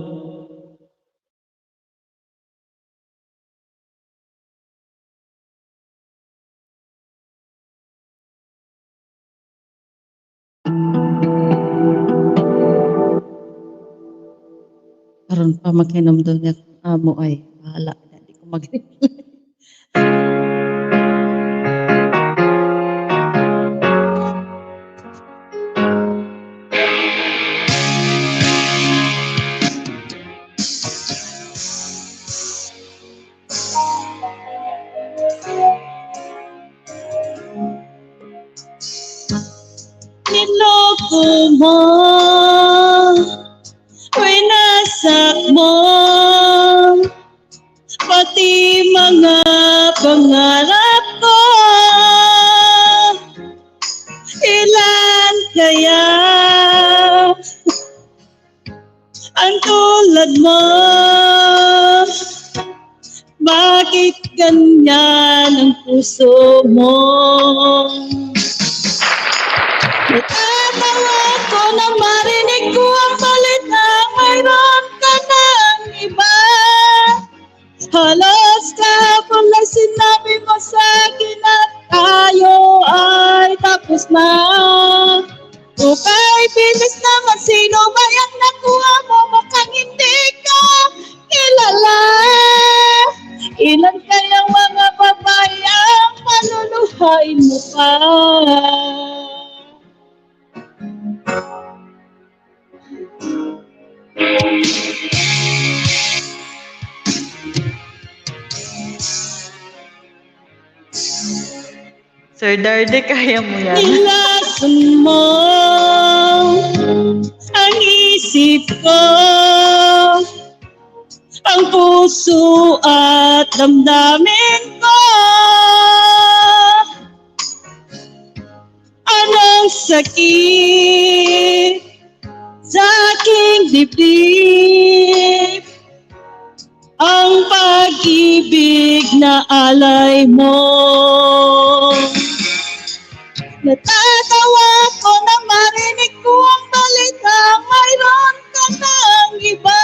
Speaker 15: Karon pa maghinom daw niya amo ay bahala na di ko mag-inom.
Speaker 5: Niloko mo, winasak mo, pati mga pangarap ko. Ilan kaya ang tulad mo? Bakit ganyan ang puso mo? Natatawa ko na marinig ko ang balita, mayroon ka ng iba. Halos kahapon na sinabi mo sa akin na tayo ay tapos na. Okay, bilis naman, sino ba yung nakuha mo? Mukhang hindi ka kilala. Ilan kayang mga babae ang paluluhain mo pa?
Speaker 11: Sir Darde, kaya mo yan.
Speaker 5: Nilason mo ang isip ko, ang puso at damdamin ko. Anong sakit sa aking dibdib, ang pag-ibig na alay mo. Natatawa ko na marinig ko ang balita, mayroon ka ng iba.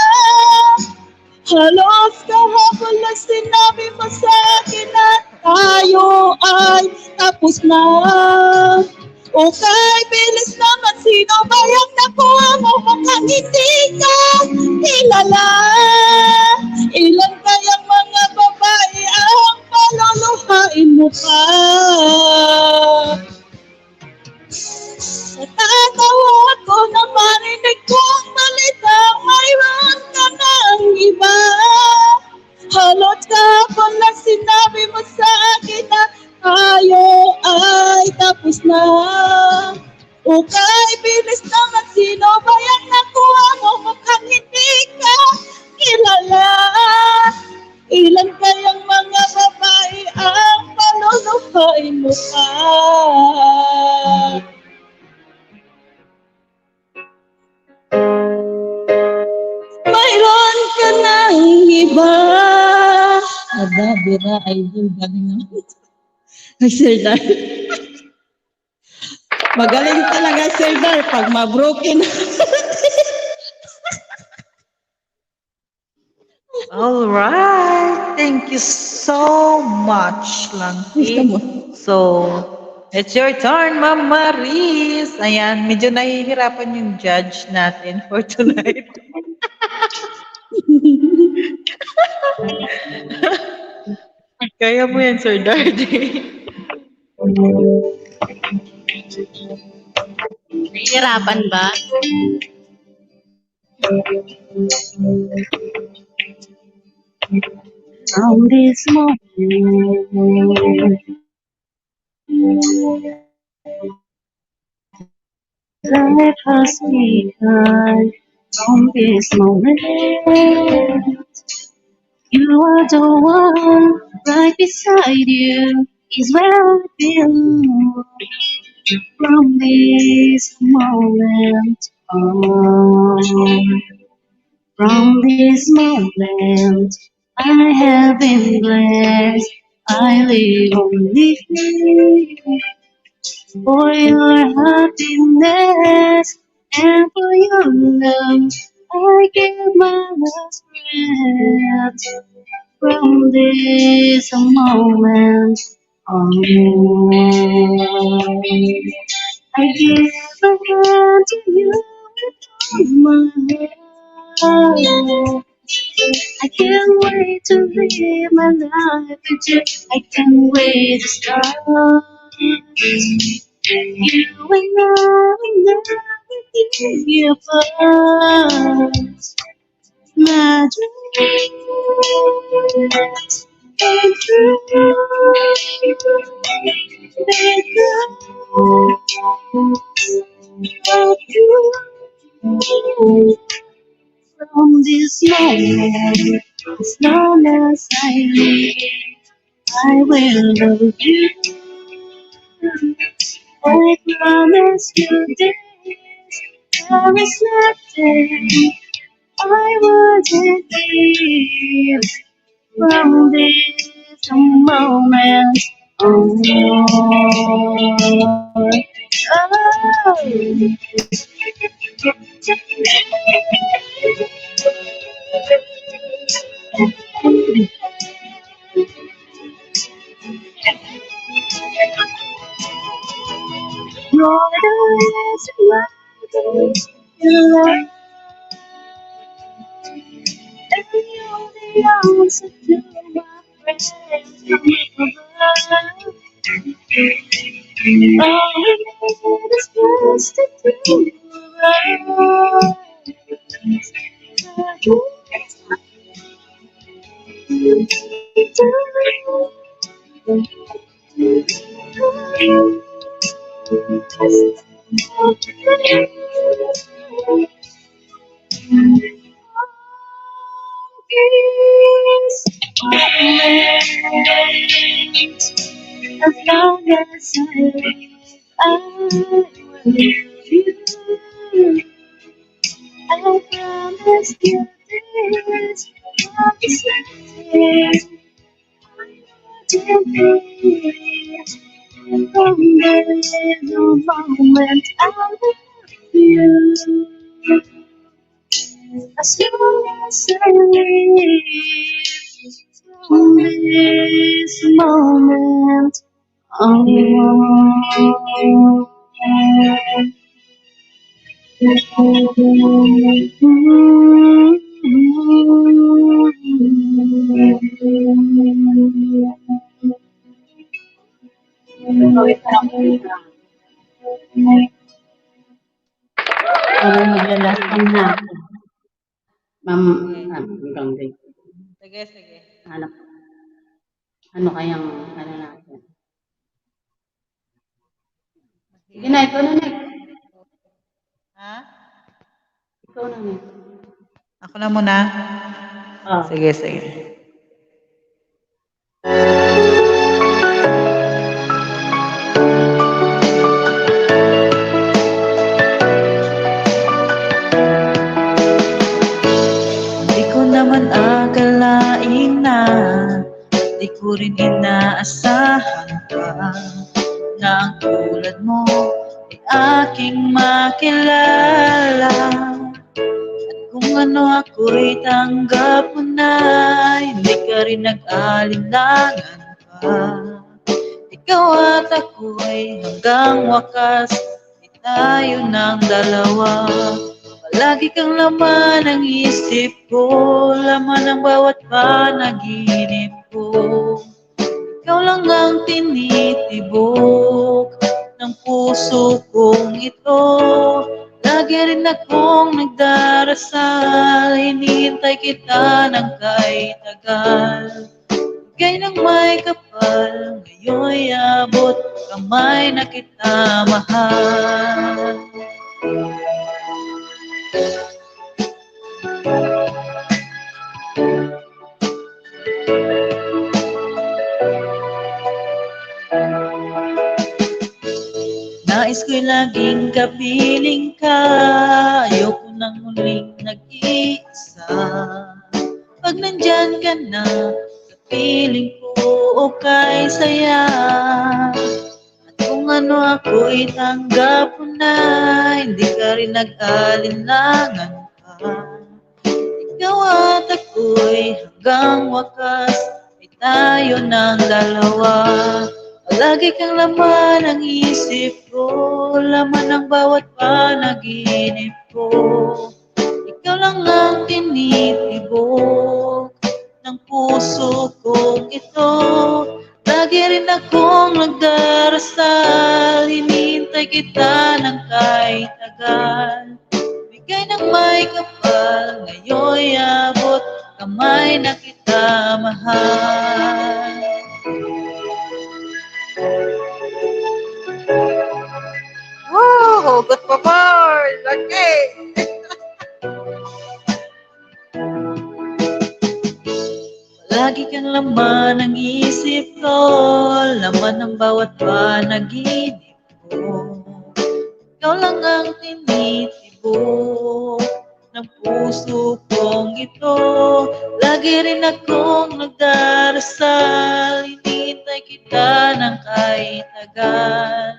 Speaker 5: Halos kahapon na sinabi mo sa akin na tayo ay tapos na. Okay, bilis naman, sino ba yung nakuha mo? Mukhang hindi ka kilala. Ilan kayang mga babae ang paluluhain mo pa? Natatawa ko na marinig ko ang balita, mayroon ka ng iba. Halot kahapon na sinabi mo sa akin na tayo ay tapos na. Okay, bilis naman, sino ba yung nakuha mo? Mukhang hindi ka kilala. Ilan kayang mga babae ang paluluhain mo pa? Mayroon ka ng iba.
Speaker 15: Bira ay galing naman. Ay, Sir Dar. Magaling talaga, Sir Dar, pag ma-broken.
Speaker 11: All right. Thank you so much, Lanti. So, it's your turn, Ma'am Maris. Ayan, medyo nahihirapan yung judge natin for tonight. Kaya mo yan, Sir Dardy.
Speaker 5: Nahihirapan ba?
Speaker 12: From this moment, life has begun. From this moment, you are the one. Right beside you is where I belong. From this moment on, from this moment, I have been blessed. I live only for your happiness and for your love. I give my last breath. From this moment on, I give a hand to you with all my heart. I can't wait to live my life with you. I can't wait to start. You and I will never be apart. My dreams came true. From this moment, as long as I live, I will love you. I promise you this, there is nothing I wouldn't give. From this moment on. You're the reason why you love, and you're the answer to my prayers from above. All we need is just to do right. As long as I live, I will love you. I promise you this, promise nothing to be. From the little moment I love you. As long as I live, from this moment on.
Speaker 14: Parang maglalastan na ako. Ma'am, hanggang din.
Speaker 11: Sige, sige.
Speaker 14: Hanap. Ano kayang, ano natin? Sige na, ikaw na, Nick.
Speaker 11: Ha?
Speaker 14: Ikaw na, Nick.
Speaker 11: Ako na muna?
Speaker 14: Oh.
Speaker 11: Sige, sige. Di ko naman akalain na, di ko rin inaasahan pa, na ang tulad mo ay aking makilala. Kung ano ako'y tanggap mo na, hindi ka rin nag-alinlangan pa. Ikaw at ako'y hanggang wakas, di tayo ng dalawa. Palagi kang laman ng isip ko, laman ng bawat panaginip ko. Ikaw lang ang tinitibok ng puso kong ito. Lagi rin akong nagdarasal, hinihintay kita ng kahit tagal. Bigay ng may kapal, ngayon'y abot kamay na kita mahal. Nais ko'y laging kapiling ka, ayoko nang muling nag-iisa. Pag nandyan ka na, sa piling ko okay saya. At kung ano ako'y tanggap mo na, hindi ka rin nag-alinlangan pa. Ikaw at ako'y hanggang wakas, ay tayo ng dalawa. Palagi kang laman ng isip ko, laman ng bawat panaginip ko. Ikaw Ikaw lang ang tinitibok ng puso kong ito. Lagi rin akong nagdarasal, hinihintay kita ng kahit tagal. Bigay ng may kapal, ngayon'y abot kamay na kita mahal. Oh, hugot pa boy! Laki! Lagi kang laman ng isip ko, laman ng bawat panaginip ko. Ikaw lang ang tinitibok ng puso kong ito. Lagi rin akong nagdarasal, hinihintay kita ng kahit tagal.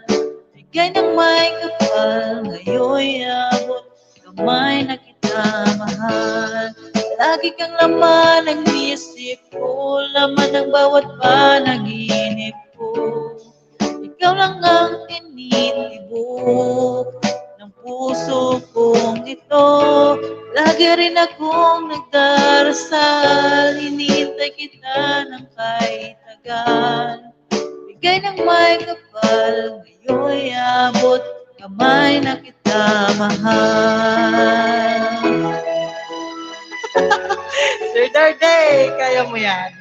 Speaker 11: Bigay ng may kapal, ngayon'y abot kamay na kita mahal. Lagi kang laman ng isip ko, laman ng bawat panaginip ko. Ikaw lang ang tinitibok ng puso kong ito. Lagi rin akong nagdarasal, hinihintay kita ng kahit tagal. Bigay ng may kapal, ngayon'y abot kamay na kita mahal. Sir Darday, kaya mo yan.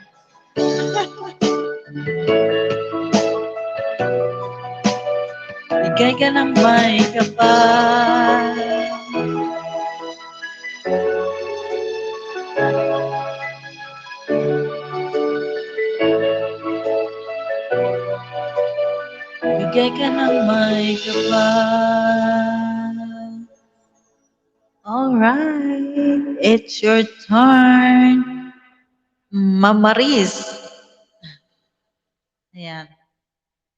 Speaker 11: Bigay ka ng may kapal. Bigay ka ng may kapal. Alright, it's your turn. Mama Riz. Ayan.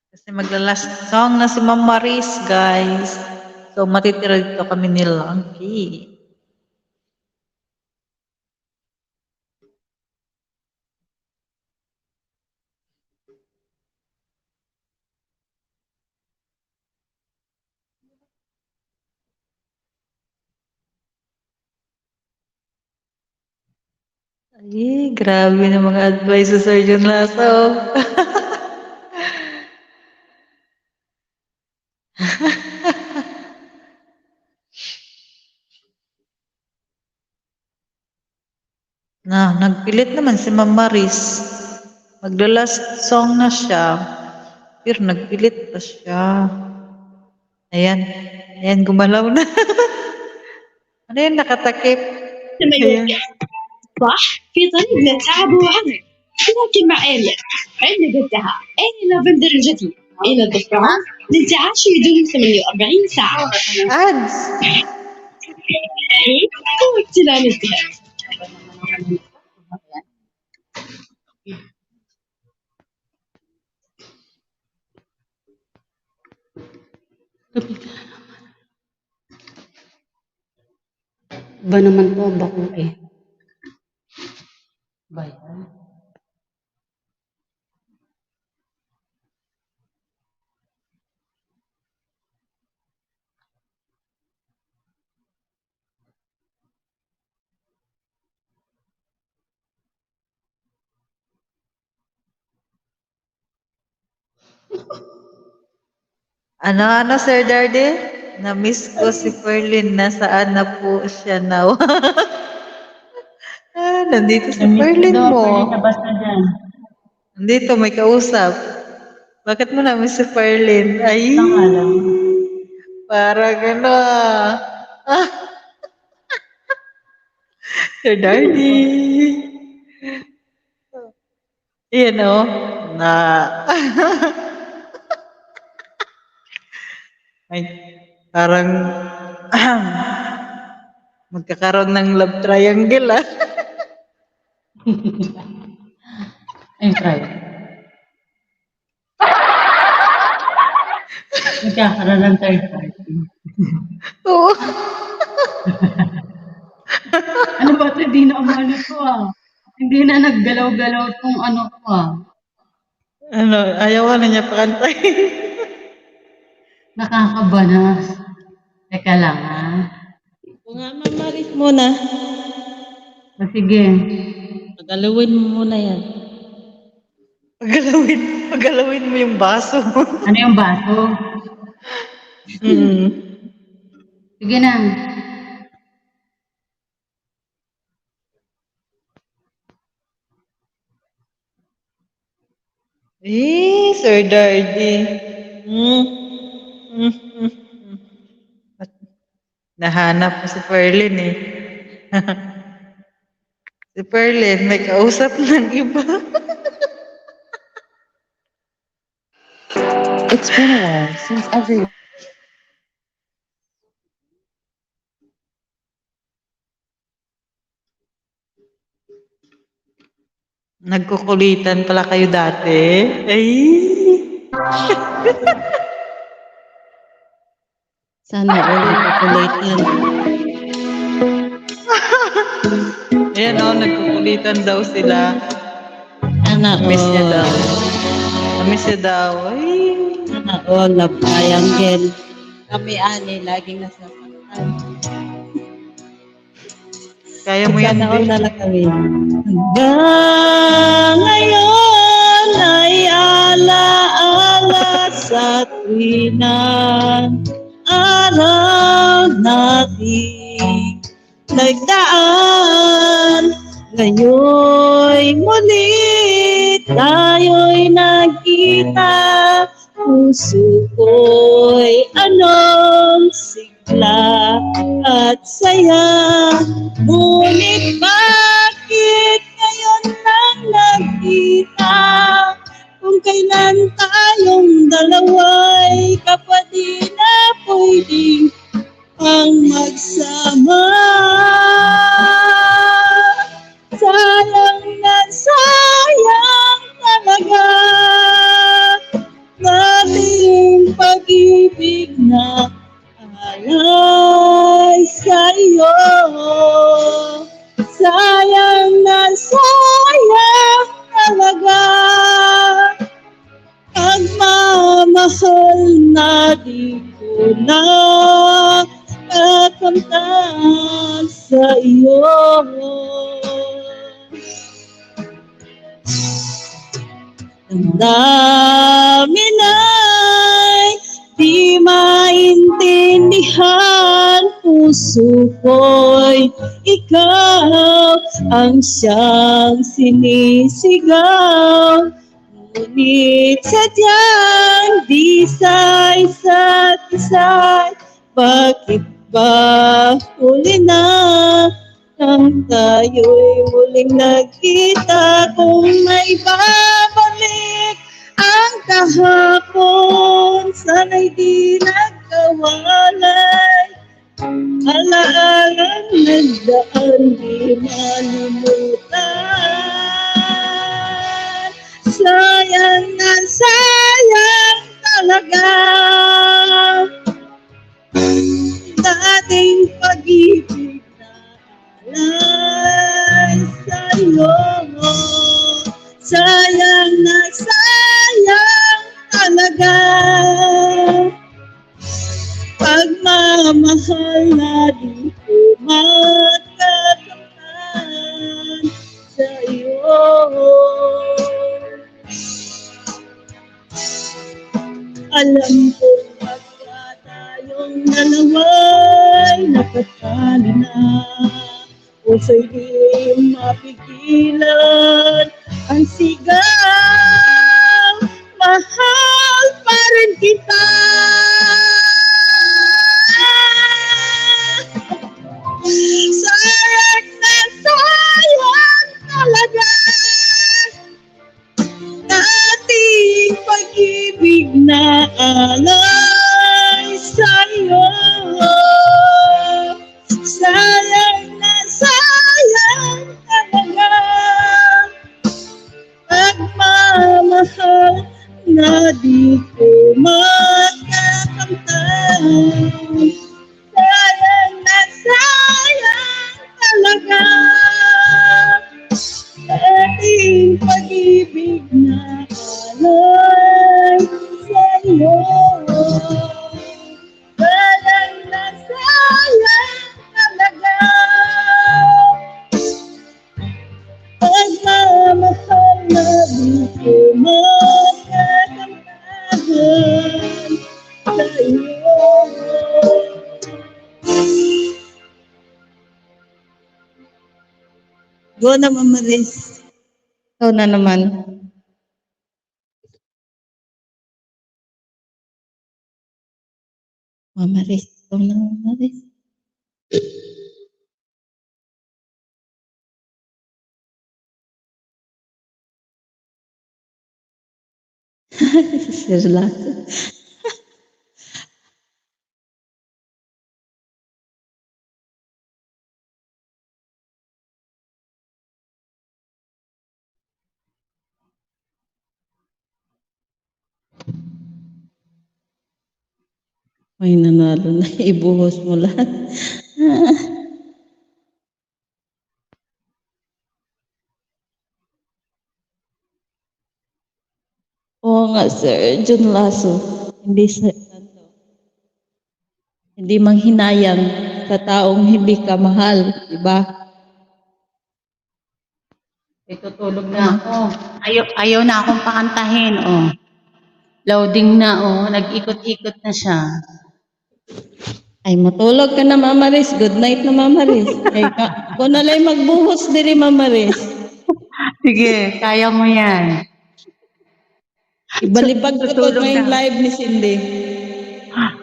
Speaker 11: Kasi magla-last song na si Mama Riz, guys. So, matitira dito kami ni Langky. Ay, grabe na mga advice sa Sir John Lasso. Nagpilit naman si Mama Riz. Magla-last song na siya. Pero nagpilit pa siya. Ayan. Ayan, gumalaw na. Ano yun, nakatakip? Ayan.
Speaker 12: صح في طريقنا تعب وعرق لكن مع إيليا عندنا قدها إيليا لافندر الجديد إيليا الضفران للانتعاش بدون 48 ساعة
Speaker 11: أدز
Speaker 12: وقت لا ننتهي
Speaker 15: Ba naman po, bako eh. Bayan.
Speaker 11: Ano, Sir Dardy? Na-miss ko si Perlin. Nasaan na po siya now? Nandito si Perlin mo. Nandito, may kausap. Bakit mo na-miss si Perlin? Ay, para gano'n. Sir Dardy. Yan o. Ay, parang magkakaroon ng love triangle
Speaker 15: Ay, try. Magkakaroon ng third party.
Speaker 11: Oo.
Speaker 15: Ano ba ito? Hindi na umano ko Hindi na naggalaw-galaw tong ano ko
Speaker 11: Ano, ayaw na niya pakantayin.
Speaker 15: Nakakabanas. Teka lang
Speaker 11: nga, Ma'am Maris muna.
Speaker 15: Sige.
Speaker 11: Pagalawin mo muna yan. Pagalawin mo yung baso.
Speaker 15: Ano yung baso? Sige na.
Speaker 11: Sir Dardy. Nahanap ko si Perlin eh. Si Perlin, may kausap ng iba.
Speaker 9: It's been a while since everyone...
Speaker 11: Nagkukulitan pala kayo dati. Ay!
Speaker 3: Sana all nagkukulitan.
Speaker 11: Ayan o, nagkukulitan daw sila.
Speaker 3: Sana
Speaker 11: Miss niya daw.
Speaker 3: all.
Speaker 11: Miss niya daw. Ay!
Speaker 3: Sana all love triangle. Kami ani, laging nasasaktan.
Speaker 11: Kaya mo yan,
Speaker 3: Sana all
Speaker 11: babe.
Speaker 3: talaga kami. Hanggang ngayon ay alaala sa tuwinang araw nating nagdaan. Ngayon'y muli tayo'y nagkita. Puso ko'y anong sigla at saya. Ngunit bakit ngayon lang nagkita? Kung kailan tayong dalawa'y kapatid na pwedeng ang magsama. Sayang na sayang talaga nating pag-ibig na alay sa'yo. Sayang na sayang talaga pagmamahal na di ko na kakamtan sa iyo. Damdamin ay di maintindihan. Puso ko'y ikaw ang siyang sinisigaw. Ngunit sadyang di sa isa't isa. Bakit ba huli na nang tayo'y muling nagkita? Kung may babalik ang kahapon, sana'y di nagkawalay. Alaalang nagdaan di malimutan. Sayang na sayang talaga dating pag-ibig na alay sa'yo. Sayang na sayang talaga pagmamahal na di ko makakamtan sa'yo. Alam ko pagka tayong dalawa'y nakatali na, puso'y di mapigilan ang sigaw. Mahal pa rin kita. Sayang na sayang talaga dating pag-ibig na alay sa'yo. Sayang na sayang talaga pagmamahal na di ko makakamtan
Speaker 12: Magkakantahan tayo. Go na, Mama Riz. Ikaw na naman. Mama Riz. Ikaw na, Mama Riz. Sirla. May nanalo na. Ibuhos mo lahat. Oo nga, Sir John Lasso. Hindi manghinayang sa taong hindi ka mahal, di ba?
Speaker 15: Tutulog na ako. Ayaw na akong pakantahin, oh. Loading na, oh. Nag-ikot-ikot na siya.
Speaker 12: Ay, matulog ka na, Mama Riz. Good night na, Mama Riz. Ay, ako na lang magbuhos diri, Mama Riz.
Speaker 15: Sige, kaya mo yan.
Speaker 12: Ibalibag ko to ngayong live ni Cindy.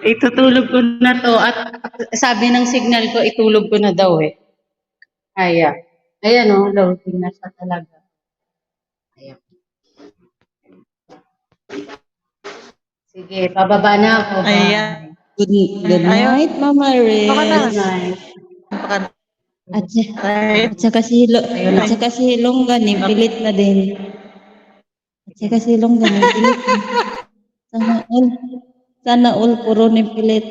Speaker 15: Itutulog ko na to. At sabi ng signal ko, itulog ko na daw eh. Kaya. Ayan, oh. Loading na siya talaga. Ayan. Sige, pababa na ako.
Speaker 12: Ayan. Good night, Mama Riz.
Speaker 15: Good night.
Speaker 12: At saka si Hilonggan, pilit na din. At saka si Hilonggan, pilit na. Sana all puro ni pilit.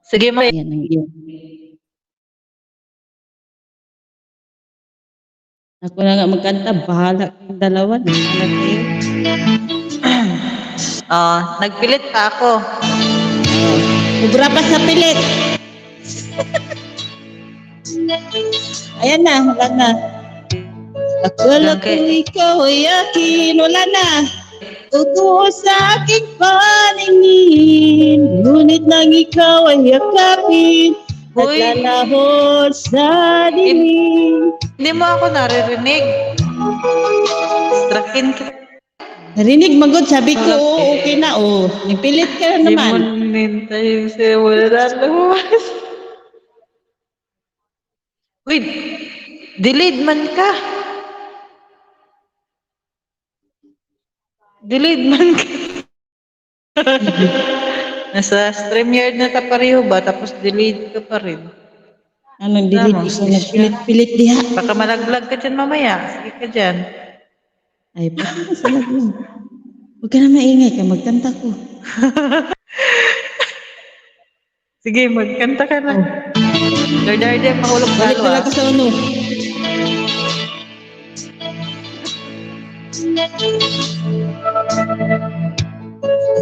Speaker 11: Sige, ma.
Speaker 12: Ayan ang iyo. Ako na nga magkanta, bahala kayong dalawa. Bahala kayo.
Speaker 11: Nagpilit pa ako.
Speaker 12: Sobra pa sa pilit. Ayan na, wala na. Akala ko ikaw ay akin, wala na. Totoo sa aking paningin, ngunit nang ikaw ay yakapin, naglalahod sa dilim.
Speaker 11: Hindi mo ako naririnig. Distrakin ka.
Speaker 12: Narinig magod, sabi ko, oo, okay na, oo. Nipilit ka na naman.
Speaker 11: Hindi mo nintay yung siya, wala na lumas. Wait, delayed man ka. Delayed man ka. Nasa StreamYard na ta pareho ba? Tapos delayed ka pa rin.
Speaker 12: Anong delete? Ikaw nagpilit-pilit diha.
Speaker 11: Baka malaglag ka dyan mamaya. Sige ka dyan.
Speaker 12: Ay, baka sa laglag. Huwag ka na maingay ka, magkanta ko.
Speaker 11: Sige, magkanta ka na. Lord Arden, mahulog ka.
Speaker 12: Balik talaga sa uno.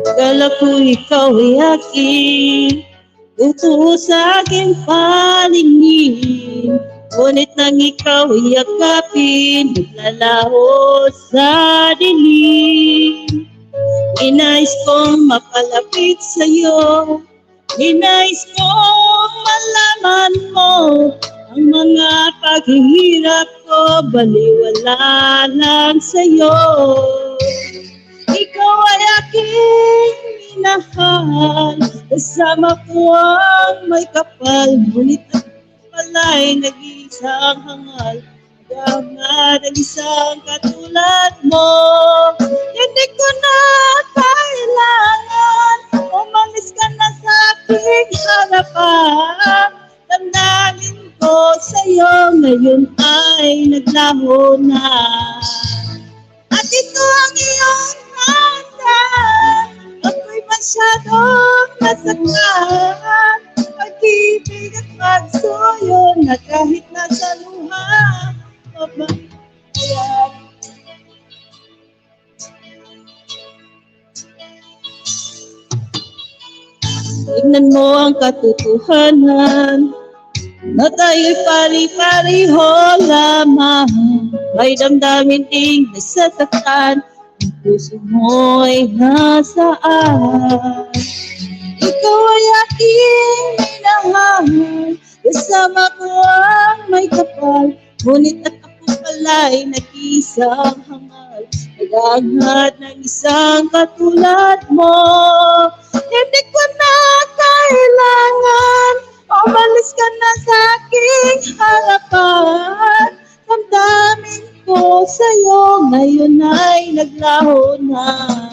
Speaker 12: Akala ko ikaw ay akin, totoo sa aking paningin, ngunit nang ikaw ay yakapin, naglalaho sa dilim. Inais kong mapalapit sa'yo, inais kong malaman mo ang mga paghihirap ko, baliwala lang sa'yo. Ikaw ay aking minahal, kasama ko ang may kapal, ngunit ako pala'y nag-iisang hangal, hanggang nag-isang katulad mo. Hindi ko na kailangan, umalis ka na sa aking harapan. Damdamin ko sa'yo ngayon ay naglaho na. At ito ang iyong handa, ako'y masyadong nasaktan. Pag-ibig at pagsuyo na kahit nasa luha, mabayan. Tignan mo ang katotohanan,
Speaker 3: na tayo'y pari-pariho lamang. May damdamin ding nasasaktan, ang puso mo'y nasaan. Ikaw ay aking minahal, kasama ko ang may kapal, ngunit at ako pala'y nag-iisang hangal, nag-aangat ng isang katulad mo. Hindi ko na kailangan, umalis ka na sa aking harapan. Damdamin ko sa'yo ngayon ay naglaho na.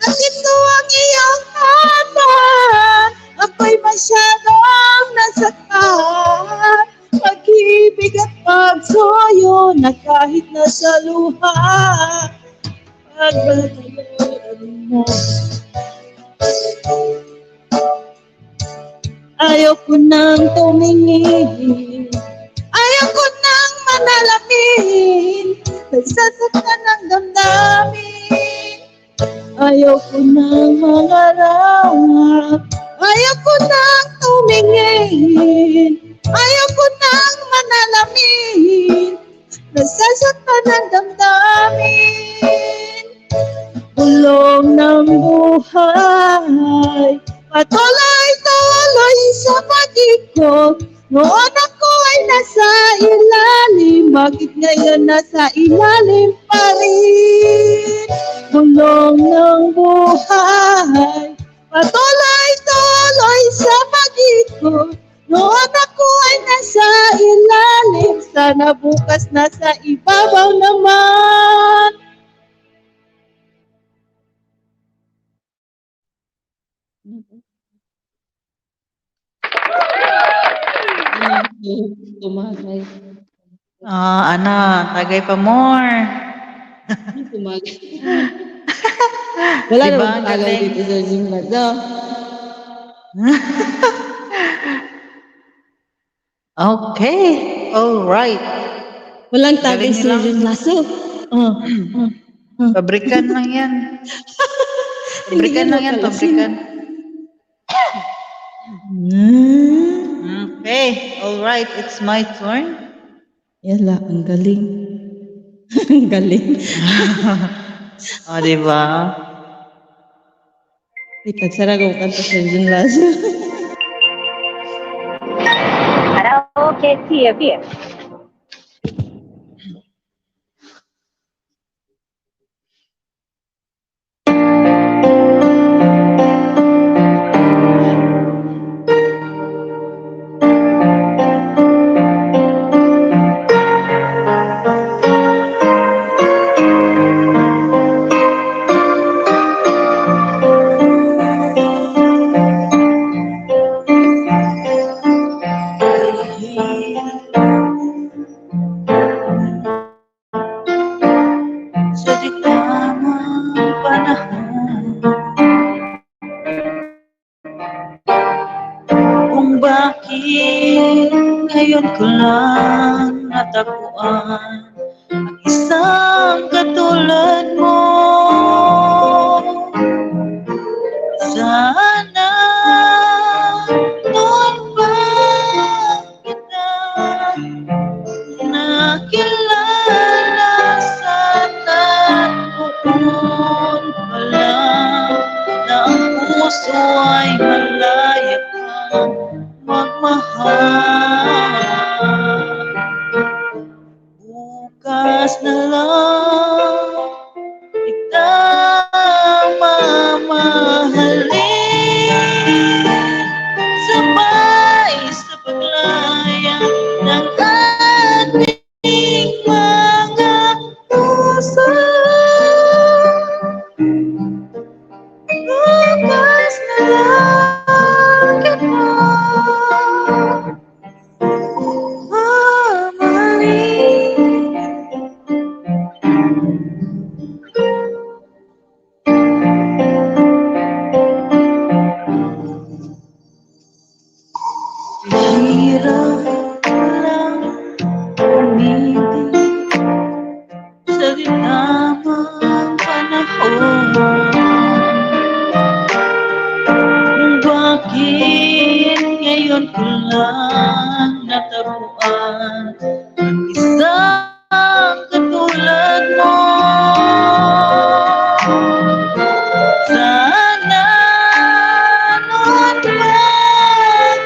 Speaker 3: At ito ang iyong hatan, ako'y masyadong nasaktan. Pag-ibig at pagsuyo na kahit nasa luha, pagbatayan mo. Ayaw ko nang tumingin, ayaw ko nang manalangin, nagsasaktan ng damdamin. Ayaw ko nang mangarap, ayaw ko nang tumingin, ayaw ko nang manalamin, nasasaktan ng damdamin. Bulong ng buhay, patuloy-tuloy sa pag-ikot. Noon ako ay nasa ilalim, bakit ngayon nasa ilalim pa rin? Bulong ng buhay, patuloy-tuloy sa pag-ikot. Noon ako ay nasa ilalim, sana bukas nasa ibabaw naman.
Speaker 15: Tumagay.
Speaker 11: Ana, tagay pa more.
Speaker 15: Tumagay. Wala
Speaker 11: Diba,
Speaker 15: namang
Speaker 11: ang
Speaker 15: tagay
Speaker 11: galing?
Speaker 15: dito sa Jingland, no?
Speaker 11: Okay, all right.
Speaker 15: Walang tagay
Speaker 11: Galing
Speaker 15: sa
Speaker 11: nila.
Speaker 15: Jinglaso.
Speaker 11: Pabrikan lang yan. Pabrikan lang yan, pabrikan. Okay, all right. It's my turn.
Speaker 15: Yala, ang galing. Ang galing.
Speaker 11: O, diba?
Speaker 15: Itagsara ko kanta sa Jinglaso.
Speaker 16: Karaoke TV.
Speaker 11: Sa di tamang panahon, kung bakit ngayon ko lang natagpuan ang isang katulad mo. Sana noon pa kita nakilala, sana noon pa lang na ang puso ay malaya kang magmahal. Bukas na lang kita mamahalin, sabay sa paglaya ng ating mga puso. Bukas na lang kita mamahalin. isang katulad mo. Sana noon pa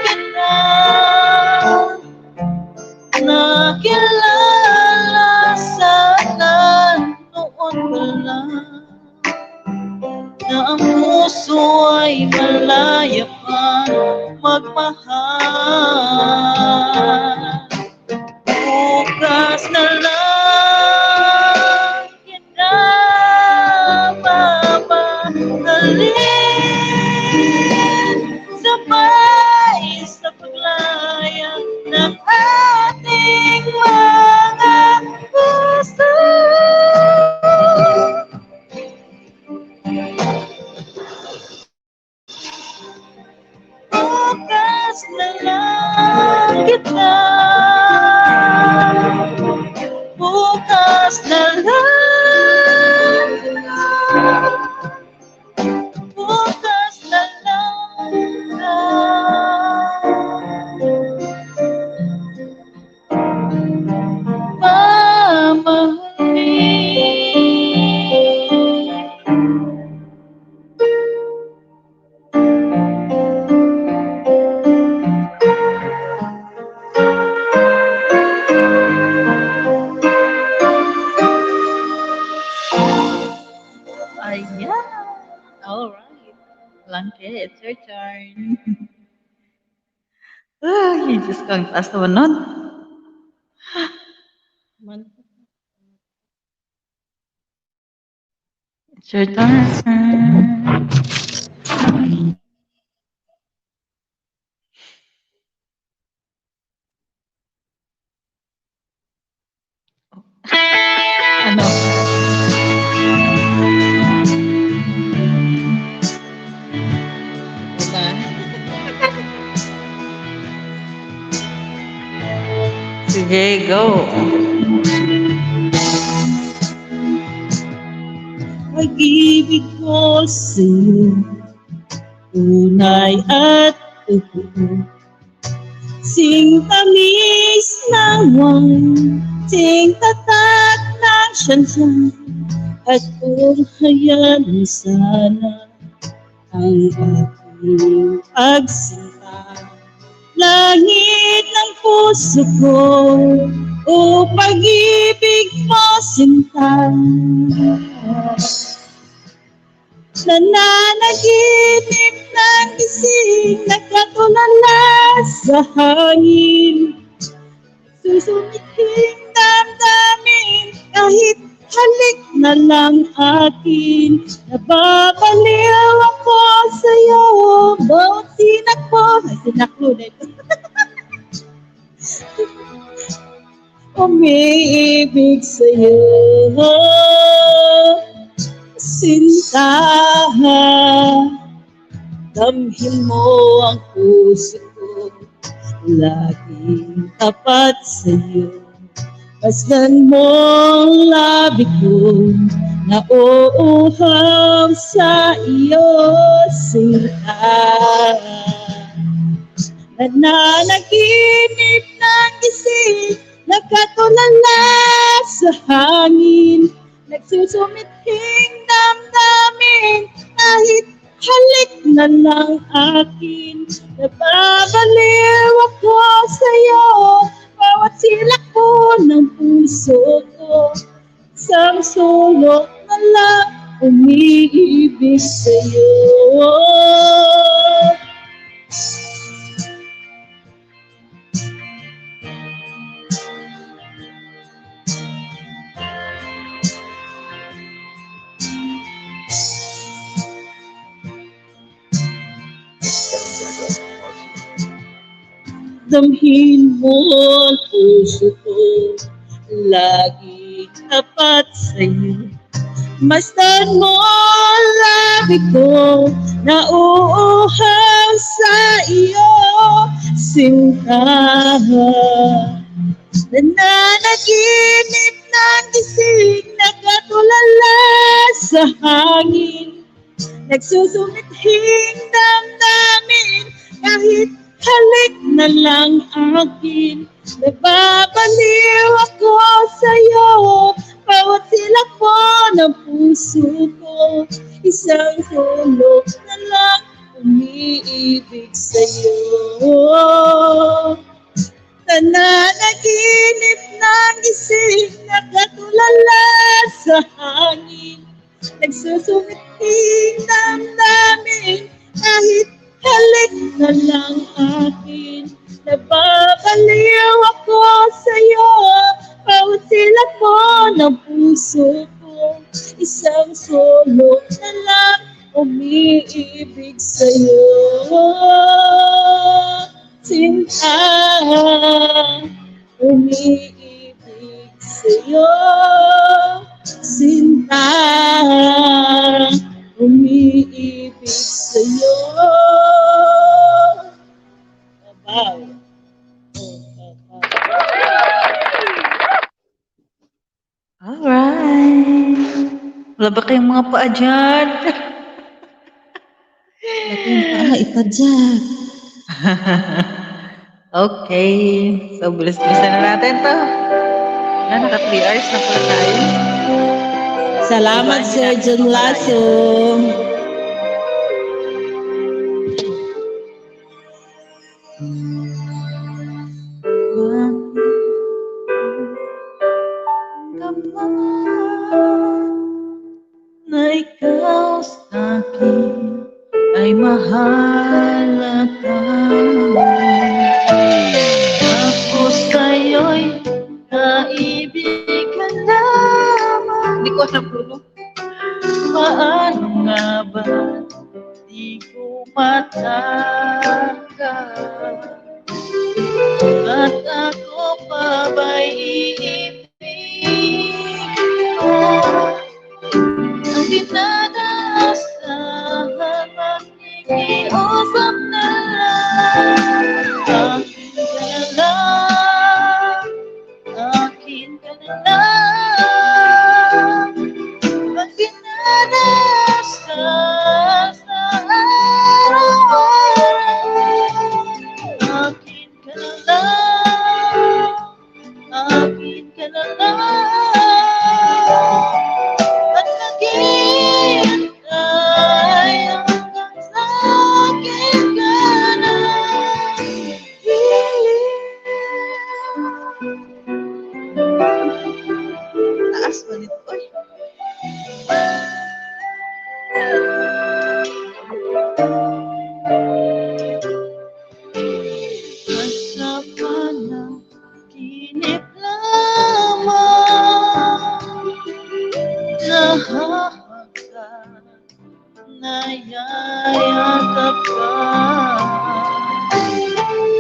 Speaker 11: kita nakilala, sana noon pa lang na ang puso ay malaya pa magmahal. Bukas na lang kita mamahalin, sabay sa paglaya ng ating mga puso. Bukas na lang kita, bukas na lang, bukas na lang. Ayan. All right. Langke, it's your turn. Ay, Diyos ko, ang taas naman nun. It's your turn. Ano? Sige, go. Pag-ibig ko sa'yo, tunay at totoo, sing tamis ng wine, sing tatak ng syansyan, at kung hayaan mo sana ang aking pagsinta. Langit ng puso ko, o pag-ibig mo sinta. Nananaginip ng gising, nagkatulala sa hangin. Susumiting damdamin, kahit halik na lang akin. Nababaliw ako sa'yo, bawat sinakbo. Ay, sinaklo na ito. Umiibig sa'yo, sinta. Damhin mo ang puso ko, laging tapat sa'yo. Pasdan mo ang labi ko, nauuhaw sa iyo, sinta. Nananaginip ng gising, nagkatulala sa hangin. Nagsusumithing damdamin, kahit halik na lang akin. Nababaliw ako sa'yo, bawat silak ko ng puso ko. Isang sulok na lang umiibig sa'yo. Damhin mo ang puso ko, lagi tapat sa'yo. Masdan mo ang labi ko, nauuhaw sa iyo, sinta. Nananaginip ng gising, nagkatulala sa hangin. Nagsusumithing damdamin, kahit halik na lang akin.
Speaker 3: Nababaliw ako sa'yo, bawat silak mo ng puso ko. Isang sulok na lang umiibig sa'yo. Nananaginip ng isip na katulala sa hangin. Nagsusumiting damdamin kahit halik na lang akin. Nababaliw ako sa'yo, bawat silak mo ng puso ko. Isang sulok na lang umiibig sa'yo. Sinta, umiibig sa'yo. Sinta, umiibig sa'yo. Wow.
Speaker 11: Alright. Wala ba kayong mga paa dyan?
Speaker 3: Wala kayong paa, ipadyak.
Speaker 11: Okay. So, bilis-bilisan na natin to. Naka 3 hours na pala tayo.
Speaker 3: Salamat, Sir John Lasso.
Speaker 11: Na ikaw sa'kin ay mahalaga. Ako sa'yo'y kaibigan lamang. Hindi ko alam po. Paano nga ba di ko matanggal? At ako pa ba'y iibigin mo? Ang dinadasahan, makikiusap na lang. Akin ka na lang. Ang dinadasahan sa araw-araw. Akin ka na lang. Akin ka na lang. At naghihintay hanggang sa akin ka na. Taas mo nito. Uy. Masama na kinip lamang. Nahahagka, nayayakap ka.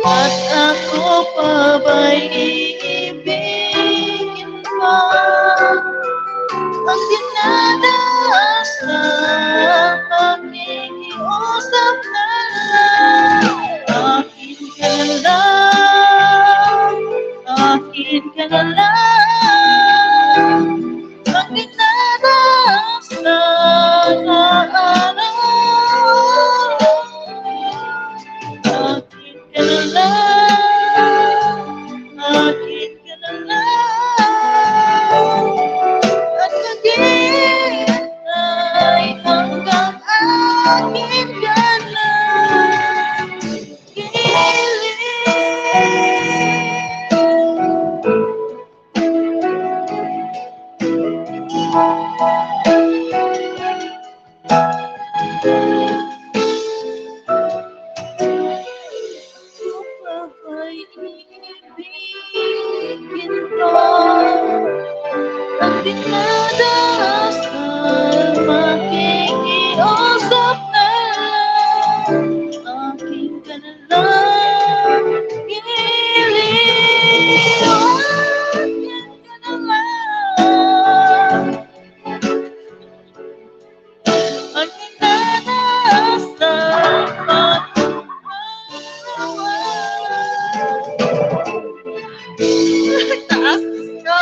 Speaker 11: At ako pa ba'y iibigin pa? Ang dinadasan, makikiusap na lang. Akin ka na lang. Akin ka na lang. Ang dinadasan na araw. Akin ka na lang. Akin ka na lang. At naghihintay hanggang akin ka na. Ang dinadasan, makikiusap na lang. Akin ka na lang. Akin ka na lang. Ang dinadasan, taas ko.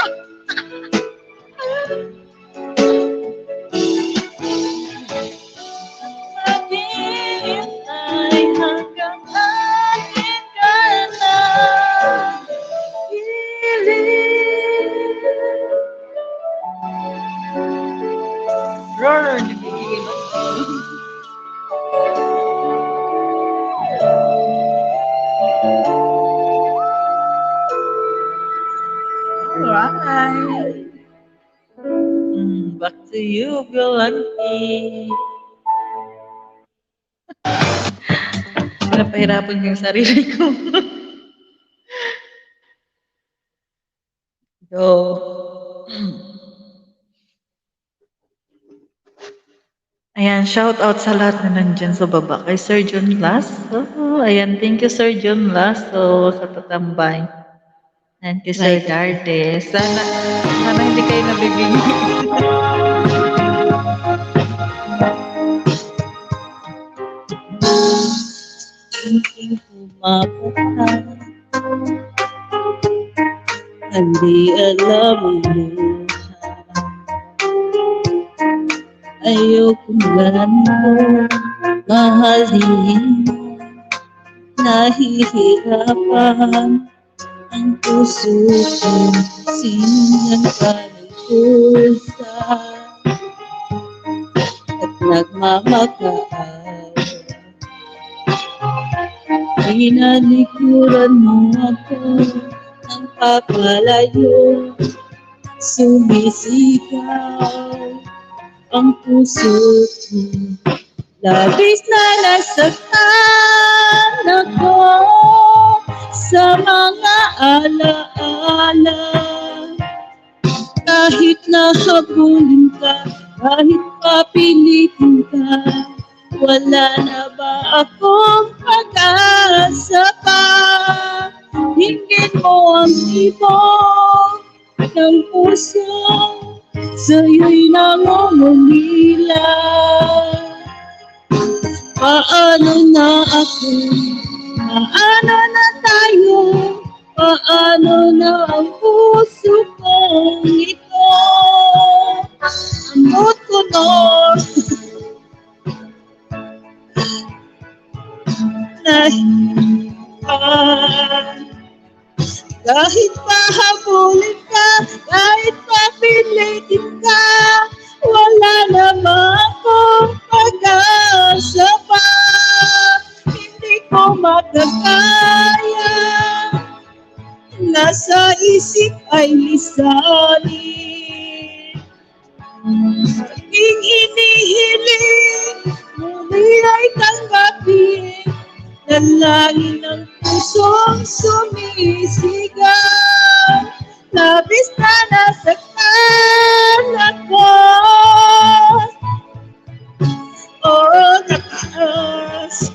Speaker 11: Maghihintay hanggang akin ka na. Alright. Back to you, Violante. Napahirapan yung sarili ko. Go. Ayan, shout out sa lahat na nandyan sa baba. Kay Sir John Lasso. Ayan, thank you Sir John Lasso sa tatambay. And kay Sir Darde. Sana hindi kayo nabibigyan. Thinking pumapatak. Hindi alam ang luha. Ayokong ganito mahalin mo. Nahihirapan ang puso ko. Sinyan ka ng pusa at nagmamakaan. Pinalikuran mo ako ng papalayo. Sumisigaw ang puso ko. Labis na nasaktan ako sa mga alaala. Kahit nahabulin ka, kahit papilitin ka, wala na ba akong pag-asa pa? Hingin mo ang ibong ng puso, sa'yo'y nangungulila. Paano na ako? Paano na tayo? Paano na ang puso kong ito? Amot ko nun. Kahit pahabulin ka, kahit papilitin ka, wala naman akong pag-asa pa. Hindi ko makakaya, nasa isip ay lisanin. Aking inihiling, muli ay tanggapin. Dalangin ng pusong sumisigaw. Labis na nasaktan ako. Oh, nataas.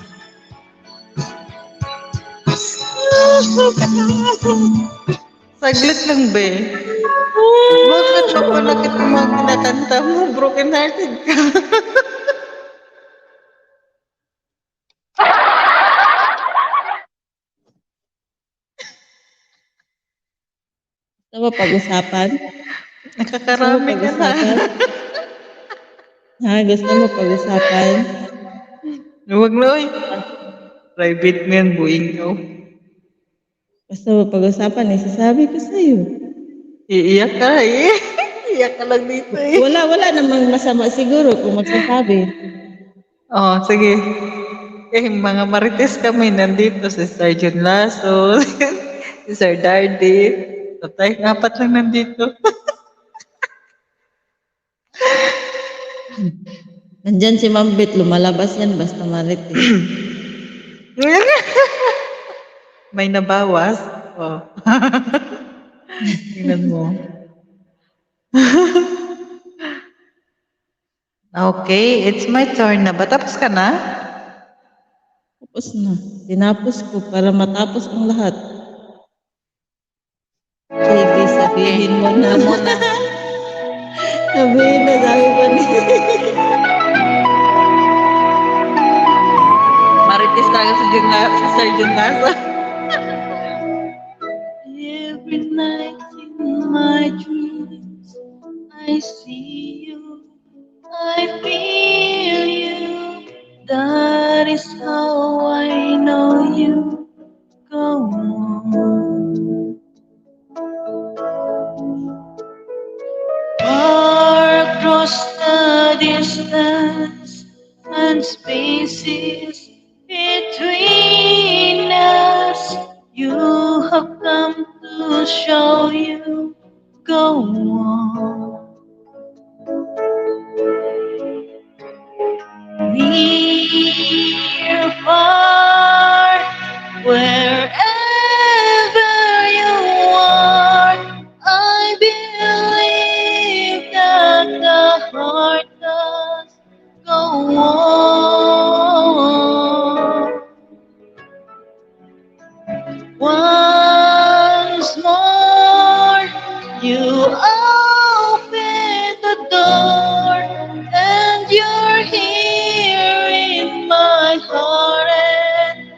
Speaker 11: Saglit lang, be. Bakit ako nakita mo ang kinakanta mo? Broken hearted ka.
Speaker 15: Gusto mo pag-usapan?
Speaker 11: Nakakarami ka na.
Speaker 15: Ha? Gusto mo pag-usapan?
Speaker 11: Huwag na, oy. Private mo yan, buing ko.
Speaker 15: Gusto mo pag-usapan? Isasabi ko sa'yo.
Speaker 11: Iiyak ka, eh. Iiyak ka lang dito, eh.
Speaker 15: Wala namang masama siguro kung magsasabi.
Speaker 11: Oh, sige. Eh, mga marites kami nandito. Si Sir John Lasso, si Sir Dardy. Tatay, 4 lang nandito.
Speaker 15: Nandyan si Ma'am Bet, lumalabas yan basta marites.
Speaker 11: May nabawas. Oh. Tingnan mo. Okay, it's my turn na ba? Tapos ka na?
Speaker 15: Tapos na. Tinapos ko para matapos ang lahat. Sige, sabihin mo na. Sabihin na, sabi ko ni.
Speaker 11: Marites talaga si Sir John Lasso. Every night in my dreams, I see you, I feel you. That is how I know you. Go on. Far across the distance and spaces between us, you have come to show you go on. Near, far, wherever you are, I believe that the heart does go on. Once more, you open the door, and you're here in my heart, and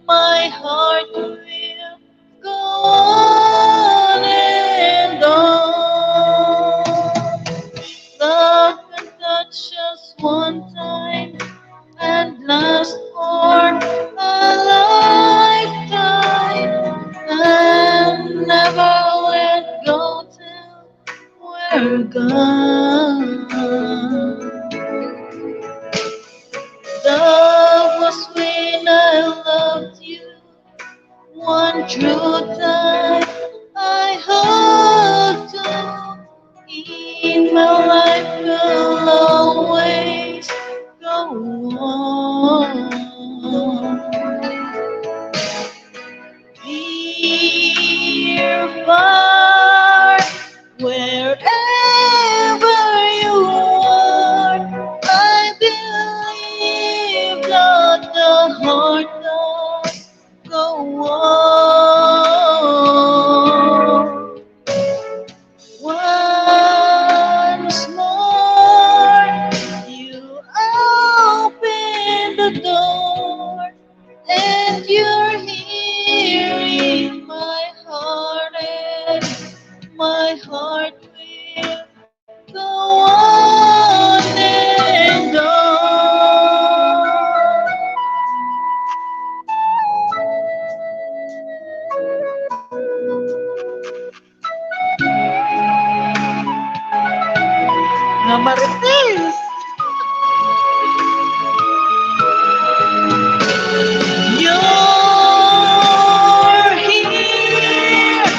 Speaker 11: my heart will go on and on. Love can touch us one time and last for a lifetime, and never let go till we're gone. Love was when I loved you one true time. I hope to in my life will always go on. Near, far, wherever you are, I believe that the heart does go on. Once more, you open the door, and you're here in my heart, and my heart will go on and on. Mga Marites! You're here.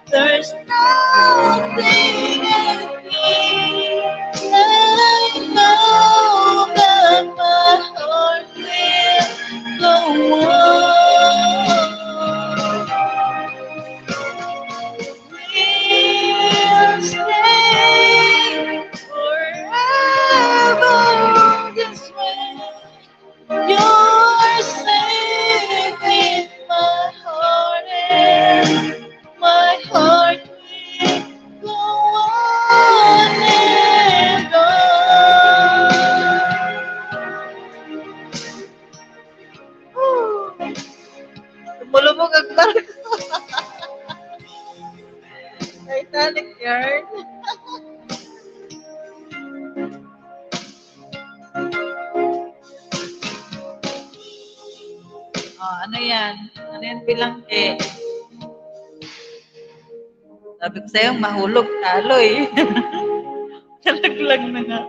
Speaker 11: There's nothing in me, and I know that my heart will go on. We'll stay forever this way. You're safe in my heart, and my heart will go on and on. Lumulubog ang barko. Titanic yarn. Oh, ano yan? Ano yan bilangke? Sabi ko sa'yo, mahulog talo eh. Nalaglag na nga.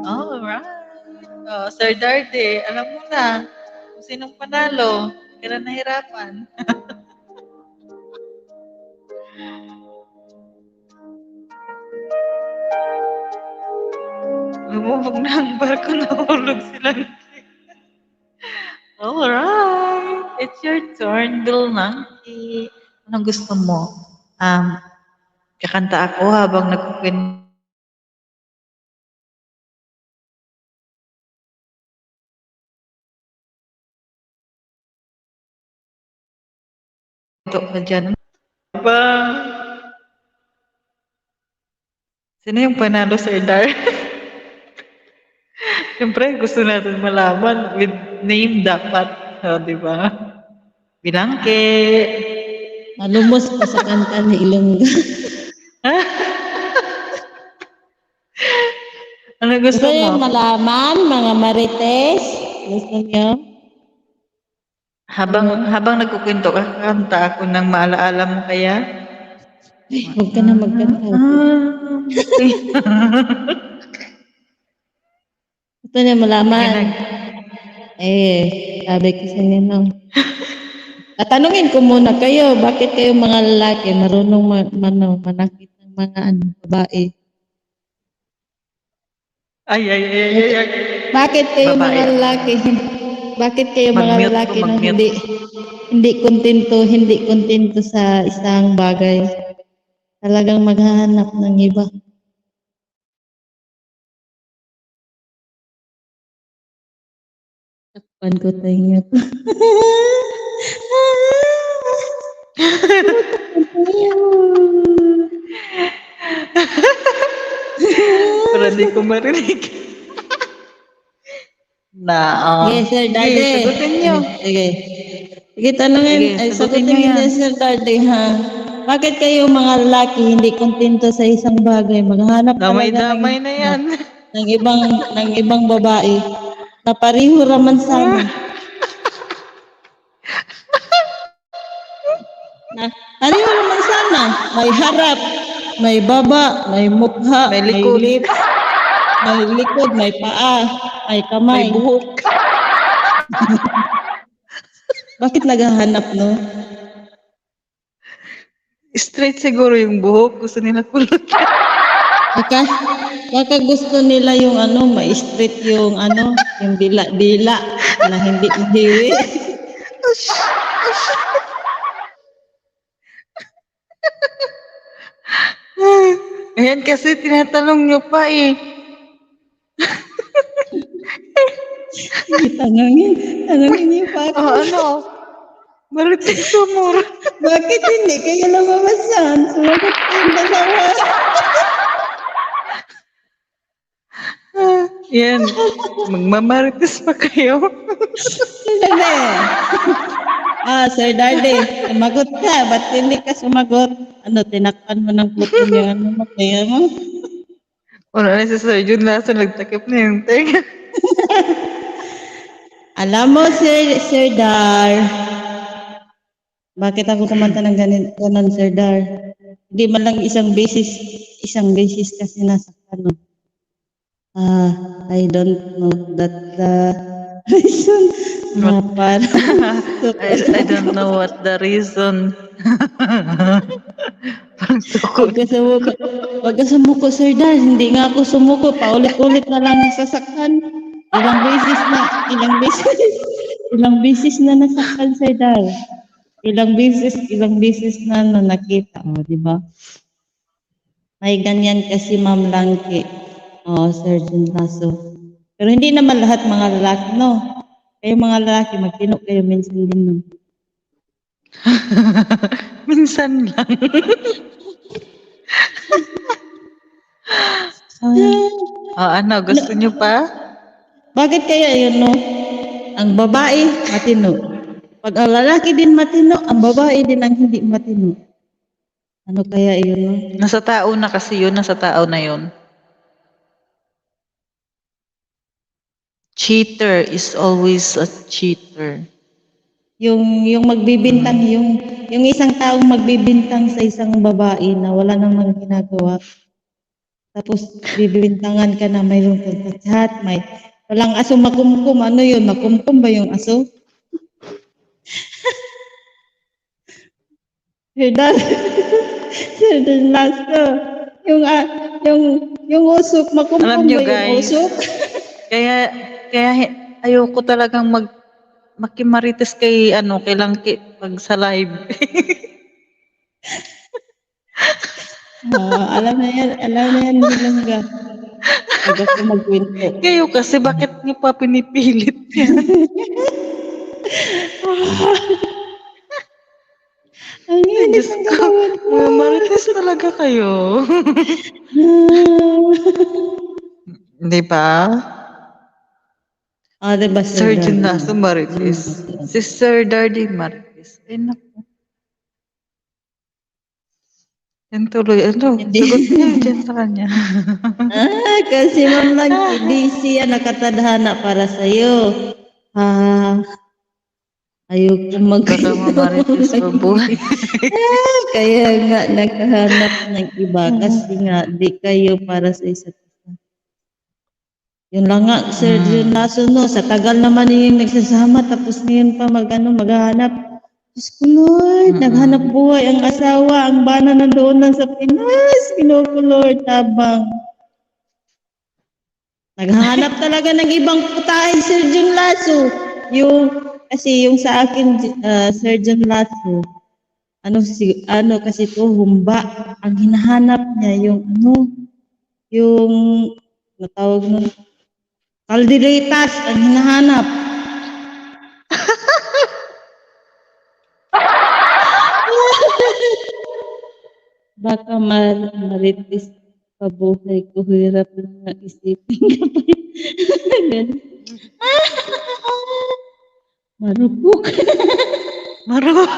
Speaker 11: Alright. Oh, Sir Darde, alam mo na kung sinong panalo. Kaya nahirapan. Lumubog na ang barko, nahulog sila. Alright. It's your turn, Bill Monkey. Anong gusto mo? Kakanta ako habang nagkukwento ka dyan. Ba? Sino yung panalo sa Dar? Siyempre, gusto natin malaman with name dapat. Di ba? Bilangke.
Speaker 17: Malumos pa sa kanta ni Ilongga.
Speaker 11: Ano gusto mo?
Speaker 17: Yung malaman, mga Marites? Gusto niyo?
Speaker 11: Habang nagkukwento ka, kanta ako ng maalaala mo kaya?
Speaker 17: Ay, huwag ka na magkanta. Gusto niya malaman. Sabi ko sa ninong. Tanungin ko muna kayo, bakit kayo mga lalaki marunong manakit ng mga babae?
Speaker 11: Ay.
Speaker 17: Bakit kayo
Speaker 11: Babae.
Speaker 17: mga lalaki? Bakit kayo mga
Speaker 11: Mag-mute
Speaker 17: lalaki
Speaker 11: po,
Speaker 17: na
Speaker 11: mag-mute.
Speaker 17: hindi kontento sa isang bagay? Talagang maghahanap ng iba. Takpan ko tayo ko.
Speaker 11: Para di ko marinig.
Speaker 17: Yes, Sir Daddy.
Speaker 11: Sige, sagutin niyo.
Speaker 17: Sige. Sige, tanungin.
Speaker 11: Sige,
Speaker 17: Sagutin
Speaker 11: sagutin niyo
Speaker 17: niyo
Speaker 11: yan.
Speaker 17: Sir Daddy, ha? Bakit kayo mga lalaki hindi kontento sa isang bagay? Maghanap talaga
Speaker 11: Damay-damay na yan.
Speaker 17: ng ibang babae na pareho raman sana. Pareho raman sana. May harap, may baba, may mukha,
Speaker 11: May likod.
Speaker 17: lips, may likod, may paa, may kamay.
Speaker 11: May buhok.
Speaker 17: Bakit naghahanap, no?
Speaker 11: Straight siguro yung buhok. Gusto nila kulot.
Speaker 17: Baka gusto nila yung ma-straight yung yung dila-dila na hindi mahiwi.
Speaker 11: Ayan kasi tinatanong nyo pa eh.
Speaker 17: Tanungin niyo pa ako.
Speaker 11: Ano? Marites Sumur.
Speaker 17: Bakit hindi kayo lumamasan? Sumagot kayong dalawa.
Speaker 11: Yan. Magmamarites pa kayo.
Speaker 17: Sir Daddy. Sir Daddy, sumagot ka. Ba't hindi ka sumagot? Tinakpan mo ng puto yung kaya mo?
Speaker 11: Wala na si Sir Jun Lasso, nagtakip na yung tenga.
Speaker 17: Alam mo, Sir Dar, bakit ako kumanta ng ganon, Sir Dar? Hindi man lang isang beses kasi nasa I don't know that the reason na parang
Speaker 11: I don't know what the reason. Parang tukod.
Speaker 17: Wag ka sumuko, Sir Dar. Hindi nga ako sumuko. Paulit-ulit na lang nasasaktan. Ilang beses na nasaktan, Sir Dar. Ilang beses na nakita. Di ba? May ganyan kasi Ma'am Langke. Sir Jun Lasso. Pero hindi naman lahat mga lalaki, no? Kayo mga lalaki, magtinok kayo minsan din, no?
Speaker 11: Minsan lang. Gusto nyo pa?
Speaker 17: Bakit kaya yun, no? Ang babae, matino. Pag ang lalaki din matino, ang babae din ang hindi matino. Ano kaya yun, no?
Speaker 11: Nasa tao na kasi yun, nasa tao na yun. Cheater is always a cheater.
Speaker 17: Yung magbibintang, yung isang taong magbibintang sa isang babae na wala namang ginagawa. Tapos bibintangan ka na mayroon kang kachat, walang aso makumkum. Ano yun? Makumkum ba yung aso? Sir Lasso. Yung usok, makumkum
Speaker 11: Alam nyo,
Speaker 17: ba yung
Speaker 11: guys,
Speaker 17: usok?
Speaker 11: Kaya ayoko talagang makimarites kay Langke pag sa live.
Speaker 17: Alam na yan, Bilangga. Pag ako magkwento.
Speaker 11: Kayo kasi bakit niyo pa pinipilit yan?
Speaker 17: Ang init ng gawin ko.
Speaker 11: Mga marites talaga kayo. Di ba?
Speaker 17: Diba,
Speaker 11: Sir Jun Lasso marites. Si Sir Dardy marites. Ay, naku. Yan tuloy. Sagot niyo dyan sa kanya.
Speaker 17: Kasi Ma'am Langke, di siya nakatadhana para sa'yo. Ayoko
Speaker 11: Baka mamarites pa buhay.
Speaker 17: Kaya nga naghahanap ng iba kasi nga di kayo para sa isa't isa. Yun lang nga, Sir Jun Lasso, no? Sa tagal naman yung nagsasama tapos ngayon pa maghahanap. Diyos ko Lord, naghanap buhay ang asawa, ang bana nandoon lang sa Pinas. Ginoo ko Lord, tabang. Naghahanap talaga ng ibang putahe, Sir John Lasso. Kasi yung sa akin, Sir John Lasso, kasi to humba. Ang hinahanap niya, yung natawag nun, kalderetas, ang hinahanap. Baka maritis pabuhay ko, hirap na isipin ka pa. Ganun. Marupok.
Speaker 11: Marupok.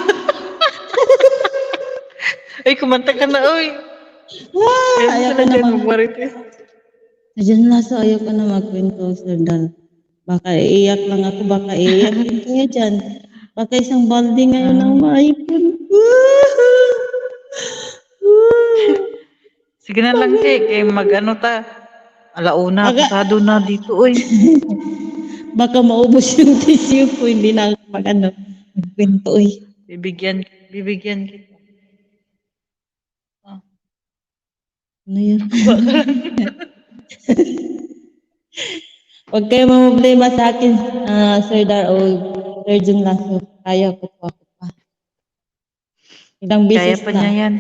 Speaker 11: Ay, kumanta ka na, oy.
Speaker 17: Ayaw ko na
Speaker 11: Marites.
Speaker 17: Diyan Lasso, ayaw ko na magkwento, Sir Dal. Baka iiyak lang ako, baka iiyak din kayo dyan. Baka isang balde ngayon ang maipon.
Speaker 11: Sige na lang, kay mag-ano ta. Alauna, pasado na dito, oy.
Speaker 17: Baka maubos yung tissue ko, hindi na ako magkwento, oy.
Speaker 11: Bibigyan kita.
Speaker 17: Ano yun? Huwag kayo mamblema sa akin, Sir Dar o Sir John Lasso. Kaya ko pa. Ilang beses
Speaker 11: Kaya pa niya yan.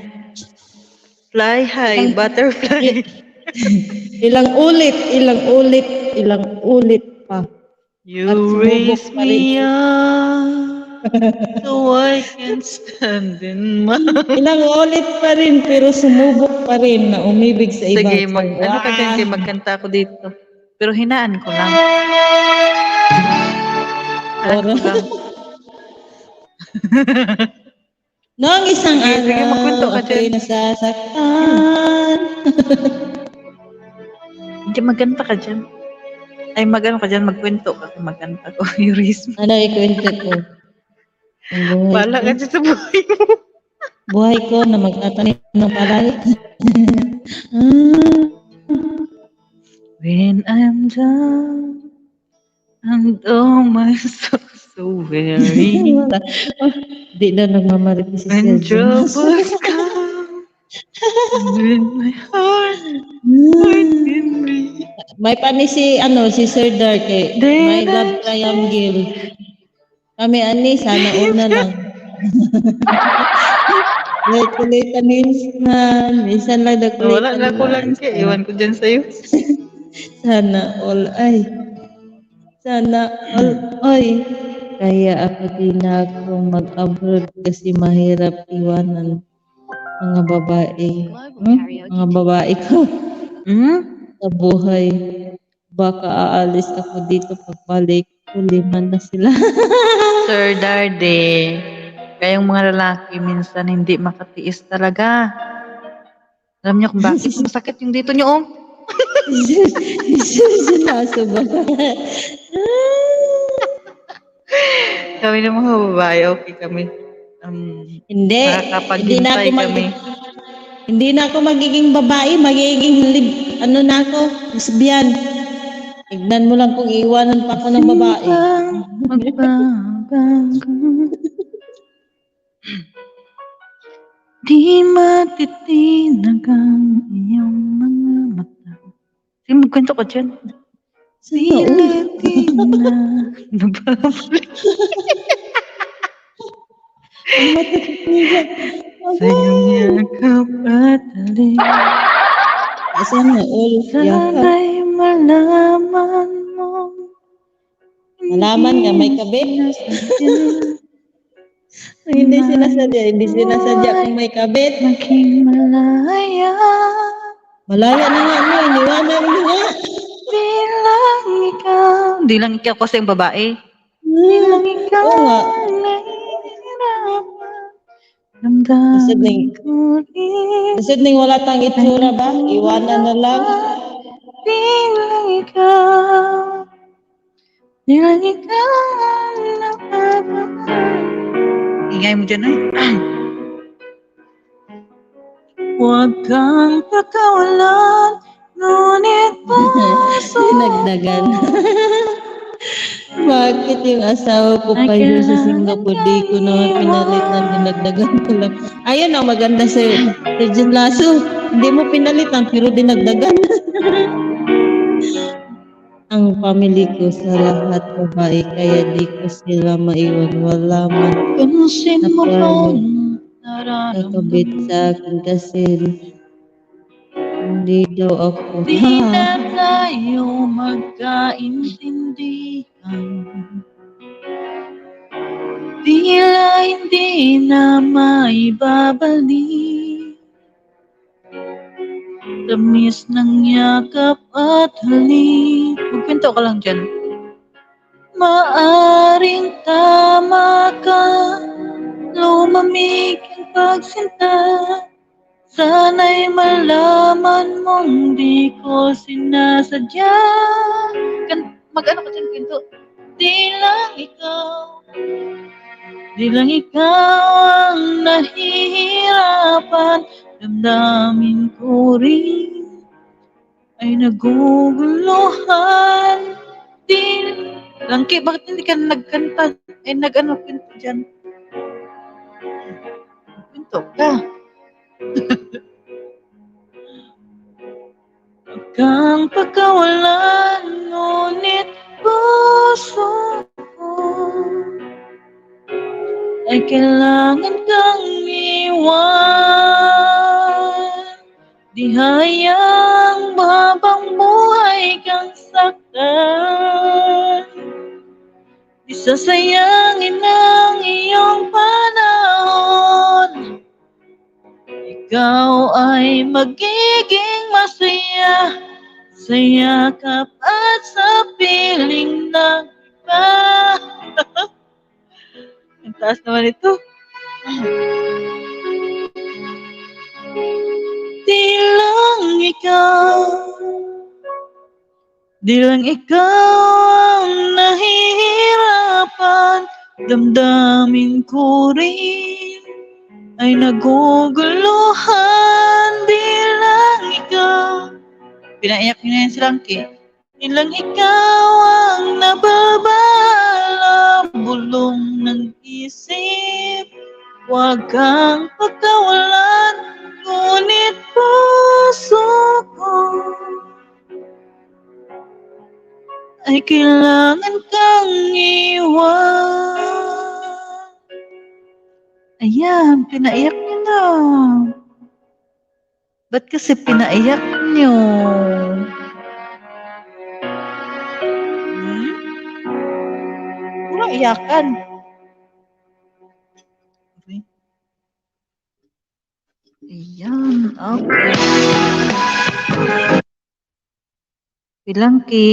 Speaker 11: Fly high, butterfly.
Speaker 17: Ilang ulit pa.
Speaker 11: You raise me up so I can stand in my...
Speaker 17: Ilang ulit pa rin, pero sumubok pa rin na umibig sa iba.
Speaker 11: Sige, ano ka dyan, magkanta ako dito. Pero hinaan ko lang.
Speaker 17: Noong isang
Speaker 11: sige, magkwento ka
Speaker 17: ako'y
Speaker 11: dyan.
Speaker 17: nasasaktan.
Speaker 11: Hindi, magkanta ka dyan. Ay, magano ka dyan, magkwento ka. Magkanta ko, you raise me.
Speaker 17: Ano ikwento ko?
Speaker 11: Bala ka dyan sa buhay mo.
Speaker 17: Buhay ko na magtatanim ng palay.
Speaker 11: When I'm down and oh my soul so weary.
Speaker 17: Di na nagmamaritis si
Speaker 11: When troubles come when my heart in me.
Speaker 17: May pani si Sir Dark may love triangle. Kami sana una lang. May kulitan minsan. Minsan lang nagkulitan.
Speaker 11: Wala na ko lang iwan ko dyan sa'yo.
Speaker 17: Sana all ay. Kaya ako din ako mag-abroad kasi mahirap iwanan mga babae. Mga babae ko. Sa buhay. Baka aalis ako dito pagbalik. Kuliman na sila.
Speaker 11: Sir Darde, kayong mga lalaki minsan hindi makatiis talaga. Alam niyo kung bakit masakit yung dito niyo,
Speaker 17: Sinaso ba?
Speaker 11: Kami ng mga babae, okay kami.
Speaker 17: Hindi.
Speaker 11: Nakakapaghintay kami.
Speaker 17: Hindi na ako magiging babae, magiging lesbian. Tignan mo lang kung iiwanan pa ako ng babae.
Speaker 11: Di matitinag ang iyong mga mata. Sige, magkwento ka dyan. Siliti na nababalik. Sa iyong yakap at alin. Sana'y malaman mo.
Speaker 17: Malaman nga, may kabit. Hindi sinasadya kung may kabit.
Speaker 11: Maging malaya.
Speaker 17: Malaya na nga mo, iniwanan mo nga.
Speaker 11: Bilang ikaw. Di lang ikaw kasi yung babae. Bilang ikaw.
Speaker 17: Oo nga.
Speaker 11: Ramdamin ko rin.
Speaker 17: Kasi wala tang itsura ba? Iwanan na lang.
Speaker 11: Bilang ikaw. Bilang ikaw. Ingay mo dyan ay. Huwag kang pagkawalan, ngunit puso
Speaker 17: Nagdagan. Bakit yung asawa ko pa yun sa Singapore, di ko naman pinalit na dinagdagan ko lang. Ayun ang maganda sa Sergeant Lasso. Hindi mo pinalitan pero dinagdagan. Ang family ko sa lahat babae, kaya di ko sila maiwan. Wala man
Speaker 3: Pansin mo
Speaker 17: na
Speaker 3: bang
Speaker 17: kakabit sa akin kasi hindi daw ako.
Speaker 3: di na tayo magkaintindihan? Tila hindi na maibabalik tamis ng yakap at halik. Magkwento ka lang dyan. Maaring tama ka, lumamig ang pagsinta. Sana'y malaman mong di ko sinasadya. Mag-ano ka dyan, kwento? Di lang ikaw ang nahihirapan. Damdamin ko rin ay naguguluhan. Langki, bakit hindi ka nagkanta? Ay nag-ano kwento dyan? Kwento ka. Huwag kang pagkawalan, ngunit puso ko ay kailangan kang iwan. Di hayang habang buhay kang saktan. Di sasayangin ang iyong panahon. Ikaw ay magiging masaya sa yakap at sa piling ng iba. Ang taas naman ito. Di lang ikaw ang nahihirapan. Damdamin ko rin ay naguguluhan. Di lang ikaw. Pinaiyak niya yan si Langki. Di lang ikaw ang nababala, bulong ng isip. Huwag kang pagkawalan, ngunit puso ko ay kailangan kang iwan. Ayan, pinaiyak niyo na. Ba't kasi pinaiyak niyo? Walang iyakan. Ayan, okay. Bilangki,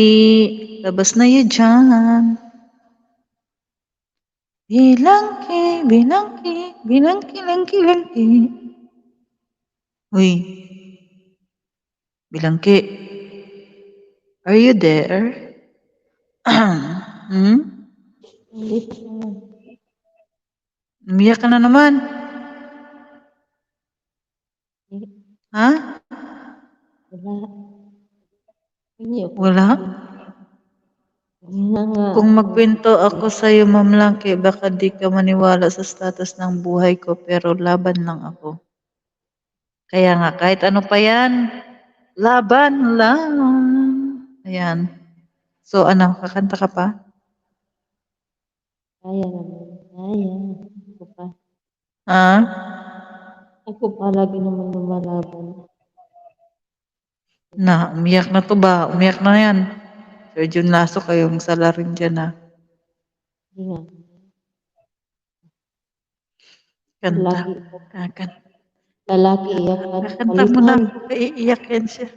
Speaker 3: labas na yun dyan. Bilangki, langki. Uy, Bilangki, are you there? Umiyak ka na naman. Ha? Wala? Kung magkwento ako sa iyo, Ma'am Langki, baka di ka maniwala sa status ng buhay ko, pero laban lang ako. Kaya nga, kahit ano pa yan, laban lang. Ayan. So, ano, kakanta ka pa?
Speaker 17: Kaya naman. Kaya. Ako pa.
Speaker 3: Ha?
Speaker 17: Ako pa lagi naman lumalaban.
Speaker 3: Na, umiyak na to ba? Umiyak na yan. Sergeant Lasso, kayong sala rin dyan, ha?
Speaker 17: Hindi nga.
Speaker 3: Kanta.
Speaker 17: Lalaki iyakan.
Speaker 3: Kakanta mo na. Iiyak yan siya.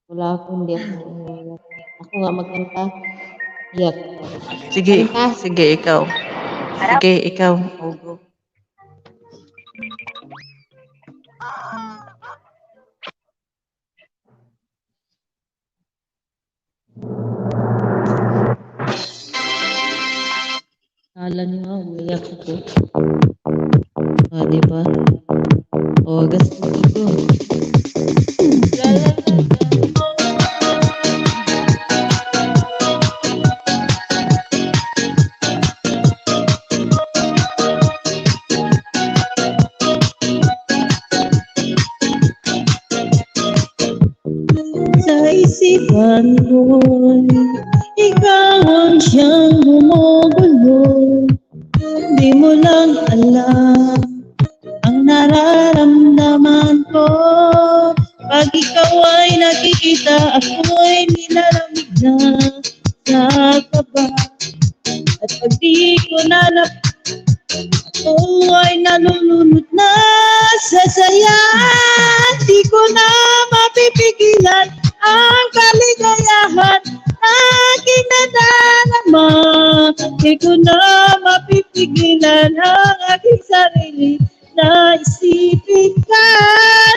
Speaker 17: Wala ako, hindi ako iiyak. Ako nga magkanta. Iyak.
Speaker 3: Sige, sige, ikaw. Sige, ikaw. Ogo.
Speaker 17: Kala niyo nga, umiyak ako. Diba? O, gusto ko. pusan ko'y ikaw ang siyang gumugulo. Di mo lang alam ang nararamdaman ko. Pag ikaw ay nakikita, ako'y nilalamig na sa kaba. At pag di ko ako ay nalulunod na sa saya. Di ko na mapipigilan ang kaligayahan aking nadarama. Di ko na mapipigilan ang aking sarili na isipin ka.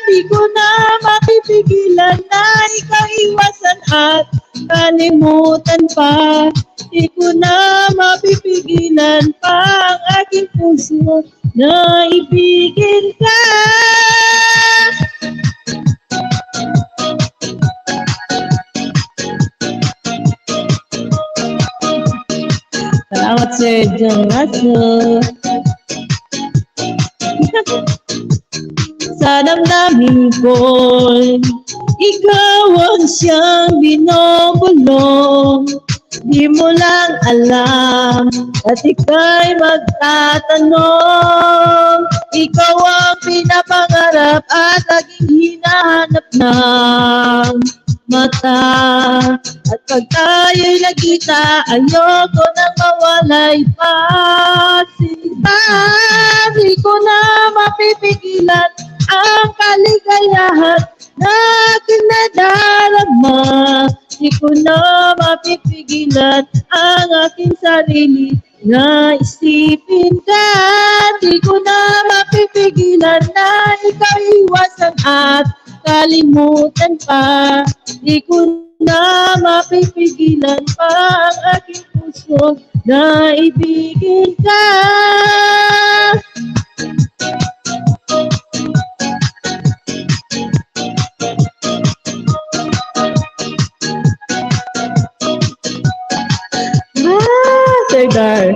Speaker 17: Di ko na mapipigilan na ikaw iwasan at kalimutan pa. Di ko na mapipigilan pa ang aking puso na ibigin ka. Salamat Sir John Nacho. Sa damdamin ko'y ikaw ang siyang binubulong. Di mo lang alam at ika'y magtatanong. Ikaw ang pinapangarap at laging hinahanap ng mata. At pag tayo'y nagkita, ayoko nang mawalay pa. Sinta, di ko na mapipigilan ang kaligayahan na aking nadarama. Di ko na mapipigilan ang aking sarili na isipin ka. Di ko na mapipigilan na ikaw iwasan at kalimutan pa. Di ko na mapipigilan pa ang aking puso na ibigin ka. Sir Dar,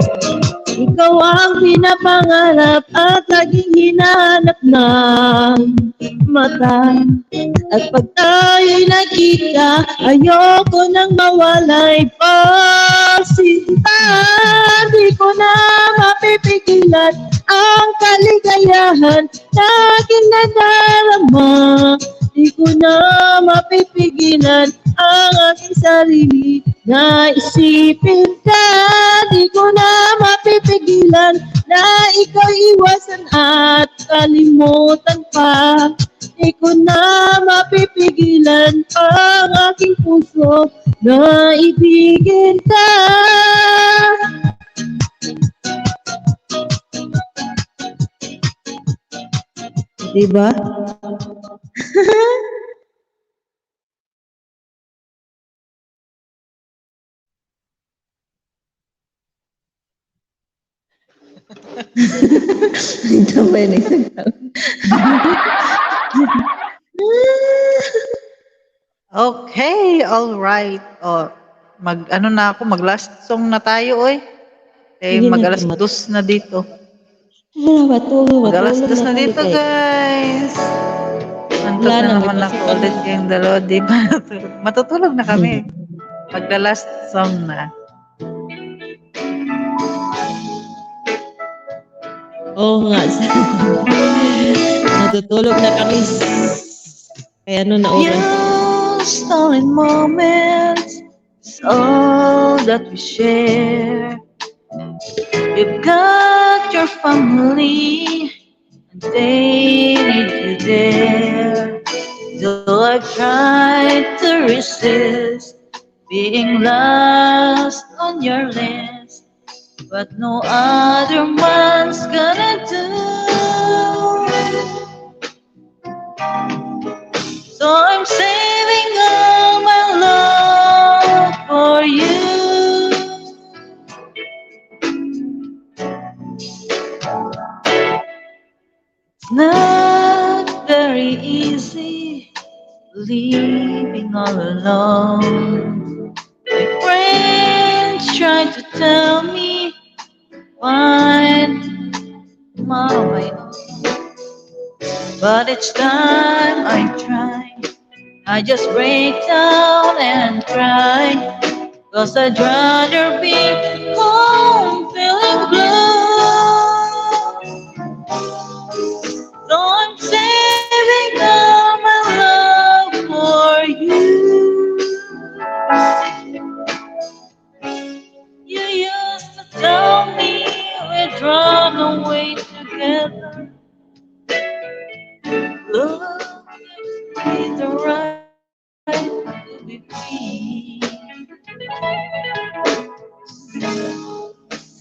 Speaker 17: ikaw ang pinapangarap at laging hinahanap ng mata. At pag tayo'y nakita, ayoko nang mawalay pa. Sinta, di ko na mapipigilan ang kaligayahan na aking nadarama. Di ko na mapipigilan ang aking sarili na isipin ka. Di ko na mapipigilan na ikaw iwasan at kalimutan pa. Di ko na mapipigilan ang aking puso na ibigin ka. Diba? Ito ba yung nagsagtang?
Speaker 11: Okay, all right. Oh, ano na ako, mag-last song na tayo, oy. Eh, mag-alas dos na dito. Mag-alas dos na dito, guys. Antok na naman ako ulit yung dalawa, di ba? Matutulog na kami. Mag-last song na.
Speaker 17: Oo nga. Natutulog na kami. Kaya ano na oras.
Speaker 11: Your stolen moments is all that we share. You've got your family and they need you there. Though I've tried to resist being last on your list, but no other one's gonna do. So I'm saving all my love for you. It's not very easy living all alone. My friends try to tell me find my own, but each time I try, I just break down and cry, 'cause I'd rather be home feeling blue. So I'm saving all my love for you. You used to tell me we'd run away together. Love gives me the right to be free.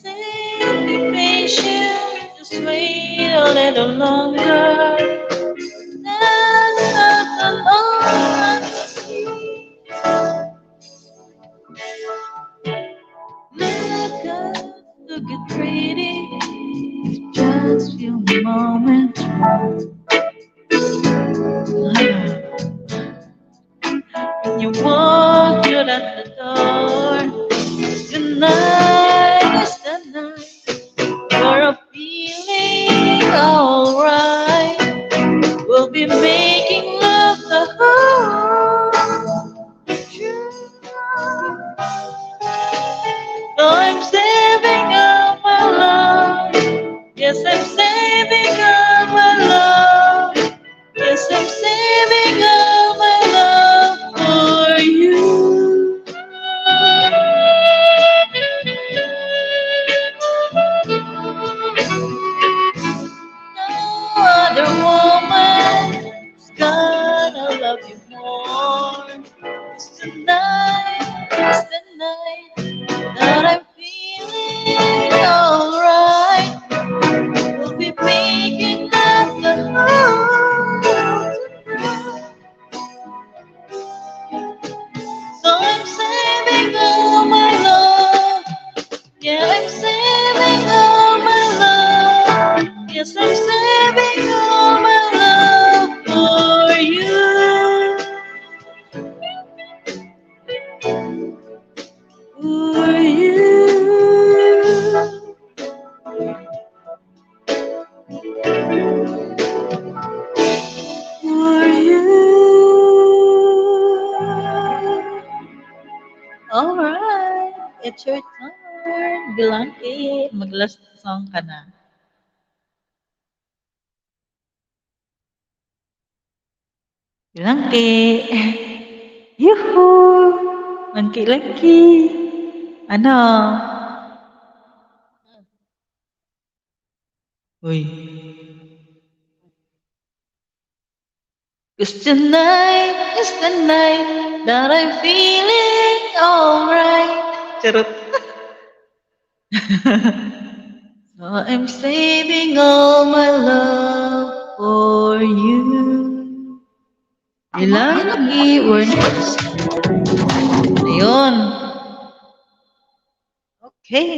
Speaker 11: Say, be patient, just wait a little longer. That's not all I see. Look up, look at pretty, just few moments. When you walk out at the door, tonight is the night for a feeling alright. We'll be making love the whole so I'm saving all my love. Yes, I'm saving all my love. Yes, I'm saving all my love for you. No other woman is gonna love you more. It's the night that I'm feeling alright. We'll be making love the whole tonight. So I'm saving all my love. Yeah, I'm saving all my love. Yes, I'm saving all my love for you. For you. For you. Alright, it's your turn. Bilang mag-last song ka na. Bilang Yuhu! Langki-langki. Ano? Uy. 'Cause tonight is the night that I'm feeling alright. Charot. So I'm saving all my love for you. Bilang words. Ayun. Okay,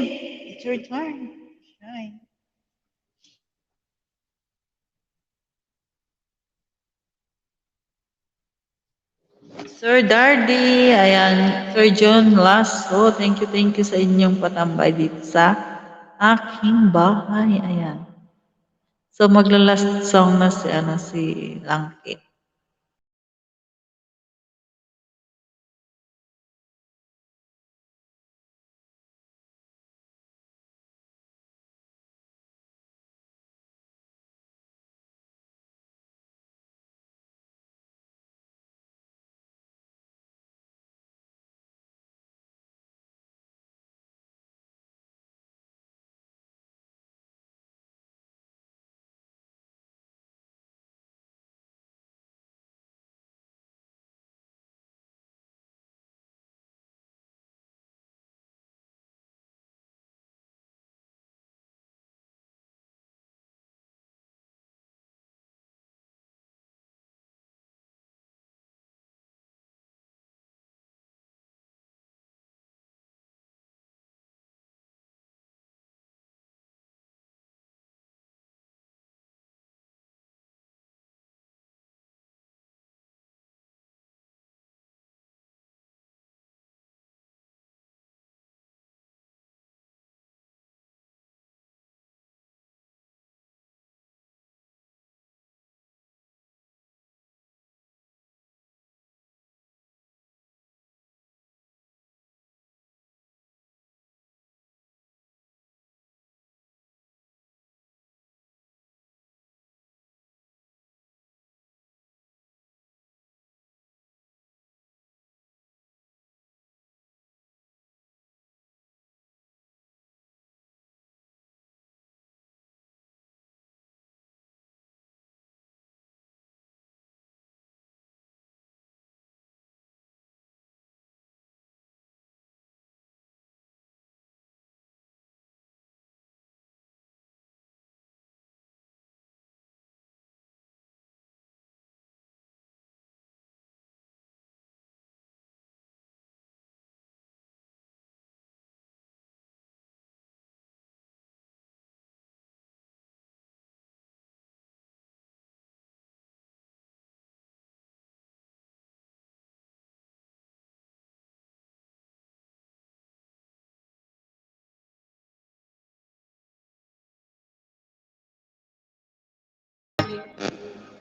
Speaker 11: it's your turn. Shine. Sir Dardy, ayan, Sir John Lasso, thank you sa inyong patambay dito sa aking bahay, ayan. So magla-last song na si Langkit.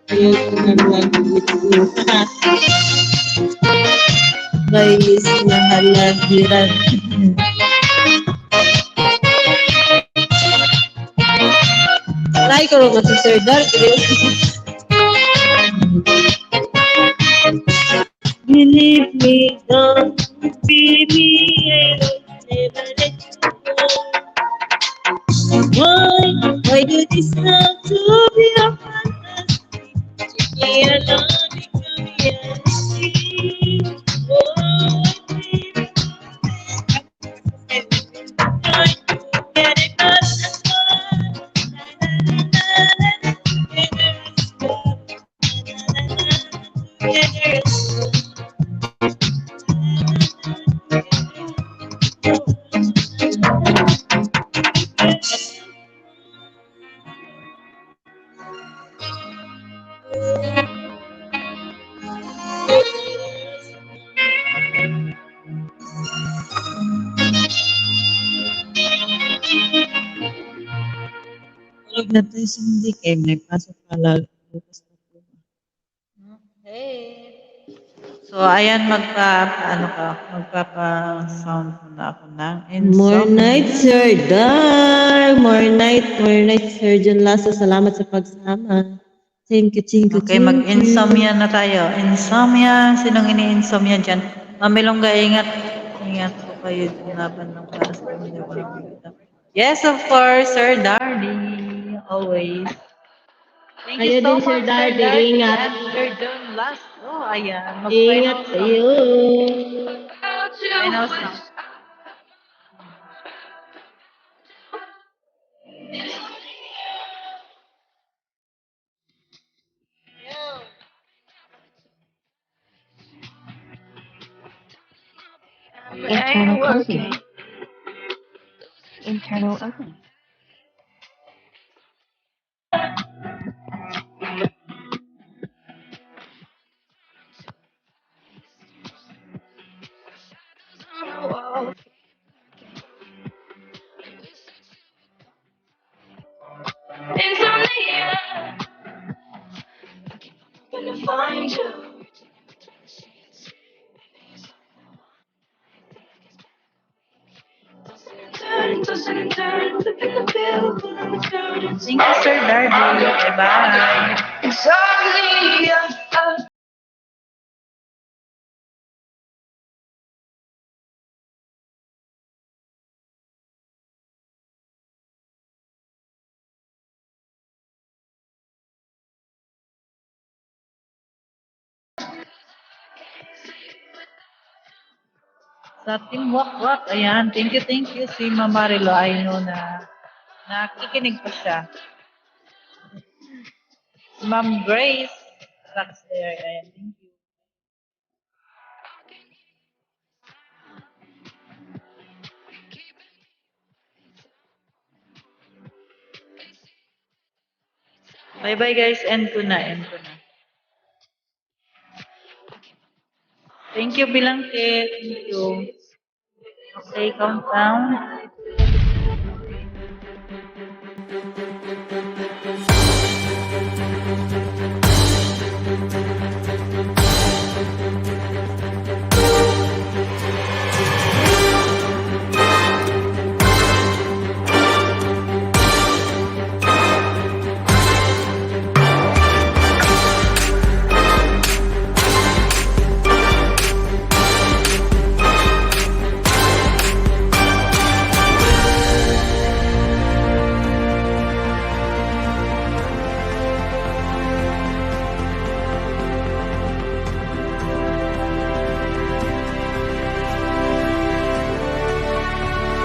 Speaker 17: Ayoko na lagi ito. Guys, nahalagiran. Try ko rin si Sir Darby. Believe me, don't be me, I will never let you go. Why do this have to be a fantasy? Me alone become reality. Oh, baby, trying to get it done as one. Together as tulog na tayo sa hindi kayo. May pasok pala. Bukas na po.
Speaker 11: So, ayan, magpapa-sound muna ako ng
Speaker 17: More
Speaker 11: insomnia.
Speaker 17: night, Sir Dar. More night, Sir John Lasso. Salamat sa pagsama. Thank you, thank you,
Speaker 11: Okay,
Speaker 17: thank you.
Speaker 11: mag-insomnia na tayo. Insomnia. Sinong ini-insomnia dyan? Mami Longga, ingat. Ingat po kayo dyan laban ng para sa pamilya ko ng bibita. Yes, of course, Sir Dardy. Always. Thank you
Speaker 17: Kayo
Speaker 11: so
Speaker 17: din, Sir
Speaker 11: much, Sir
Speaker 17: Dardy.
Speaker 11: Dardy.
Speaker 17: Ingat.
Speaker 11: And Sir John Lasso. Ayan.
Speaker 17: Ingat
Speaker 11: Mag-final
Speaker 17: kayo.
Speaker 11: Final song.
Speaker 16: Internal closing. Internal open.
Speaker 11: Thank you, Sir Dardy. Bye-bye. Sa Team Wakwak, ayan. Thank you. Si Mama Rilo, I know na nakikinig pa siya. Ma'am Grace, that's there. Ayan, thank you. Bye-bye guys, end ko na. Thank you, Bilangke. Thank you. Okay, countdown.